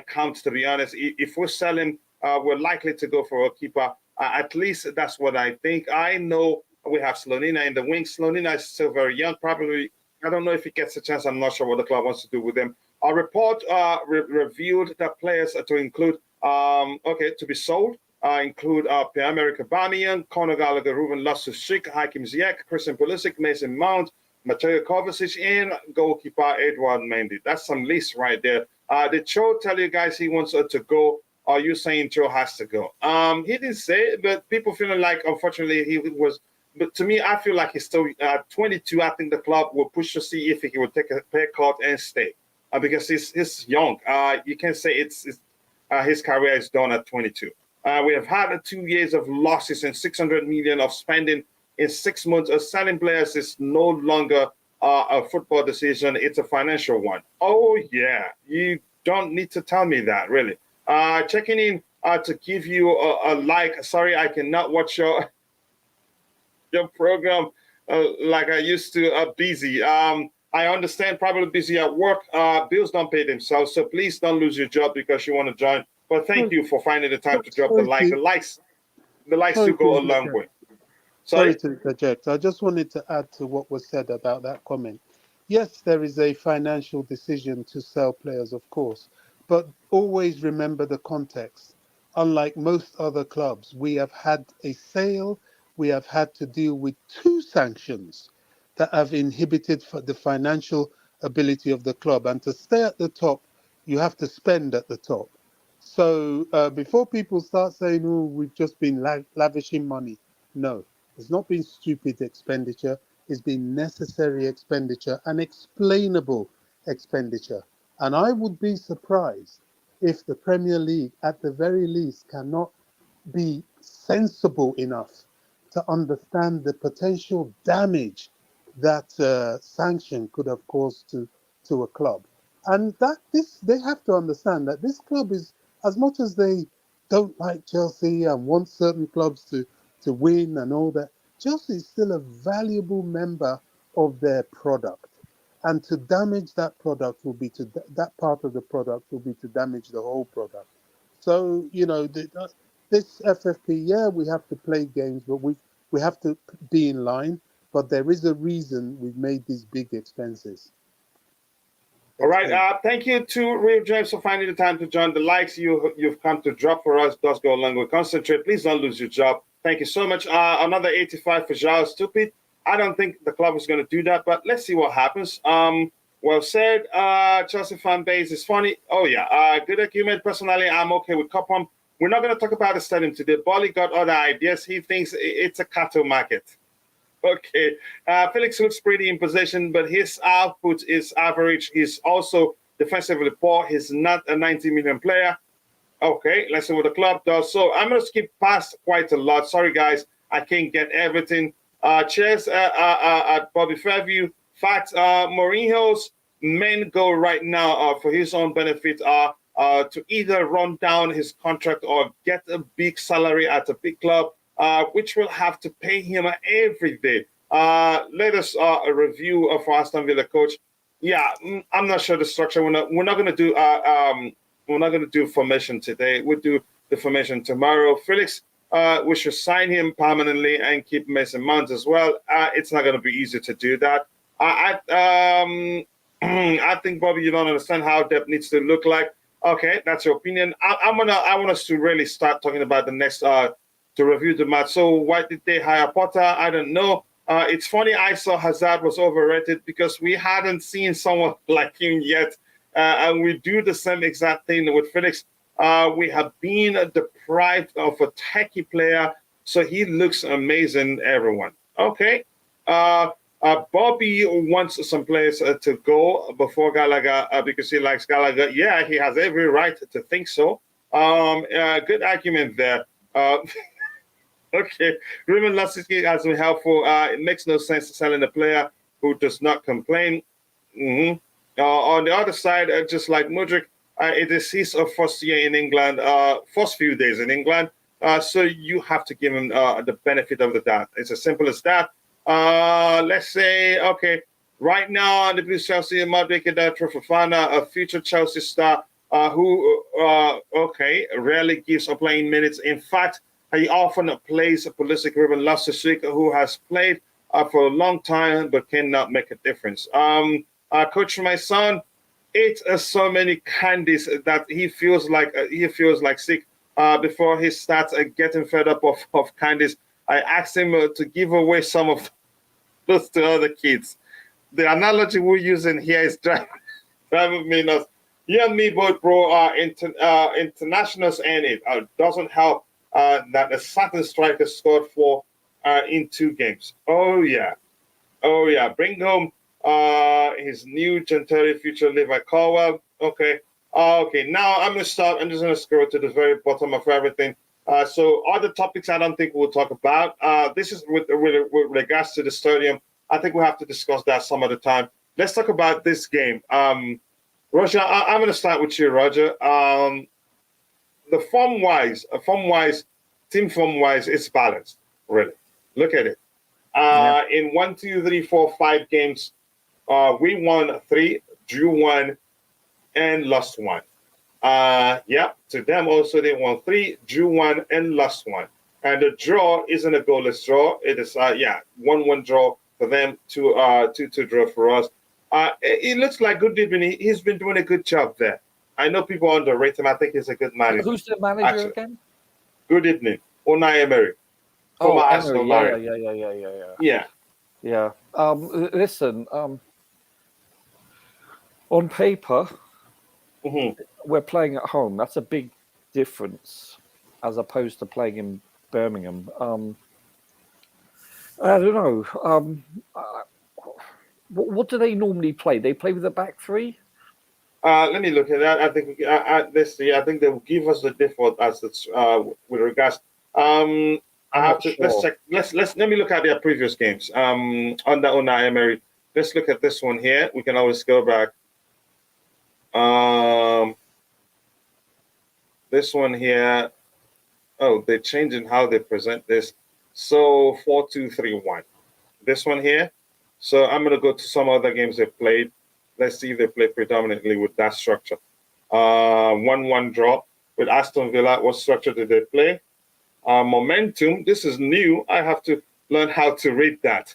count, to be honest. If we're selling, we're likely to go for a keeper. At least that's what I think. I know we have Slonina in the wing. Slonina is still very young, probably I don't know if he gets a chance. I'm not sure what the club wants to do with him. A report revealed that players are to include, to be sold, include Pierre-Emerick Aubameyang, Conor Gallagher, Ruben Loftus-Cheek, Hakim Ziyech, Christian Pulisic, Mason Mount, Mateo Kovacic, and goalkeeper Edouard Mendy. That's some list right there. Did Cho tell you guys he wants to go? Are you saying Cho has to go? He didn't say it, but people feeling like, unfortunately, he was. But to me, I feel like he's still 22. I think the club will push to see if he would take a pay cut and stay because he's young. You can't say it's his career is done at 22. We have had 2 years of losses and 600 million of spending in 6 months. Selling players is no longer a football decision; it's a financial one. Oh yeah, you don't need to tell me that, really. Checking in to give you a like. Sorry, I cannot watch your program like I used to. Busy. I understand, probably busy at work. Bills don't pay themselves, so please don't lose your job because you want to join. But thank you for finding the time to drop the like. The likes do go a long way. Sorry to interject. I just wanted to add to what was said about that comment. Yes, there is a financial decision to sell players, of course, but always remember the context. Unlike most other clubs, we have had a sale, we have had to deal with 2 sanctions that have inhibited the financial ability of the club. And to stay at the top, you have to spend at the top. So before people start saying, oh, we've just been lavishing money, no, it's not been stupid expenditure. It's been necessary expenditure and explainable expenditure. And I would be surprised if the Premier League, at the very least, cannot be sensible enough to understand the potential damage that sanction could have caused to a club. And they have to understand that this club is, as much as they don't like Chelsea and want certain clubs to win and all that, Chelsea is still a valuable member of their product. And to damage that product will be that part of the product will be to damage the whole product. So, this FFP, yeah, we have to play games, but we have to be in line. But there is a reason we've made these big expenses. All right. Thank you to Real James for finding the time to join. The likes you've come to drop for us does go along with concentrate. Please don't lose your job. Thank you so much. Another 85 for João Stupid. I don't think the club is going to do that, but let's see what happens. Well said. Chelsea fan base is funny. Oh, yeah. Good argument. Personally, I'm okay with Copom. We're not going to talk about the stadium today. Bolly got other ideas. He thinks it's a cattle market. Okay. Felix looks pretty in possession, but his output is average. He's also defensively poor. He's not a 90 million player. Okay, let's see what the club does. So I'm going to skip past quite a lot. Sorry, guys. I can't get everything. Cheers at Bobby Fairview. Fact, Mourinho's main goal right now for his own benefit are to either run down his contract or get a big salary at a big club, which will have to pay him every day. Let us a review of Aston Villa coach. Yeah, I'm not sure the structure. We're not going to do we're not going to do formation today. We'll do the formation tomorrow. Felix, we should sign him permanently and keep Mason Mount as well. It's not going to be easy to do that. I think, Bobby, you don't understand how depth needs to look like. Okay, that's your opinion. I want us to really start talking about the next to review the match. So why did they hire Potter? I don't know. It's funny. I saw Hazard was overrated because we hadn't seen someone like him yet. And we do the same exact thing with Felix. We have been deprived of a techie player, so he looks amazing, everyone. Okay. Bobby wants some players to go before Gallagher because he likes Gallagher. Yeah, he has every right to think so. Good argument there. Okay. Ruben Loftus-Cheek has been helpful. It makes no sense selling a player who does not complain. Mm-hmm. On the other side, just like Mudryk, it is his first year in England, first few days in England. So you have to give him the benefit of the doubt. It's as simple as that. Let's say, okay, right now on the Blue Chelsea, Mudryk Fofana, a future Chelsea star who, rarely gives a playing minutes. In fact, he often plays Pulisic, Ruben Loftus-Cheek, who has played for a long time, but cannot make a difference. Coach, my son ate so many candies that he feels like sick. Before he starts getting fed up of candies, I asked him to give away some of those to other kids. The analogy we're using here is driving me nuts. You and me both, bro. Internationals and it doesn't help that a certain striker scored 4 in 2 games. Oh yeah. Bring home his new Gentile future Levi Caldwell. Okay. Okay. Now I'm gonna stop. I'm just gonna scroll to the very bottom of everything. So other topics I don't think we'll talk about. This is with regards to the stadium. I think we have to discuss that some other time. Let's talk about this game. Roger, I'm going to start with you, Roger. The form-wise, team form-wise, it's balanced, really. Look at it. In 1, 2, 3, 4, 5 games, we won 3, drew 1, and lost 1. To them also, they won 3, drew 1, and lost 1. And the draw isn't a goalless draw. It is, 1-1 draw for them, 2-2 draw for us. It looks like good evening. He's been doing a good job there. I know people underrate him. I think he's a good manager. Who's the manager again? Good evening. Unai Emery. Emery. Yeah. Listen, on paper, we're playing at home. That's a big difference as opposed to playing in Birmingham. I don't know. What do they normally play? They play with a back 3? Let me look at that. I think I think they will give us the default as it's with regards. I have to let's check. Let me look at their previous games. Under Unai Emery. Let's look at this one here. We can always go back. This one here. Oh, they're changing how they present this. So 4-2-3-1. This one here. So I'm going to go to some other games they've played. Let's see if they play predominantly with that structure. 1-1 draw with Aston Villa. What structure did they play? Momentum. This is new. I have to learn how to read that.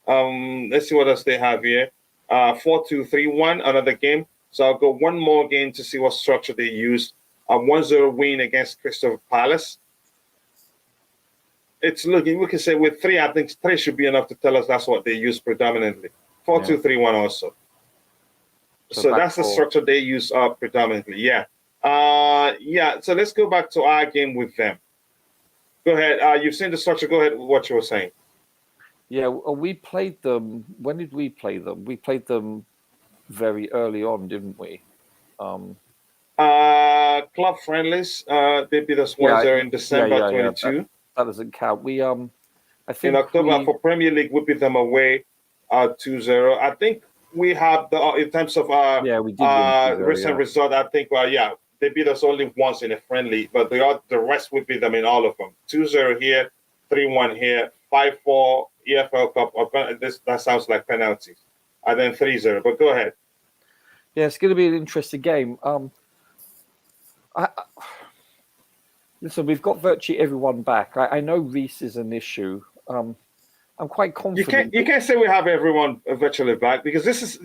Let's see what else they have here. 4-2-3-1, another game. So I'll go one more game to see what structure they used. A 1-0 win against Crystal Palace. It's looking, we can say with 3, I think 3 should be enough to tell us that's what they use predominantly. 4-2-3-1 also. So that's the structure they use predominantly. Yeah. So let's go back to our game with them. Go ahead. You've seen the structure. Go ahead with what you were saying. Yeah, we played them. When did we play them? We played them very early on, didn't we? Club friendlies. They beat us 1-0 in December 22. That doesn't count. We I think in October for Premier League we beat them away 2-0. I think we have the in terms of we did recent result. I think they beat us only once in a friendly, but the rest we beat them in all of them. 2-0 here, 3-1 here, 5-4 EFL Cup. That sounds like penalties, and then 3-0. But go ahead. Yeah, it's going to be an interesting game. Listen, we've got virtually everyone back. I know Reece is an issue. I'm quite confident. You can't say we have everyone virtually back because this is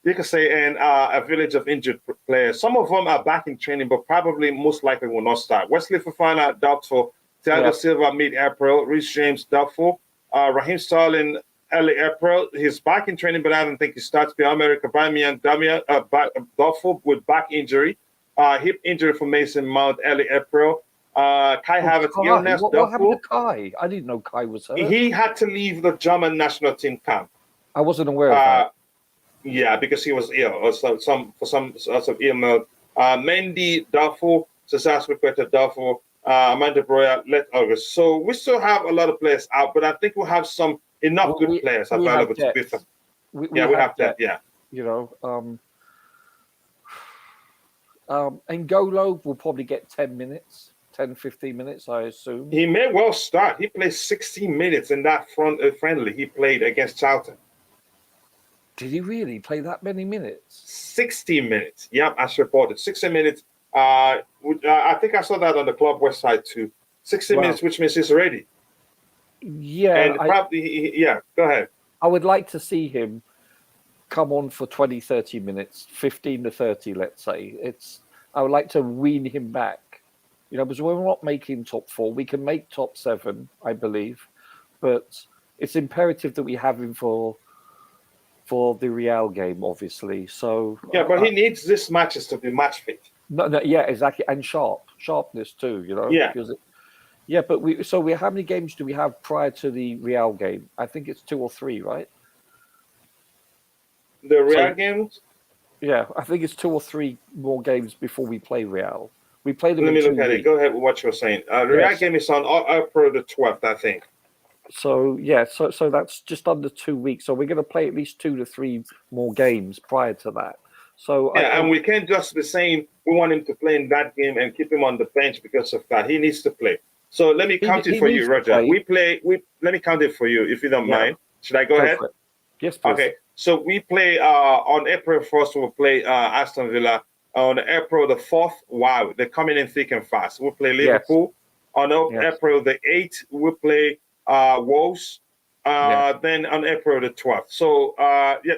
you could say in a village of injured players. Some of them are back in training, but probably most likely will not start. Wesley Fofana doubtful. Thiago Silva mid-April. Reece James doubtful. Raheem Sterling early April. He's back in training, but I don't think he starts. Pierre-Emerick Aubameyang doubtful with back injury. Hip injury for Mason Mount early April. Kai Havertz illness. What happened to Kai? I didn't know Kai was hurt. He had to leave the German national team camp. I wasn't aware of that. Yeah, because he was ill or some sorts of illness. Mendy doubtful. Cesar Spilicueta doubtful. Amanda Broya let August. So we still have a lot of players out, but I think we have enough good players available to beat them. We have that. Yeah. You know. N'Golo will probably get 10 minutes, 10, 15 minutes, I assume. He may well start. He played 16 minutes in that friendly he played against Charlton. Did he really play that many minutes? 16 minutes. Yeah, as reported. 16 minutes. I think I saw that on the club website too. 16 minutes, which means he's ready. Yeah, And probably, go ahead. I would like to see him come on for 20, 30 minutes, 15 to 30, let's say. I would like to wean him back, because we're not making top 4. We can make top 7, I believe, but it's imperative that we have him for the Real game, obviously. So Yeah, but he needs these matches to be match fit. no, yeah, exactly, and sharpness too, Yeah. because but how many games do we have prior to the Real game? I think it's 2 or 3, right? The Real games? Yeah, I think it's 2 or 3 more games before we play Real. We play them. Let in me 2 look at it. weeks. Go ahead with what you're saying. The Real game is on April the 12th, I think. So yeah, so that's just under 2 weeks. So we're going to play at least 2 to 3 more games prior to that. So and we can't just be saying we want him to play in that game and keep him on the bench because of that. He needs to play. So let me count it for you, Roger. Let me count it for you, if you don't mind. Should I go ahead? Yes, please. Okay. So we play on April 1st, we'll play Aston Villa. On April the 4th, wow, they're coming in thick and fast. We'll play Liverpool. Yes. On April the 8th, we'll play Wolves. Then on April the 12th. So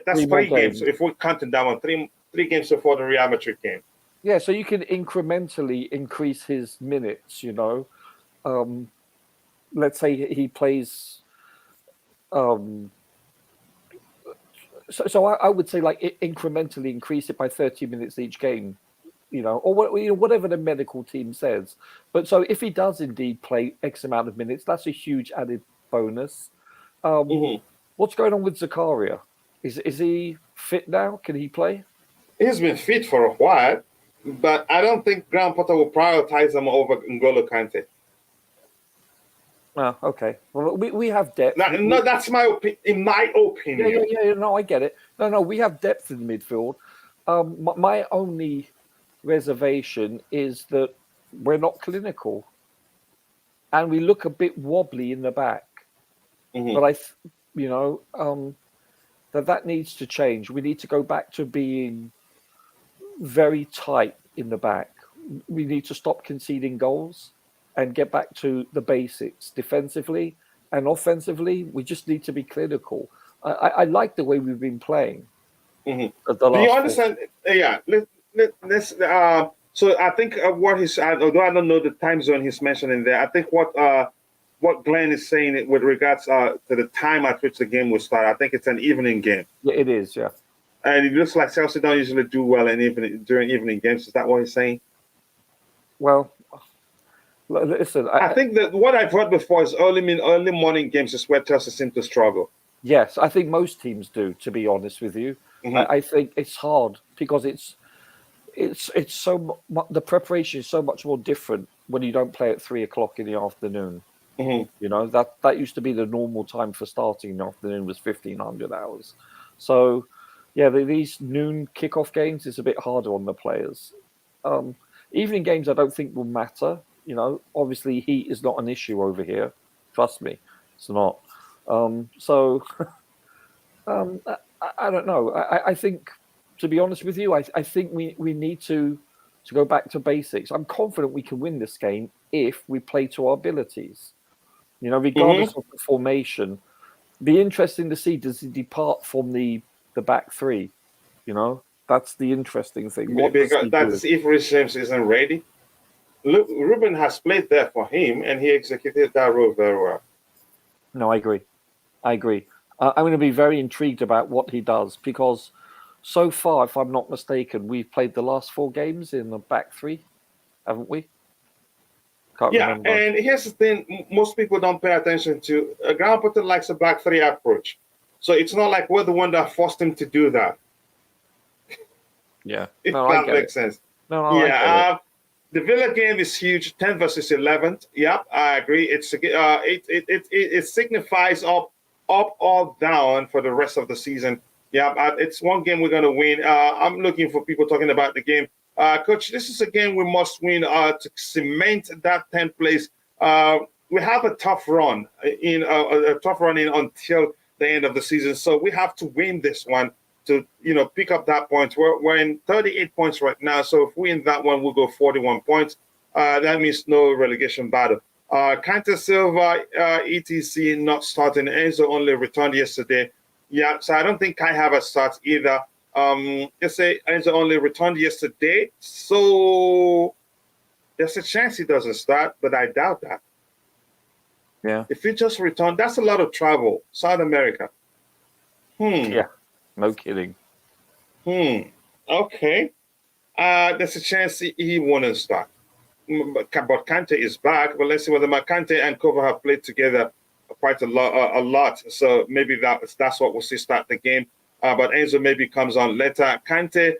that's 3 games. So if we're counting that one, three games before the Real Madrid game. Yeah, so you can incrementally increase his minutes, let's say he plays so I would say incrementally increase it by 30 minutes each game, or whatever the medical team says. But so if he does indeed play X amount of minutes, that's a huge added bonus. What's going on with Zakaria? Is he fit now? Can he play? He's been fit for a while, but I don't think Graham Potter will prioritize him over N'Golo Kante. Oh, okay. Well, we have depth. No, that's my opinion. In my opinion. Yeah. No, I get it. No, we have depth in the midfield. My only reservation is that we're not clinical, and we look a bit wobbly in the back. But that needs to change. We need to go back to being very tight in the back. We need to stop conceding goals and get back to the basics defensively and offensively. We just need to be clinical. I like the way we've been playing. Do you understand? Let's. So I think what he's, although I don't know the time zone he's mentioning there, I think what Glenn is saying with regards to the time at which the game will start, I think it's an evening game. Yeah, it is. Yeah. And it looks like Chelsea don't usually do well during evening games. Is that what he's saying? Well, listen. I think that what I've heard before is early morning games is where Chelsea seem to struggle. Yes, I think most teams do. To be honest with you, I think it's hard because it's so the preparation is so much more different when you don't play at 3:00 in the afternoon. That used to be the normal time for starting in the afternoon was 1500 hours. So, yeah, these noon kickoff games is a bit harder on the players. Evening games I don't think will matter. Obviously heat is not an issue over here. Trust me, it's not. I don't know. I think, to be honest with you, I think we need to go back to basics. I'm confident we can win this game if we play to our abilities. Regardless of the formation. Be interesting to see, does he depart from the back three? That's the interesting thing. That's if Rhys James isn't ready. Look, Ruben has played there for him, and he executed that role very well. No, I agree. I'm going to be very intrigued about what he does because so far, if I'm not mistaken, we've played the last 4 games in the back three, haven't we? Can't remember. And here's the thing: most people don't pay attention to. Graham Potter likes a back three approach, so it's not like we're the one that forced him to do that. Yeah, if that makes sense. No, yeah. The Villa game is huge. 10 versus 11. Yep, I agree. It signifies up or down for the rest of the season. Yeah, it's one game we're going to win. I'm looking for people talking about the game. Coach, this is a game we must win to cement that 10th place. We have a tough run in until the end of the season, so we have to win this one to pick up that point. We're in 38 points right now, so if we win that one, we'll go 41 points. That means no relegation battle. Kante Silva, ETC not starting. Enzo only returned yesterday. Yeah, so I don't think Kai Havertz starts either. Let's say Enzo only returned yesterday, so there's a chance he doesn't start, but I doubt that. Yeah. If he just returned, that's a lot of travel. South America. Yeah. No kidding. Okay. There's a chance he wouldn't start. But Kante is back. But let's see whether Kante and Kova have played together quite a lot. So maybe that's what we'll see start the game. But Enzo maybe comes on later. Kante,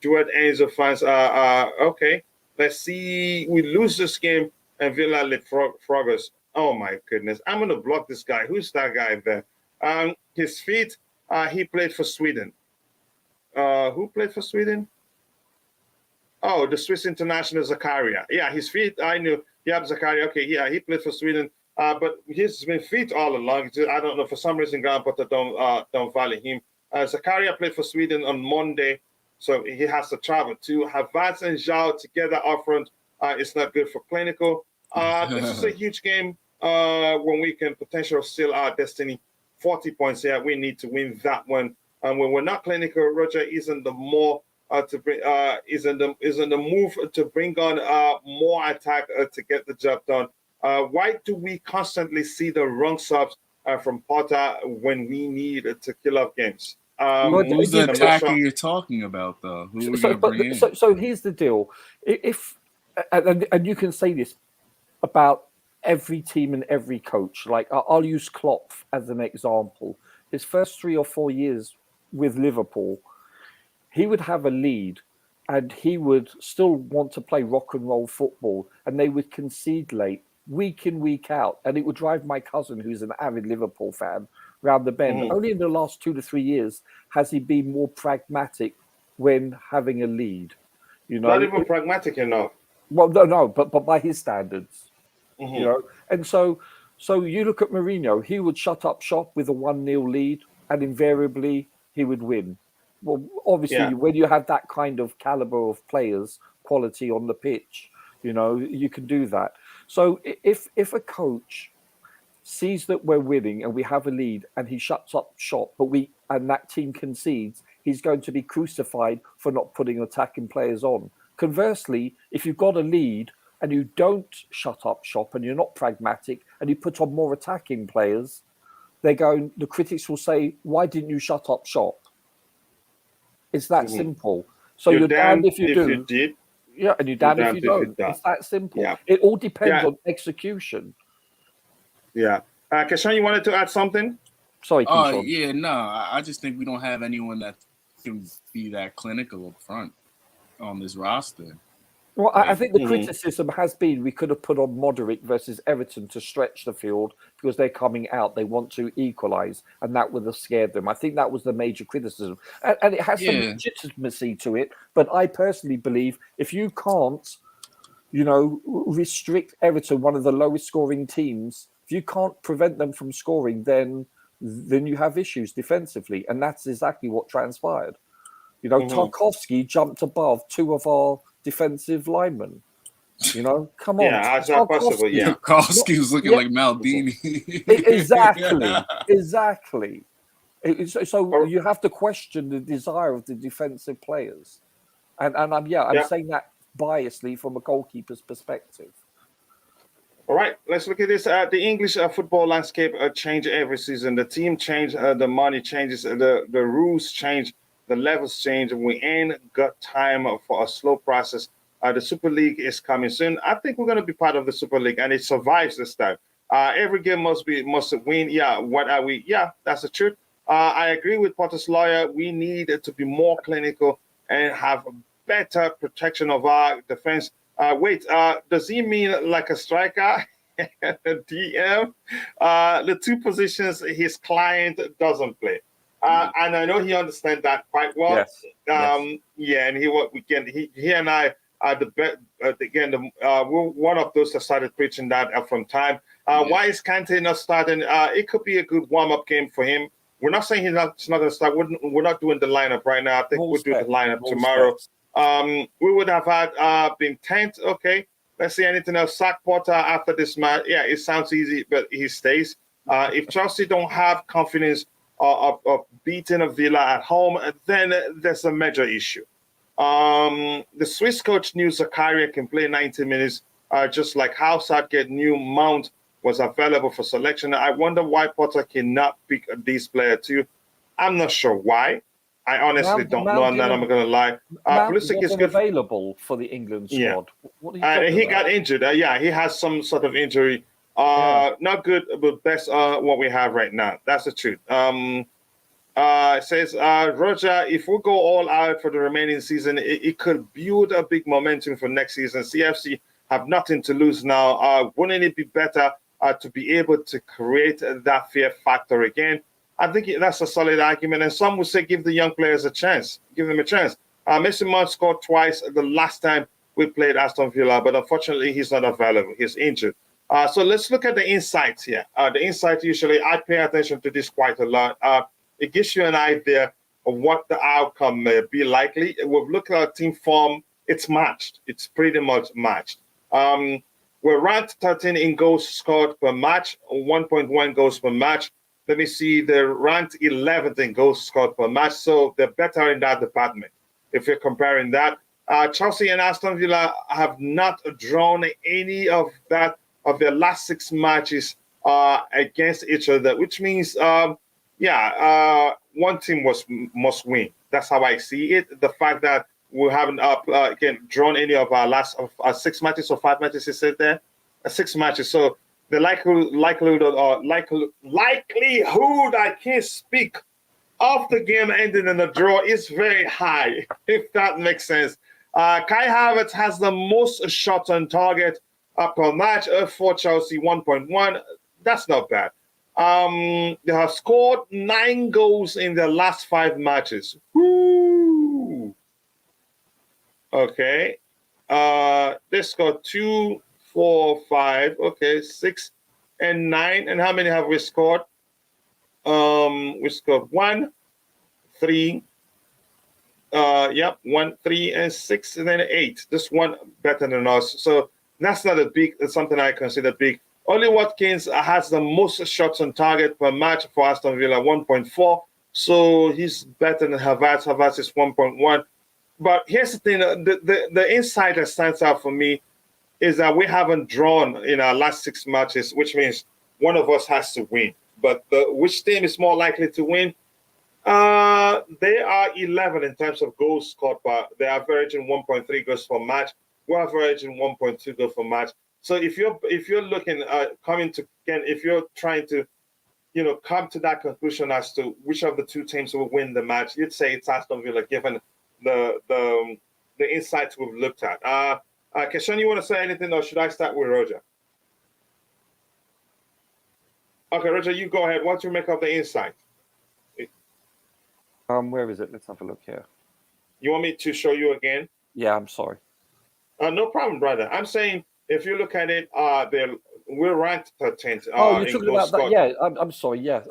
duet Enzo fans. Okay. Let's see. We lose this game and Villa leapfrog us. Oh my goodness. I'm gonna block this guy. Who's that guy there? His feet. He played for Sweden. Who played for Sweden? Oh, the Swiss international Zakaria. Yeah, his feet. I knew. Yeah, Zakaria. Okay, yeah, he played for Sweden. But he's been fit all along. I don't know, for some reason, Graham Potter don't value him. Zakaria played for Sweden on Monday, so he has to travel too. Havertz and Zhao together up front. It's not good for clinical. This is a huge game when we can potentially steal our destiny. 40 points here. We need to win that one. And when we're not clinical, Roger isn't the more isn't the move to bring on more attack to get the job done. Why do we constantly see the wrong subs from Potter when we need to kill off games? Who's the attacker you're talking about, though? Who are we going to bring in? So here's the deal. If and you can say this about every team and every coach. Like I'll use Klopp as an example. His first 3 or 4 years with Liverpool, he would have a lead and he would still want to play rock and roll football, and they would concede late week in, week out. And it would drive my cousin, who's an avid Liverpool fan, round the bend. Only in the last 2 to 3 years has he been more pragmatic when having a lead. You know, not even pragmatic enough. Well, no, but by his standards, you know. And so you look at Mourinho, he would shut up shop with a 1-0 lead, and invariably he would win. Well, obviously, when you have that kind of caliber of players, quality on the pitch, you know, you can do that. So if a coach sees that we're winning and we have a lead and he shuts up shop, and that team concedes, he's going to be crucified for not putting attacking players on. Conversely, if you've got a lead and you don't shut up shop and you're not pragmatic and you put on more attacking players, the critics will say, why didn't you shut up shop? It's that simple. So you're damned if you do. Yeah, and you're damned if you don't. It's that simple. Yeah. It all depends on execution. Yeah. Keshawn, you wanted to add something? Sorry, Keyshawn. Yeah, no. I just think we don't have anyone that can be that clinical up front on this roster. Well, I think the criticism has been we could have put on Modric versus Everton to stretch the field because they're coming out. They want to equalise, and that would have scared them. I think that was the major criticism. And it has some legitimacy to it. But I personally believe if you can't, you know, restrict Everton, one of the lowest scoring teams, if you can't prevent them from scoring, then you have issues defensively. And that's exactly what transpired. You know, Tarkowski jumped above 2 of our defensive linemen. You know, come on. Yeah, that's not possible. Yeah, Tarkowski was looking like Maldini. Exactly. So you have to question the desire of the defensive players, and I'm saying that biasly from a goalkeeper's perspective. All right, let's look at this. The English football landscape change every season. The team change, the money changes, the rules change. The levels change. We ain't got time for a slow process. The Super League is coming soon. I think we're going to be part of the Super League, and it survives this time. Every game must win. Yeah, what are we? Yeah, that's the truth. I agree with Potter's lawyer. We need to be more clinical and have better protection of our defense. Does he mean like a striker? The DM? The 2 positions his client doesn't play. And I know he understands that quite well. Yes. Yeah, and he and I are the best. Again, we're one of those that started preaching that from time. Why is Kante not starting? It could be a good warm-up game for him. We're not saying he's not going to start. We're not doing the lineup right now. I think we'll do the lineup tomorrow. We would have had been 10th. Okay, Let's see anything else. Sack Potter after this match. Yeah, it sounds easy, but he stays. If Chelsea don't have confidence of beating a Villa at home, then there's a major issue. The Swiss coach knew Zakaria can play 90 minutes, just like how Southgate knew Mount was available for selection. I wonder why Potter cannot pick this player too. I'm not sure why. I honestly don't know, and then I'm not going to lie. Mount Pulisic is wasn't good. available for the England squad. Yeah. What are you talking He about? got injured. Yeah, he has some sort of injury. Not good, but best what we have right now. That's the truth. It says, Roger, if we go all out for the remaining season, it could build a big momentum for next season. CFC have nothing to lose now. Wouldn't it be better to be able to create that fear factor again? I think that's a solid argument. And some would say give the young players a chance. Give them a chance. Mason Mount scored twice the last time we played Aston Villa, but unfortunately he's not available. He's injured. So let's look at the insights here. The insight, usually, I pay attention to this quite a lot. It gives you an idea of what the outcome may be likely. We've looked at our team form. It's matched. It's pretty much matched. We're ranked 13 in goals scored per match, 1.1 goals per match. Let me see, they're ranked 11th in goals scored per match, so they're better in that department. If you're comparing that, Chelsea and Aston Villa have not drawn any of their last 6 matches against each other, which means, one team must win. That's how I see it. The fact that we haven't drawn any of our last 6 matches or 5 matches, is it there? 6 matches. So the likelihood, I can't speak, of the game ending in a draw is very high, if that makes sense. Kai Havertz has the most shots on target per match for Chelsea, 1.1. That's not bad. They have scored 9 goals in their last 5 matches. Woo! Okay. They scored 2, 4, 5. Okay, 6 and 9. And how many have we scored? We scored 1, 3. 1, 3, and 6, and then 8. This one better than us. So that's not that's something I consider big. Ollie Watkins has the most shots on target per match for Aston Villa, 1.4. So he's better than Havertz. Havertz is 1.1. But here's the thing: the insight that stands out for me is that we haven't drawn in our last 6 matches, which means one of us has to win. But which team is more likely to win? They are 11 in terms of goals scored, but they are averaging 1.3 goals per match. We're averaging 1.2 goals per match. So if you're looking if you're trying to, come to that conclusion as to which of the 2 teams will win the match, you'd say it's Aston Villa, given the insights we've looked at. Keshan, you want to say anything, or should I start with Roger? Okay, Roger, you go ahead. What do you make of the insight? Where is it? Let's have a look here. You want me to show you again? Yeah, I'm sorry. No problem, brother. I'm saying if you look at it, we're ranked 13th. You're talking about that? Yeah, I'm sorry. Yeah.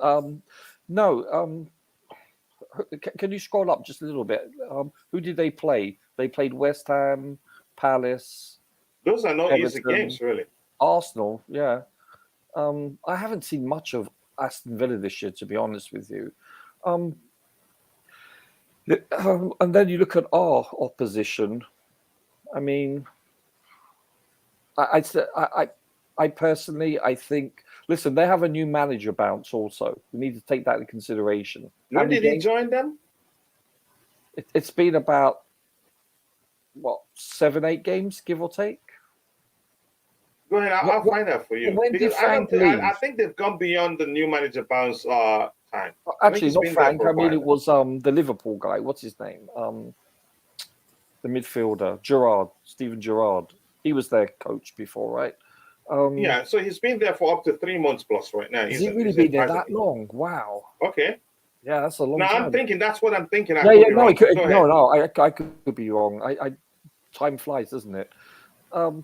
Can you scroll up just a little bit? Who did they play? They played West Ham, Palace. Those are not Everton, easy games, really. Arsenal, yeah. I haven't seen much of Aston Villa this year, to be honest with you. And then you look at our opposition. I mean, I personally, I think. Listen, they have a new manager bounce. Also, we need to take that into consideration. When did he join them? It's been about 7, 8 games, give or take. Go ahead. I'll find out for you. When did Because Frank leave? I think they've gone beyond the new manager bounce time. Actually, not Frank. I mean, while. it was the Liverpool guy. What's his name? The midfielder, Steven Gerrard. He was their coach before, right? So he's been there for up to 3 months plus right now. Has he really been there that long? Wow. Okay. Yeah, that's a long time. That's what I'm thinking. I could be wrong. Time flies, doesn't it?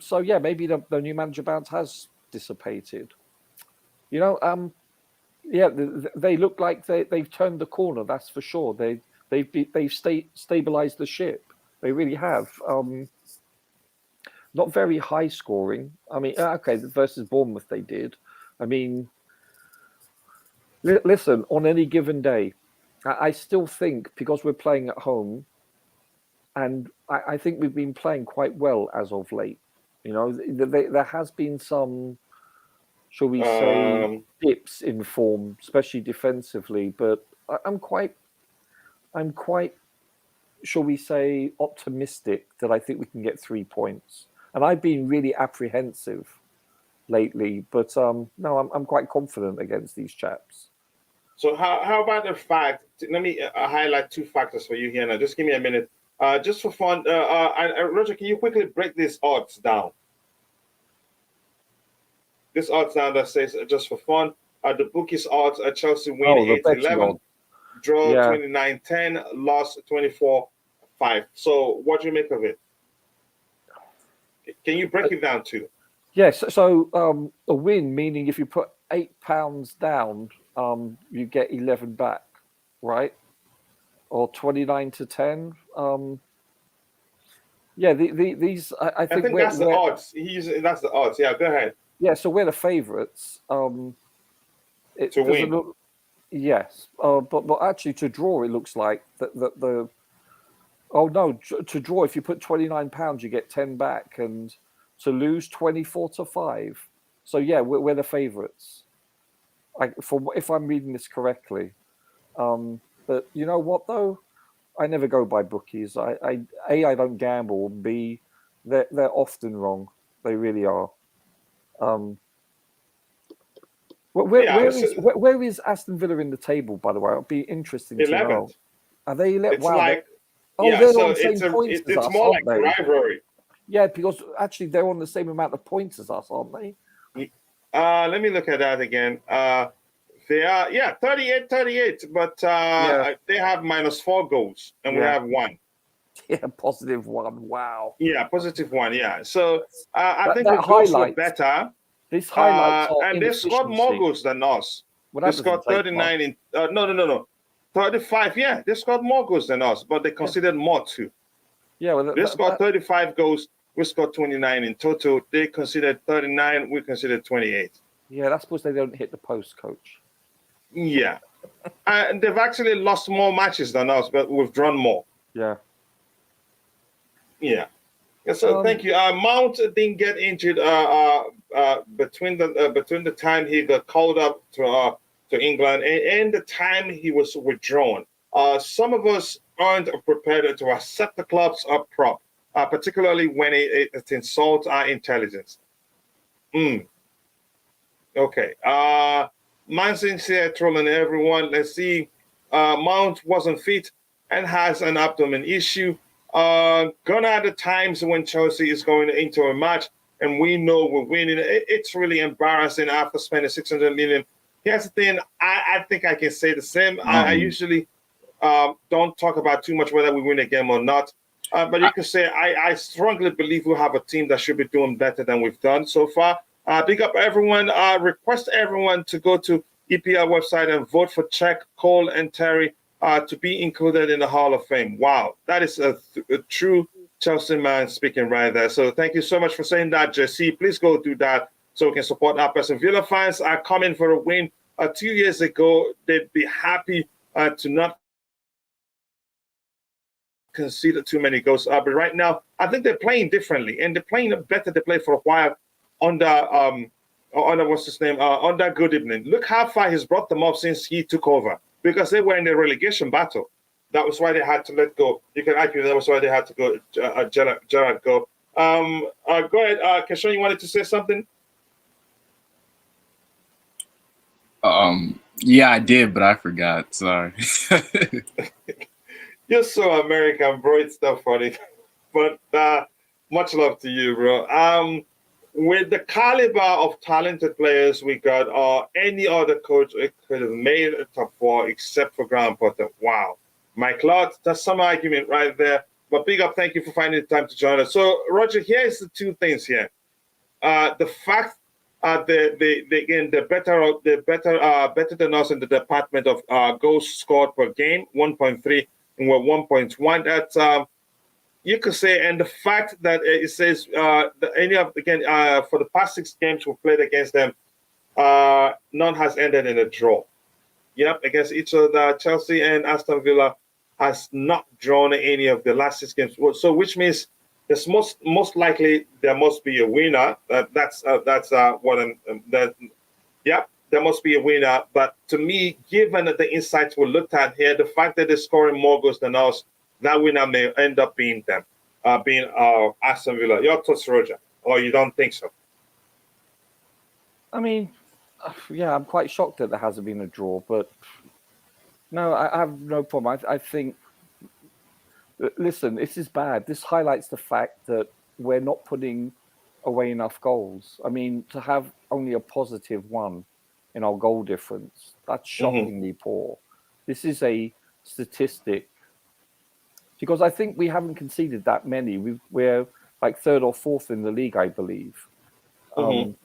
So yeah, maybe the new manager bounce has dissipated. They look like they've turned the corner. That's for sure. They've stabilized the ship. They really have. not very high scoring. I mean, okay, versus Bournemouth they did. I mean, listen, on any given day, I still think because we're playing at home, and I think we've been playing quite well as of late. You know, there has been some, shall we say, dips in form, especially defensively. But I'm quite, shall we say, optimistic that I think we can get 3 points. And I've been really apprehensive lately, but no, I'm quite confident against these chaps. So how about the fact? Let me highlight 2 factors for you here now. Just give me a minute. Just for fun, Roger, can you quickly break these odds down? This odds down that says just for fun. The bookies odds: Chelsea win 8-11, draw 29-10, loss 24-5. So what do you make of it? Can you break it down too? Yes. So a win, meaning if you put £8 down, you get 11 back, right? Or 29-10. Yeah, these I think that's the odds. That's the odds. Yeah, go ahead. Yeah, so we're the favourites. To win. Yes, but actually to draw, it looks like that the. Oh no! To draw, if you put £29, you get 10 back, and to lose 24-5. So yeah, we're the favourites. If I'm reading this correctly, but you know what though, I never go by bookies. I don't gamble. B, they're often wrong. They really are. Where is Aston Villa in the table? By the way, it'll be interesting 11th. to know. Are they 11th? It's like. They're on the same points as us, it's more like aren't they? rivalry. Yeah, because actually they're on the same amount of points as us, aren't they? Let me look at that again. They are 38, but they have -4 goals and we have 1. Yeah, +1. Wow. Yeah, +1. Yeah. So I think the goals were better. This highlights and they scored more goals than us. They scored 39 in no. 35, yeah, they scored more goals than us, but they conceded more too. Yeah, well, they scored 35 goals. We scored 29 in total. They conceded 39. We conceded 28. Yeah, that's because they don't hit the post, coach. Yeah, and they've actually lost more matches than us, but we've drawn more. Yeah. Yeah. So thank you. Mount didn't get injured between the time he got called up to England and the time he was withdrawn. Some of us aren't prepared to accept the club's prop, particularly when it insults our intelligence. Okay. Manson said, trolling everyone. Let's see. Mount wasn't fit and has an abdomen issue. Gone are the times when Chelsea is going into a match and we know we're winning. It's really embarrassing after spending 600 million. Here's the thing. I think I can say the same. I usually don't talk about too much whether we win a game or not. But you can say I strongly believe we have a team that should be doing better than we've done so far. Big up everyone. Request everyone to go to EPL website and vote for Czech, Cole, and Terry to be included in the Hall of Fame. Wow, that is a true Chelsea man speaking right there. So thank you so much for saying that, Jesse. Please go do that so we can support our person. Villa fans are coming for a win. 2 years ago, they'd be happy to not concede too many goals. But right now, I think they're playing differently, and they're playing better. They played for a while under what's his name? Under Good Evening. Look how far he's brought them up since he took over, because they were in the relegation battle. That was why they had to let go. You can argue that was why they had to go. Gerrard go. Go ahead, Keshawn. You wanted to say something? Yeah, I did, but I forgot. Sorry. You're so American, bro. It's not funny. But much love to you, bro. With the caliber of talented players we got, or any other coach could have made a top 4 except for Graham Potter. Wow. Mike Lott, that's some argument right there. But big up, thank you for finding the time to join us. So, Roger, here's the 2 things here. The fact they're better than us in the department of goals scored per game, 1.3, and we're 1.1. you could say, and the fact that it says for the past 6 games we played against them, none has ended in a draw. Yep, against each other, Chelsea and Aston Villa has not drawn any of the last 6 games. So, which means there's most likely there must be a winner. That's what I'm. Yep, there must be a winner. But to me, given the insights we looked at here, the fact that they're scoring more goals than us, that winner may end up being them, being Aston Villa. Your thoughts, Roger? Or you don't think so? I mean, yeah, I'm quite shocked that there hasn't been a draw, but no, I have no problem. I think, listen, this is bad. This highlights the fact that we're not putting away enough goals. I mean, to have only a +1 in our goal difference, that's shockingly poor. This is a statistic, because I think we haven't conceded that many. We're like 3rd or 4th in the league, I believe. And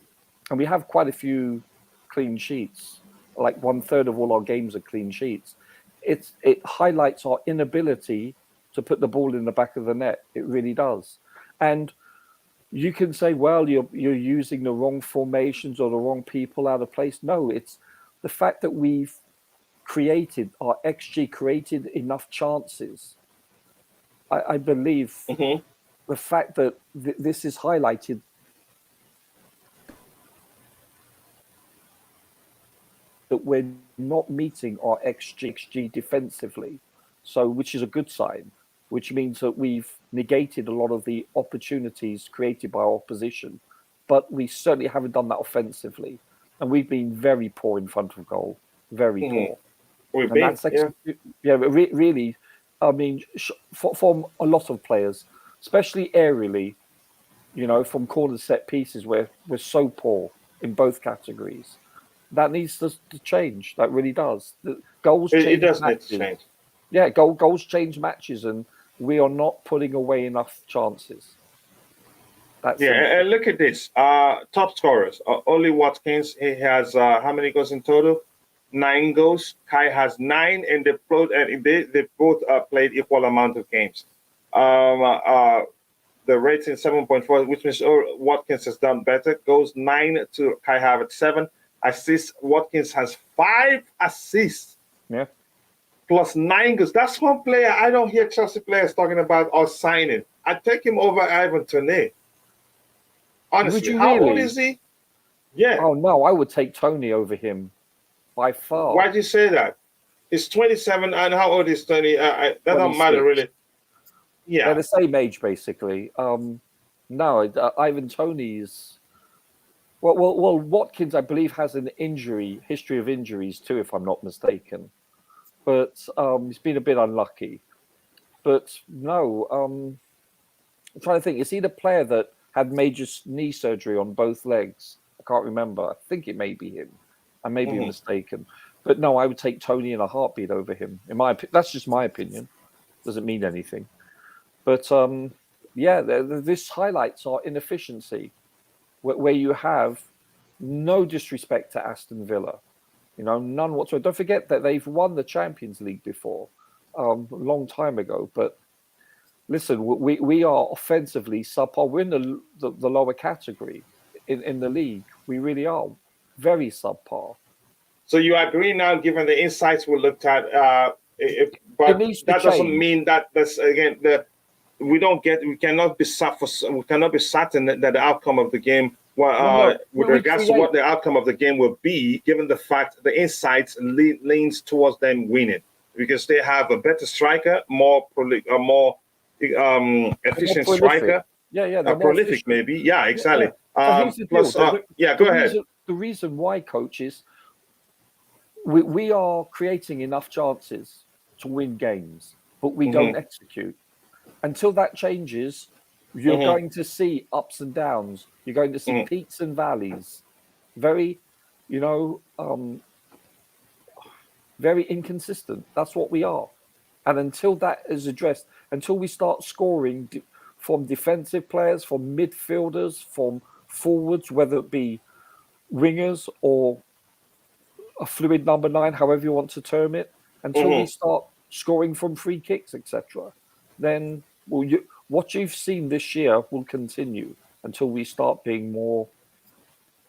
we have quite a few clean sheets. Like 1/3 of all our games are clean sheets. It highlights our inability to put the ball in the back of the net. It really does. And you can say, well, you're using the wrong formations or the wrong people out of place. No, it's the fact that we've created, our XG created enough chances. I believe the fact that this is highlighted that we're not meeting our XG defensively, so which is a good sign, which means that we've negated a lot of the opportunities created by our opposition, but we certainly haven't done that offensively, and we've been very poor in front of goal, very poor. We've and been, really, I mean, for a lot of players, especially aerially, you know, from corner set pieces, where we're so poor in both categories. That needs to change. That really does. The goals change. It does matches. need to change. Yeah, goals change matches, and we are not putting away enough chances. That's and look at this. Top scorers. Oli Watkins, he has how many goals in total? 9 goals. Kai has 9, and they both played equal amount of games. The rating 7.4, which means Watkins has done better. Goes 9 to Kai Havertz 7. Assists. Watkins has 5 assists. Yeah. Plus 9 goals. That's one player I don't hear Chelsea players talking about or signing. I'd take him over Ivan Toney. Honestly, how old is he? Yeah. Oh no, I would take Tony over him by far. Why'd you say that? He's 27, and how old is Tony? That don't matter really. Yeah, they're the same age basically. No, Ivan Toney's. Well, Watkins, I believe, has an history of injuries too, if I'm not mistaken. But he's been a bit unlucky. But no, I'm trying to think. Is he the player that had major knee surgery on both legs? I can't remember. I think it may be him. I may be mistaken. But no, I would take Tony in a heartbeat over him. That's just my opinion. Doesn't mean anything. But this highlights our inefficiency, where you have no disrespect to Aston Villa, none whatsoever. Don't forget that they've won the Champions League before, a long time ago. But listen, we are offensively subpar. We're in the lower category in the league. We really are very subpar. So you agree now, given the insights we looked at, but that doesn't mean that that's again we cannot be certain that the outcome of the game, with regards to what the outcome of the game will be, given the fact the insights leans towards them winning, because they have a better striker, more efficient striker. Prolific maybe. Yeah, exactly. Yeah. Plus, go ahead. The reason why, coach, is we are creating enough chances to win games, but we don't execute. Until that changes, you're going to see ups and downs. You're going to see peaks and valleys. Very, very inconsistent. That's what we are. And until that is addressed, until we start scoring from defensive players, from midfielders, from forwards, whether it be wingers or a fluid number 9, however you want to term it, until we start scoring from free kicks, etc., then what you've seen this year will continue until we start being more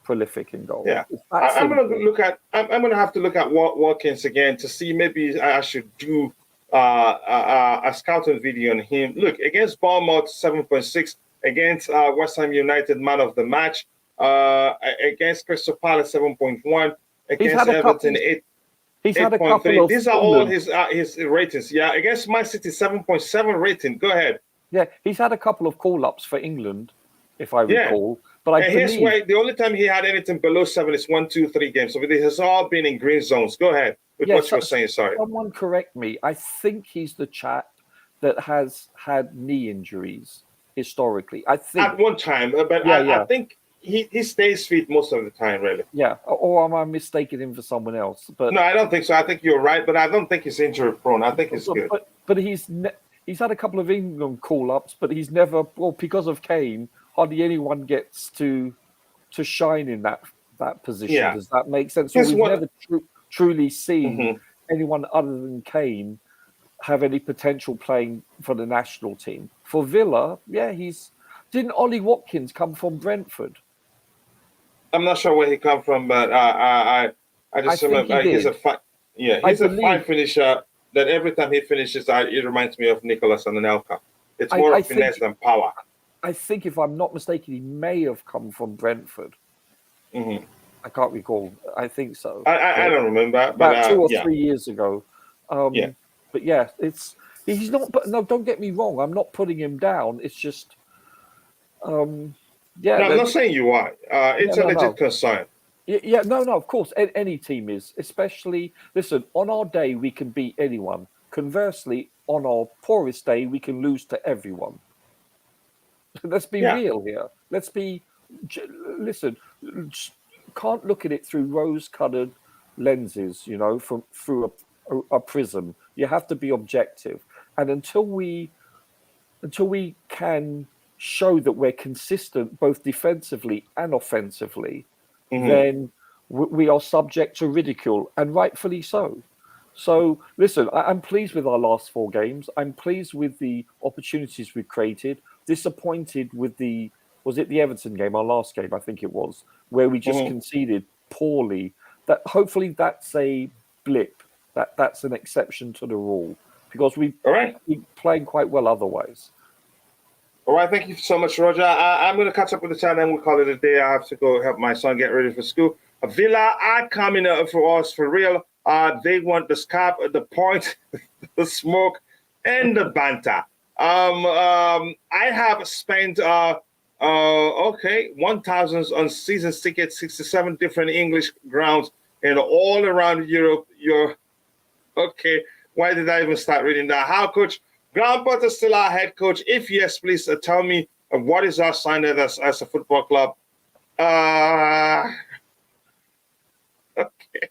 prolific in goal. Yeah, It's that I'm going to simple. look at. I'm going to have to look at Watkins again to see maybe I should do a scouting video on him. Look, against Bournemouth 7.6, against West Ham United man of the match, against Crystal Palace 7.1, against Everton 8. He's had a 8.3. couple of These are all his ratings. Yeah, against Man City 7.7 rating. Go ahead. Yeah, he's had a couple of call-ups for England, if I recall. But I And here's believe why the only time he had anything below 7 is 1, 2, 3 games. So it has all been in green zones. Go ahead with what you were saying. Sorry. Someone correct me. I think he's the chap that has had knee injuries historically. I think At one time, but I think he stays fit most of the time, really. Yeah, or am I mistaking him for someone else? But no, I don't think so. I think you're right, but I don't think he's injury prone. I think he's good. But he's had a couple of England call-ups, but he's never, well, because of Kane, hardly anyone gets to shine in that position. Yeah. Does that make sense? So we've never truly seen anyone other than Kane have any potential playing for the national team. For Villa, didn't Ollie Watkins come from Brentford? I'm not sure where he come from, but I just remember he's a fine finisher. That every time he finishes, it reminds me of Nicholas Anelka. It's more of finesse than power. I think, if I'm not mistaken, he may have come from Brentford. Mm-hmm. I can't recall. I think so. I don't remember. About 2 or 3 years ago. But yeah, he's not. But no, don't get me wrong. I'm not putting him down. It's just, I'm not saying you are. It's a legit concern. Yeah, no, of course. Any team is, especially, listen, on our day, we can beat anyone. Conversely, on our poorest day, we can lose to everyone. Let's be real here. Listen, can't look at it through rose-colored lenses, through a prism. You have to be objective. And until we can show that we're consistent both defensively and offensively, then we are subject to ridicule, and rightfully so. So, listen, I'm pleased with our last 4 games. I'm pleased with the opportunities we've created. Disappointed with was it the Everton game, our last game, I think it was, where we just conceded poorly. That hopefully that's a blip. That's an exception to the rule, because we've been playing quite well otherwise. All right, thank you so much, Roger. I'm going to catch up with the chat and we'll call it a day. I have to go help my son get ready for school. Villa are coming up for us for real. They want the scalp, the point, the smoke, and the banter. I have spent 1,000 on season tickets, 67 different English grounds, and all around Europe. Why did I even start reading that? How, Coach? Graham Potter still our head coach? If yes, please tell me what is our standard as a football club. Okay.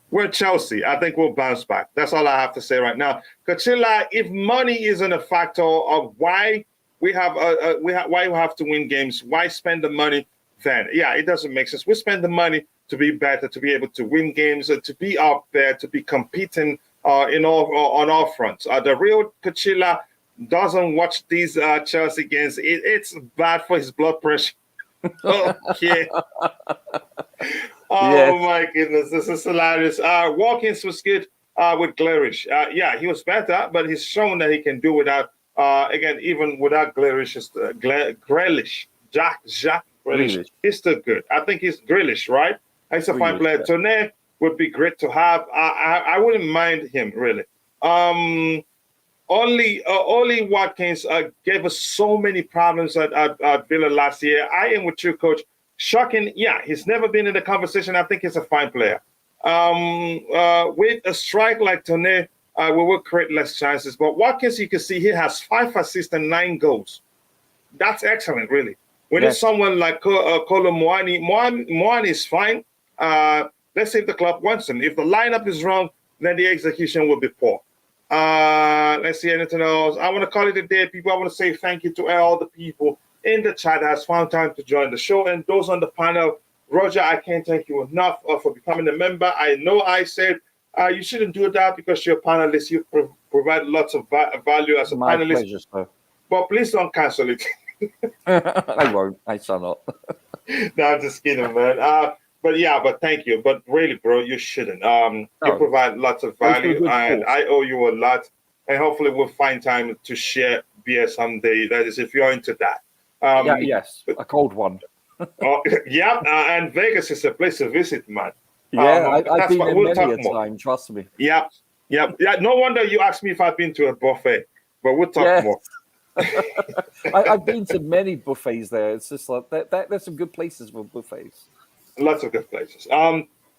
We're Chelsea. I think we'll bounce back. That's all I have to say right now. Kachila, if money isn't a factor of why we have to win games, why spend the money then? Yeah, it doesn't make sense. We spend the money to be better, to be able to win games, to be up there, to be competing on all fronts. The real Kachila doesn't watch these Chelsea games. It's bad for his blood pressure. Okay. My goodness, this is hilarious. Watkins was good with Grealish. He was better, but he's shown that he can do without. Again, even without Grealish, Grealish, Jack Grealish, he's still good. I think he's Grealish, right? He's a fine player. Toné would be great to have. I wouldn't mind him really. Only Watkins gave us so many problems at Villa last year. I am with you, Coach. Shocking, he's never been in the conversation. I think he's a fine player. With a strike like Toné, we will create less chances. But Watkins, you can see he has 5 assists and 9 goals. That's excellent, really. We need someone like Kolo Muani. Muani is fine. Let's say if the club wants him. If the lineup is wrong, then the execution will be poor. Let's see anything else. I want to call it a day, people. I want to say thank you to all the people in the chat that has found time to join the show, and those on the panel. Roger, I can't thank you enough for becoming a member. I know I said you shouldn't do that because you're a panelist. You provide lots of value as a panelist. Pleasure, sir. but please don't cancel it. I won't. I shall not. No, I'm just kidding, man. But thank you. But really, bro, you shouldn't. You provide lots of value, and I owe you a lot. And hopefully, we'll find time to share beer someday. That is, if you're into that. Yes, a cold one. And Vegas is a place to visit, man. Yeah, I've been there many a time. Trust me. Yeah. No wonder you asked me if I've been to a buffet, but we'll talk more. I've been to many buffets there. It's just like there's some good places for buffets. Lots of good places.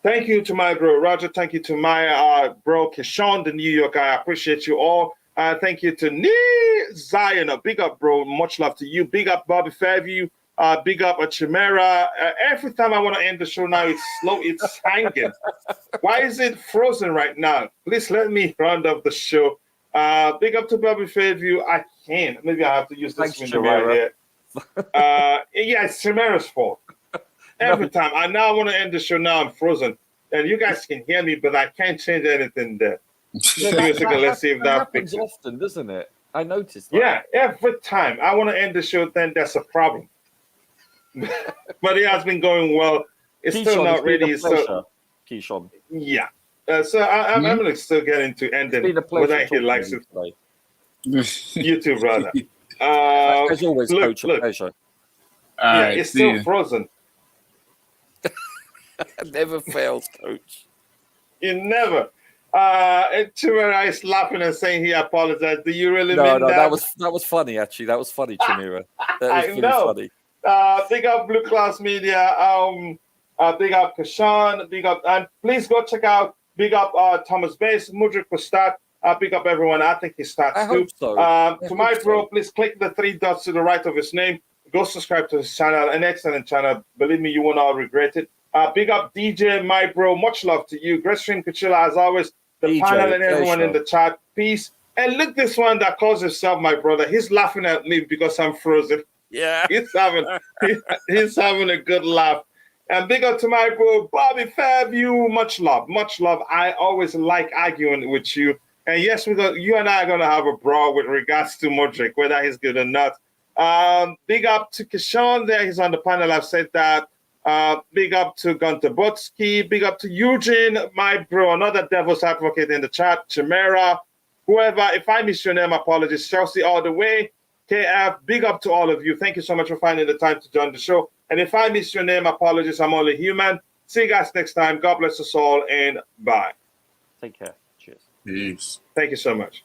Thank you to my bro Roger. Thank you to my bro Keshawn, the New York guy. I appreciate you all. Thank you to Zion. Big up, bro. Much love to you. Big up, Bobby Fairview. Big up a Chimera. Every time I want to end the show now, it's slow. It's hanging. Why is it frozen right now? Please let me round up the show. Big up to Bobby Fairview. I can't. Maybe I have to use this window right here. It's Chimera's fault. Every time. I now want to end the show now. I'm frozen. And you guys can hear me, but I can't change anything there. Let's see if that happens often, doesn't it? I noticed that. Yeah, every time. I want to end the show, then there's a problem. But it has been going well. It's Keyshawn, still not ready. So, Keyshawn. Yeah. So I'm going to still get into ending whether he likes it. You too, brother. As always, Coach, a pleasure. It's still frozen. Never fails, Coach. You never. Chimera is laughing and saying he apologized. Do you really mean that? No, that was funny, actually. That was funny, Chimera. That was funny. Big up Blue Class Media. Big up Kashan. Big up, and please go check out. Big up Thomas Bass, Mudrik Pustat. Big up everyone. I think he starts too. Hope so. To my bro, please click the 3 dots to the right of his name. Go subscribe to his channel. An excellent channel. Believe me, you will not regret it. Big up DJ, my bro. Much love to you. Great stream, Kachila, as always. The DJ, panel and everyone in the chat. Peace. And look, this one that calls himself my brother. He's laughing at me because I'm frozen. Yeah. He's having a good laugh. And big up to my bro, Bobby Fairview. Much love. Much love. I always like arguing with you. And yes, you and I are going to have a brawl with regards to Modric, whether he's good or not. Big up to Kishan there. He's on the panel. I've said that. Big up to Gunter Botsky. Big up to Eugene, my bro, another devil's advocate in the chat. Chimera, whoever. If I miss your name, apologies. Chelsea all the way. KF, big up to all of you. Thank you so much for finding the time to join the show. And if I miss your name, apologies. I'm only human. See you guys next time. God bless us all, and bye. Take care. Cheers. Peace. Thank you so much.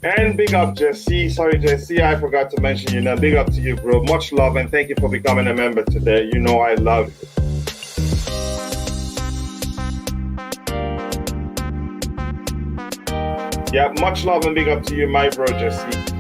And big up, Jesse. Sorry, Jesse, I forgot to mention you now. Big up to you, bro. Much love, and thank you for becoming a member today. You know I love you. Yeah, much love and big up to you, my bro, Jesse.